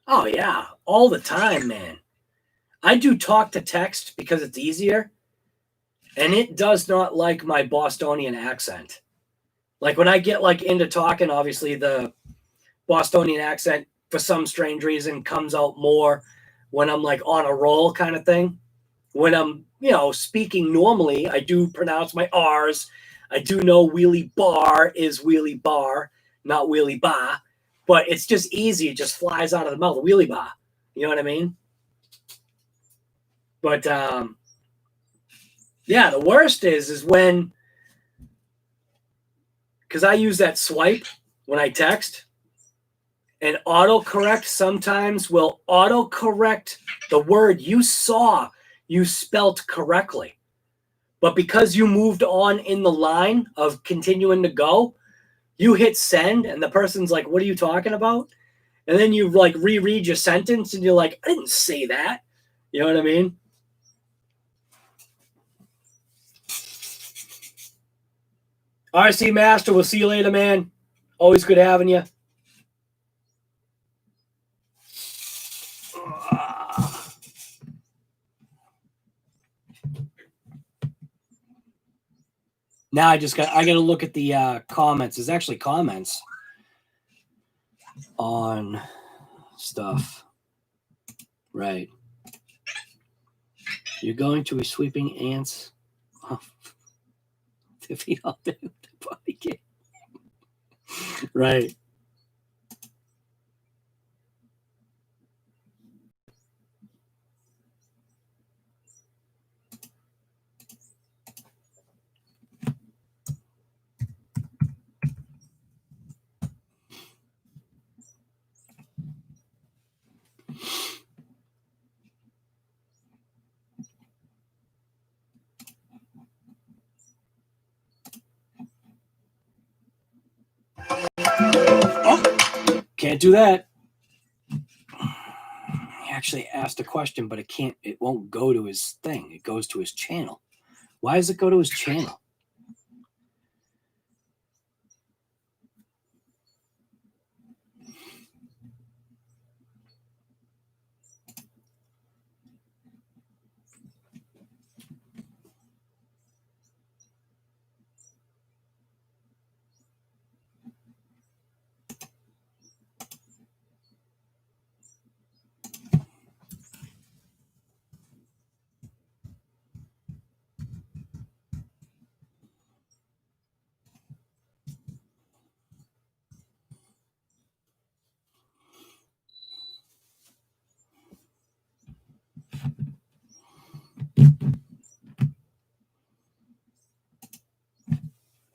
oh yeah, all the time, man. I do talk to text because it's easier, and it does not like my Bostonian accent. Like when I get like into talking, obviously the Bostonian accent for some strange reason comes out more when I'm like on a roll kind of thing. When I'm, you know, speaking normally, I do pronounce my R's. I do know wheelie bar is wheelie bar, not wheelie ba, but it's just easy. It just flies out of the mouth, wheelie ba. You know what I mean? But yeah, the worst is when, because I use that swipe when I text, and autocorrect sometimes will autocorrect the word you saw you spelt correctly. But because you moved on in the line of continuing to go, you hit send and the person's like, what are you talking about? And then you like reread your sentence and you're like, I didn't say that. You know what I mean? RC Master, we'll see you later, man. Always good having you. Now I got to look at the comments. There's actually comments on stuff. Right. You're going to be sweeping ants off to feed all the body game. Right. Can't do that. He actually asked a question, but it won't go to his thing. It goes to his channel. Why does it go to his channel?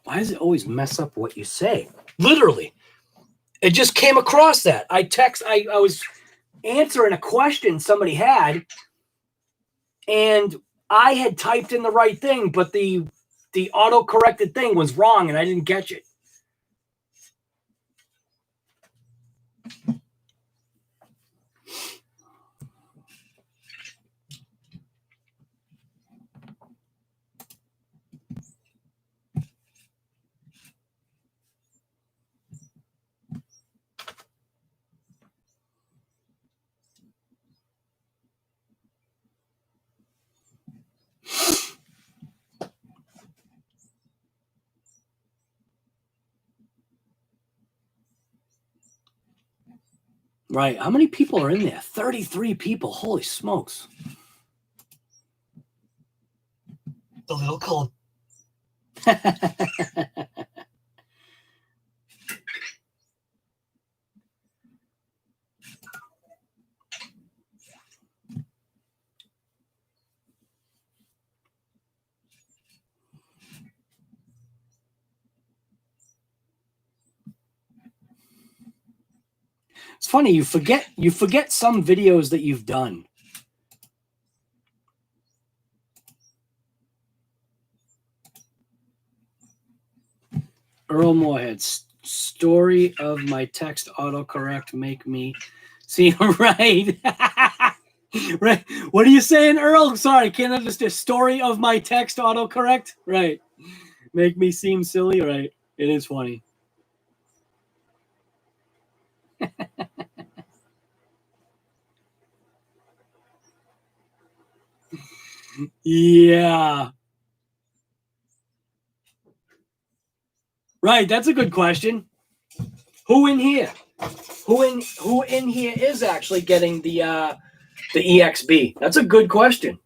Why does it always mess up what you say? Literally. It just came across that. I was answering a question somebody had, and I had typed in the right thing, but the auto-corrected thing was wrong, and I didn't catch it. Right. How many people are in there? 33 people. Holy smokes. It's a little cold. It's funny, you forget some videos that you've done. Earl Moorhead, story of my text autocorrect make me see right. Right. What are you saying, Earl? Sorry, I can't understand. Story of my text autocorrect? Right. Make me seem silly? Right. It is funny. Yeah. Right, that's a good question. Who in here? Who in here is actually getting the EXB? That's a good question.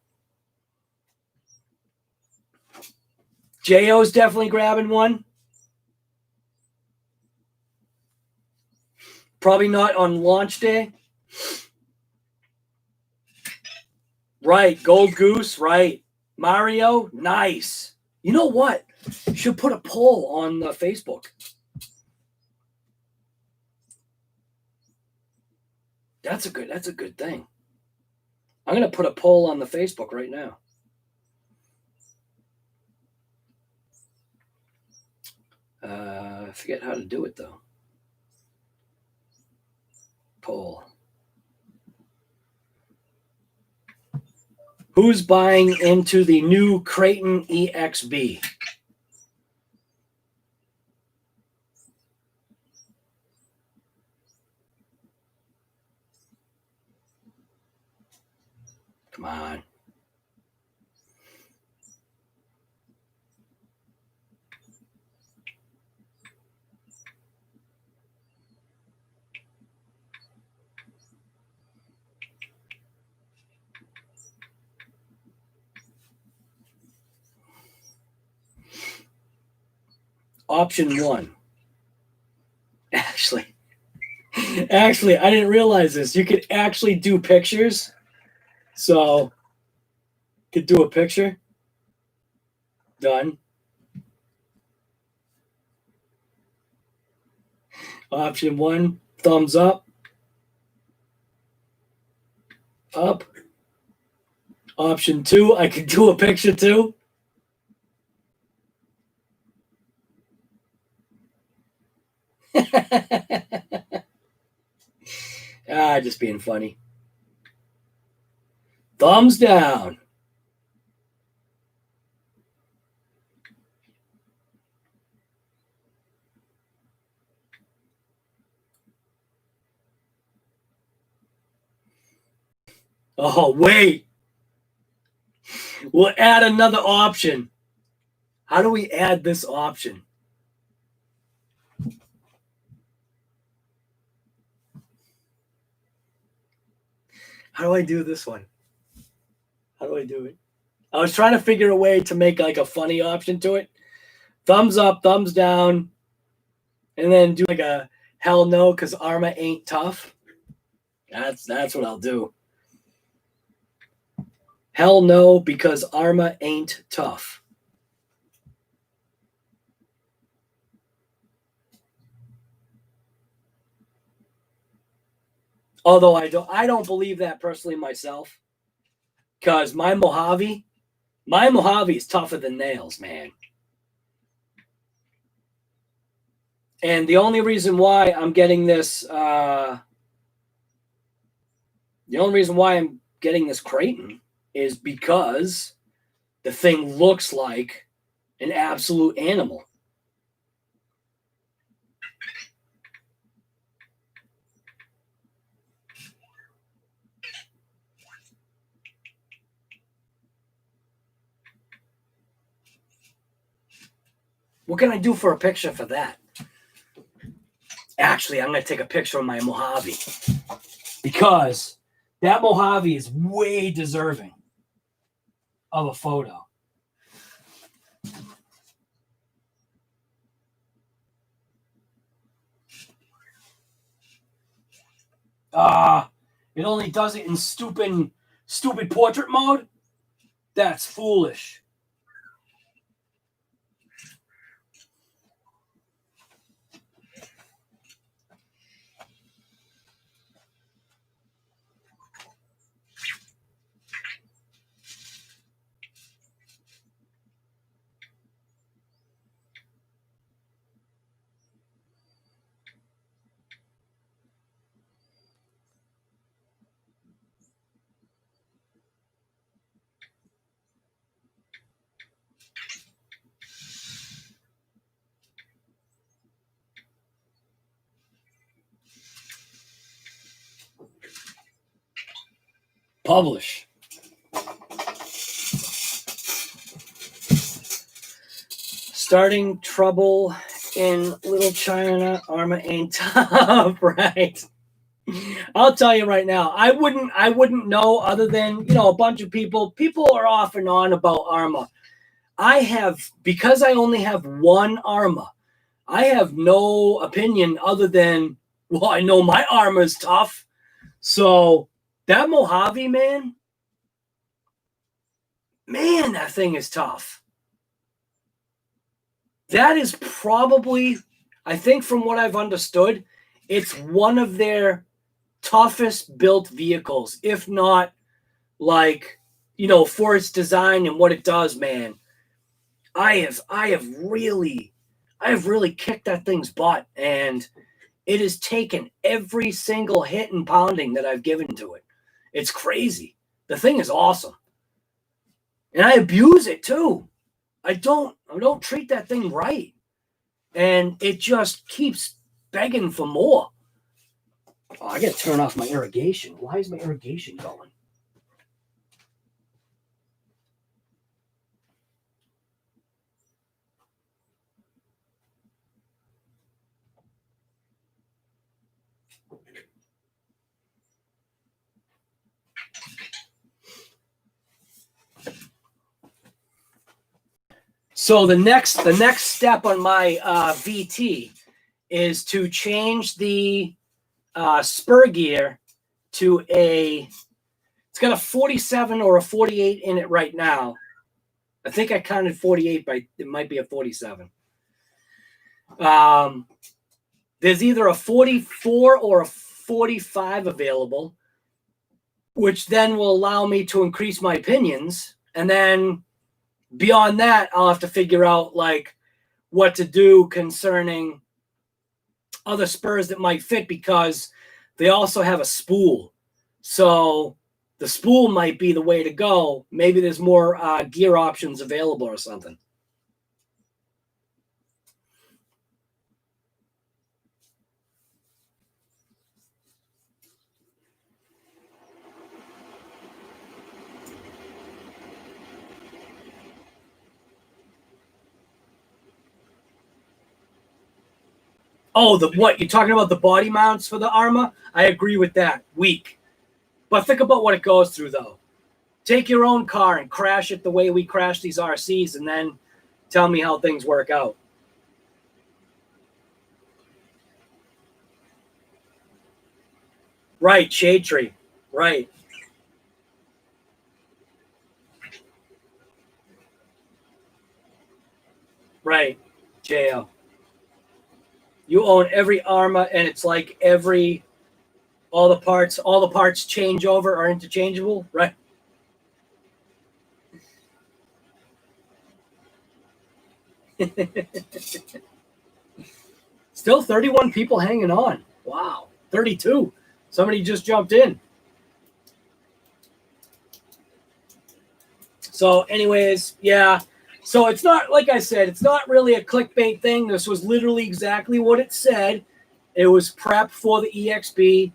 J.O.'s definitely grabbing one. Probably not on launch day. Right, Gold Goose, right. Mario, nice. You know what? You should put a poll on Facebook. That's a good thing. I'm going to put a poll on the Facebook right now. I forget how to do it, though. Poll. Who's buying into the new Creighton EXB? Come on. Option 1. Actually, I didn't realize this. You could actually do pictures. So, could do a picture. Done. Option 1, thumbs up. Up. Option 2, I could do a picture too. just being funny. Thumbs down. Oh, wait. We'll add another option. How do we add this option? How do I do this one? How do I do it? I was trying to figure a way to make like a funny option to it. Thumbs up, thumbs down, and then do like a hell no because Arrma ain't tough. That's what I'll do. Hell no because Arrma ain't tough. Although I don't believe that personally myself, because my Mojave is tougher than nails, man. And the only reason why I'm getting this, Kraton is because the thing looks like an absolute animal. What can I do for a picture for that? Actually, I'm going to take a picture of my Mojave because that Mojave is way deserving of a photo. It only does it in stupid portrait mode? That's foolish. Publish. Starting trouble in Little China. Arrma ain't tough, right? I'll tell you right now, I wouldn't know other than, a bunch of people are off and on about Arrma. Because I only have one Arrma, I have no opinion other than, well, I know my Arrma is tough. So that Mojave, man, that thing is tough. That is probably, I think from what I've understood, it's one of their toughest built vehicles, if not for its design and what it does, man. I have really kicked that thing's butt, and it has taken every single hit and pounding that I've given to it. It's crazy. The thing is awesome. And I abuse it too. I don't treat that thing right. And it just keeps begging for more. Oh, I got to turn off my irrigation. Why is my irrigation going? So the next step on my VT is to change the spur gear to it's got a 47 or a 48 in it right now. I think I counted 48, but it might be a 47. There's either a 44 or a 45 available, which then will allow me to increase my pinions. And then beyond that, I'll have to figure out what to do concerning other spurs that might fit, because they also have a spool. So the spool might be the way to go. Maybe there's more gear options available or something. Oh, what? You're talking about the body mounts for the Arrma? I agree with that. Weak. But think about what it goes through, though. Take your own car and crash it the way we crash these RCs, and then tell me how things work out. Right, Shade Tree. Right. Right, JL. You own every Arrma, and it's like all the parts change over are interchangeable, right? Still 31 people hanging on. Wow. 32. Somebody just jumped in. So anyways, yeah. So it's not, like I said, it's not really a clickbait thing. This was literally exactly what it said. It was prep for the EXB.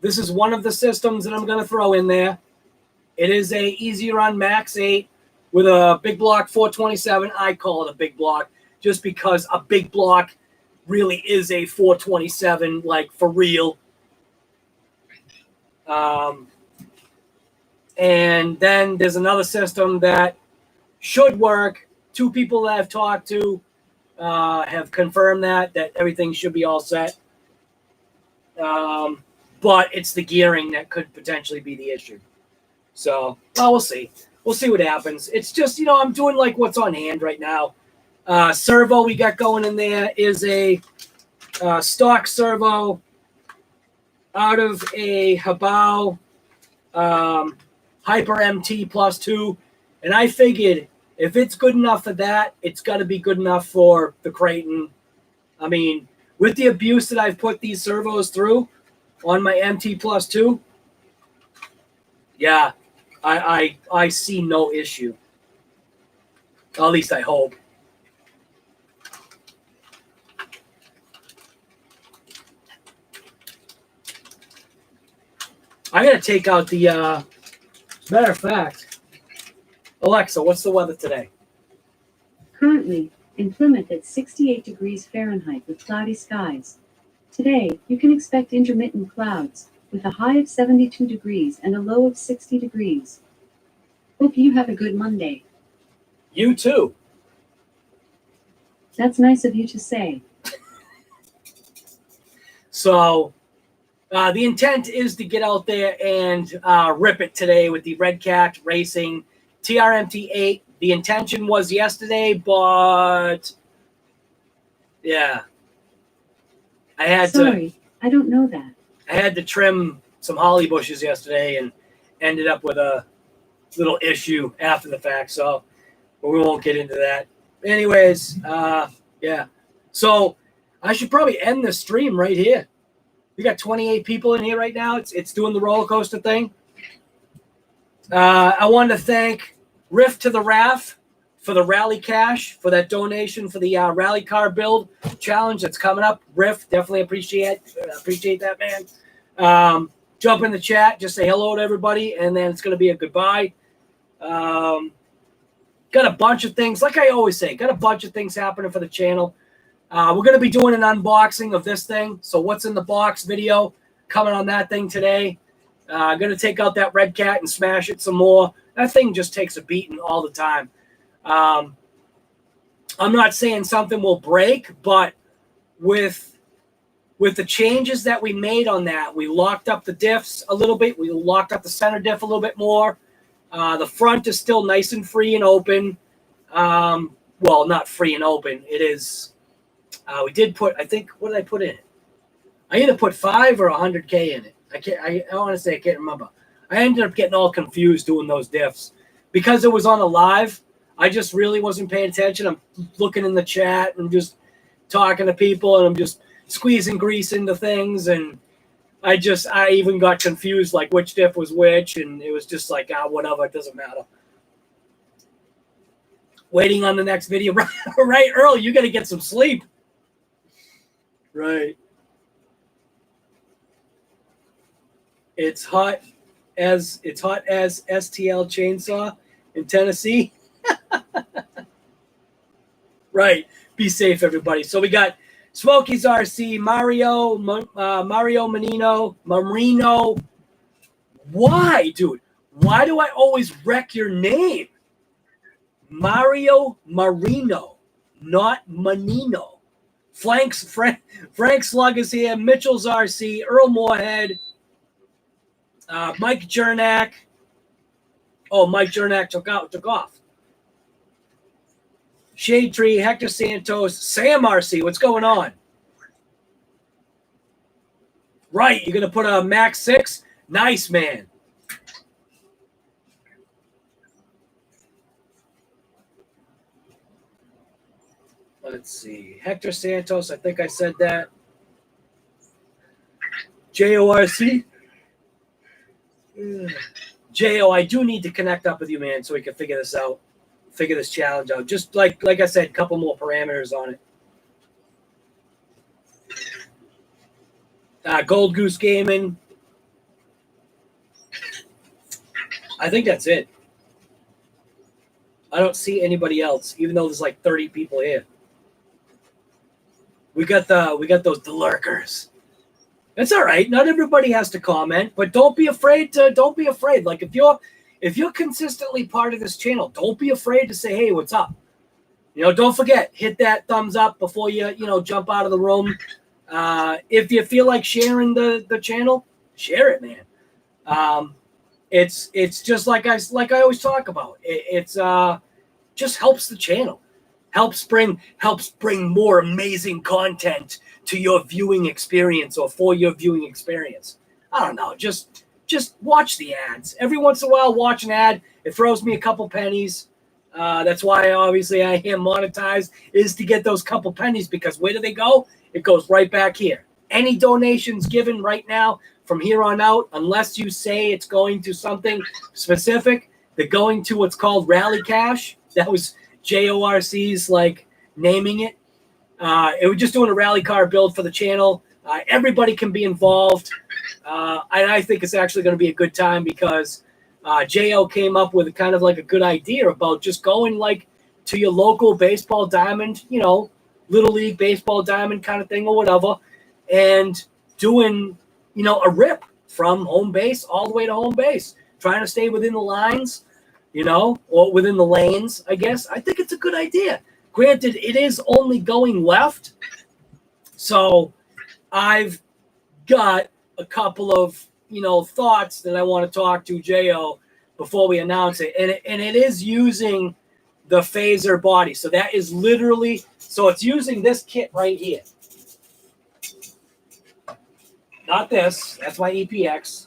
This is one of the systems that I'm going to throw in there. It is a Easy Run Max 8 with a big block 427. I call it a big block just because a big block really is a 427, like for real. And then there's another system that should work. 2 people that I've talked to have confirmed that everything should be all set. But it's the gearing that could potentially be the issue. So, well, we'll see. We'll see what happens. It's just, I'm doing like what's on hand right now. Servo we got going in there is a stock servo out of a Habao Hyper MT +2. And I figured if it's good enough for that, it's got to be good enough for the Kraton. I mean, with the abuse that I've put these servos through on my MT +2, yeah, I see no issue. At least I hope. I got to take out the, matter of fact, Alexa, what's the weather today? Currently, in Plymouth it's 68 degrees Fahrenheit with cloudy skies. Today, you can expect intermittent clouds, with a high of 72 degrees and a low of 60 degrees. Hope you have a good Monday. You too. That's nice of you to say. So, the intent is to get out there and rip it today with the Red Cat Racing TRMT8. The intention was yesterday, but yeah, Sorry, I don't know that. I had to trim some holly bushes yesterday and ended up with a little issue after the fact. So we won't get into that. Anyways, yeah. So I should probably end the stream right here. We got 28 people in here right now. It's doing the roller coaster thing. I wanted to thank Riff to the RAF for the rally cash, for that donation for the rally car build challenge that's coming up. Riff, definitely appreciate that, man. Jump in the chat, just say hello to everybody, and then it's going to be a goodbye. Got a bunch of things, like I always say, got a bunch of things happening for the channel. We're going to be doing an unboxing of this thing. So what's in the box video coming on that thing today. I'm going to take out that Red Cat and smash it some more. That thing just takes a beating all the time. I'm not saying something will break, but with the changes that we made on that, we locked up the diffs a little bit. We locked up the center diff a little bit more. The front is still nice and free and open. Well, not free and open. It is. We did put, I think, what did I put in it? I either put 5 or 100K in it. I want to say I can't remember. I ended up getting all confused doing those diffs because it was on a live. I just really wasn't paying attention. I'm looking in the chat and just talking to people, and I'm just squeezing grease into things, and I even got confused like which diff was which, and it was just like, whatever, it doesn't matter. Waiting on the next video. Right, Earl, you got to get some sleep. Right. It's hot as STL chainsaw in Tennessee. Right. Be safe, everybody. So we got Smokey's RC, Mario Marino. Why, dude? Why do I always wreck your name? Mario Marino, not Manino. Frank Slug is here. Mitchell's RC, Earl Moorhead, Mike Jernak. Oh, Mike Jernak took off. Shade Tree, Hector Santos, Sam RC. What's going on? Right, you're gonna put a Max 6? Nice, man. Let's see. Hector Santos, I think I said that. JORC. JO, I do need to connect up with you, man, so we can figure this out. Figure this challenge out. Just like I said, a couple more parameters on it. Gold Goose Gaming. I think that's it. I don't see anybody else, even though there's like 30 people here. We got those lurkers. It's all right. Not everybody has to comment, but don't be afraid. Like if you're consistently part of this channel, don't be afraid to say, hey, what's up? Don't forget, hit that thumbs up before you jump out of the room. If you feel like sharing the channel, share it, man. It's just like I always talk about. It's just helps the channel. Helps bring more amazing content to your viewing experience or for your viewing experience. I don't know. Just watch the ads. Every once in a while, watch an ad. It throws me a couple pennies. That's why obviously I am monetized, is to get those couple pennies, because where do they go? It goes right back here. Any donations given right now from here on out, unless you say it's going to something specific, they're going to what's called Rally Cash. That was JORC's like naming it. It was just doing a rally car build for the channel. Everybody can be involved. And I think it's actually going to be a good time because JO came up with kind of like a good idea about just going like to your local baseball diamond, Little League baseball diamond kind of thing or whatever, and doing, a rip from home base all the way to home base, trying to stay within the lines, or within the lanes, I guess. I think it's a good idea. Granted, it is only going left. So I've got a couple of, thoughts that I want to talk to Jo before we announce it. And it is using the phaser body. So that is literally, so it's using this kit right here. Not this. That's my EPX.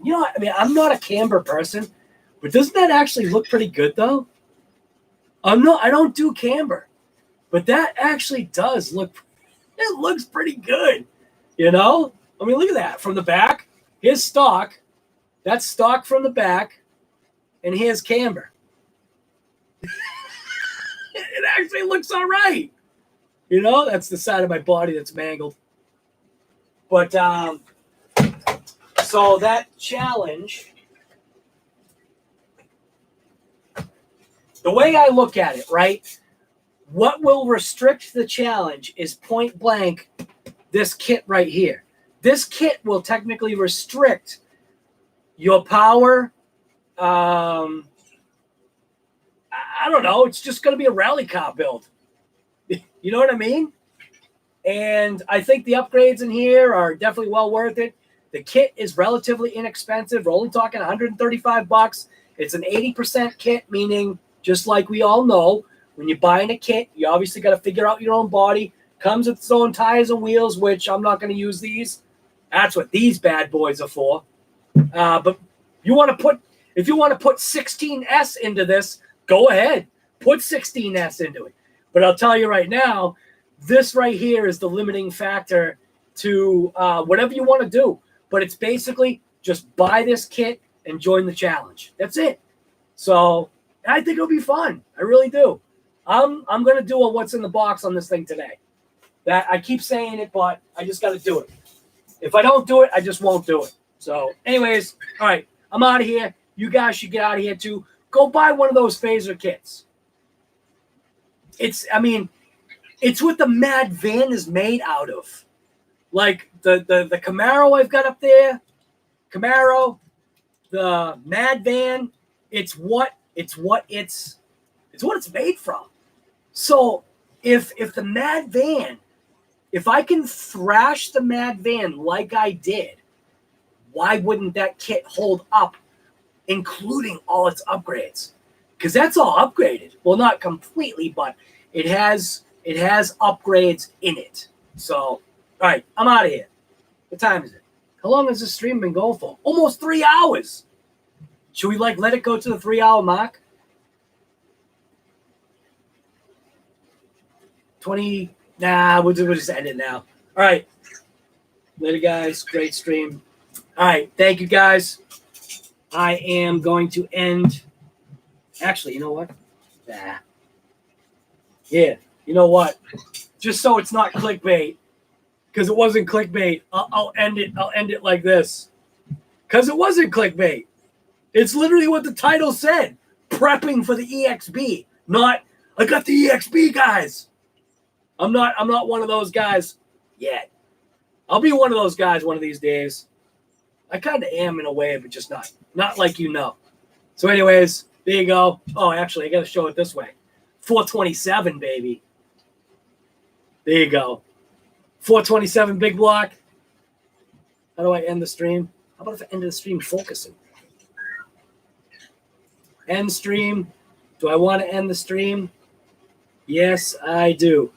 I'm not a camber person, but doesn't that actually look pretty good though? I don't do camber, but that actually does look, it looks pretty good. Look at that from the back. Here's stock. That's stock from the back. And here's camber. It actually looks all right. That's the side of my body that's mangled. But, so that challenge, the way I look at it, right? What will restrict the challenge is point blank this kit right here. This kit will technically restrict your power. I don't know. It's just going to be a rally car build. You know what I mean? And I think the upgrades in here are definitely well worth it. The kit is relatively inexpensive. We're only talking $135. It's an 80% kit, meaning just like we all know, when you're buying a kit, you obviously got to figure out your own body. Comes with its own tires and wheels, which I'm not going to use these. That's what these bad boys are for. But if you want to put 16S into this, go ahead. Put 16S into it. But I'll tell you right now, this right here is the limiting factor to whatever you want to do. But it's basically just buy this kit and join the challenge. That's it. So I think it'll be fun. I really do. I'm gonna do a what's in the box on this thing today. That I keep saying it, but I just got to do it. If I don't do it, I just won't do it. So, anyways, all right, I'm out of here. You guys should get out of here too. Go buy one of those phaser kits. It's what the Mad Van is made out of. Like the Camaro I've got up there, Camaro, the Mad Van. It's what it's made from. So if the Mad Van, if I can thrash the Mad Van like I did, why wouldn't that kit hold up, including all its upgrades? Because that's all upgraded. Well, not completely, but it has upgrades in it. So, all right, I'm out of here. What time is it? How long has this stream been going for? Almost 3 hours. Should we let it go to the 3-hour mark? 20. Nah, we'll just end it now. All right. Later, guys. Great stream. All right. Thank you, guys. I am going to end. Actually, you know what? Nah. Yeah. You know what? Just so it's not clickbait, because it wasn't clickbait, I'll end it. I'll end it like this. Because it wasn't clickbait. It's literally what the title said. Prepping for the EXB. Not, I got the EXB, guys. I'm not one of those guys yet. I'll be one of those guys one of these days. I kind of am in a way, but just not like you know. So anyways, there you go. Oh, actually, I got to show it this way. 427, baby. There you go. 427 big block. How do I end the stream? How about if I end the stream focusing? End stream. Do I want to end the stream? Yes, I do.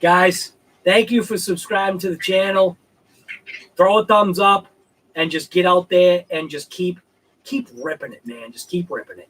Guys, thank you for subscribing to the channel. Throw a thumbs up and just get out there and just keep ripping it, man. Just keep ripping it.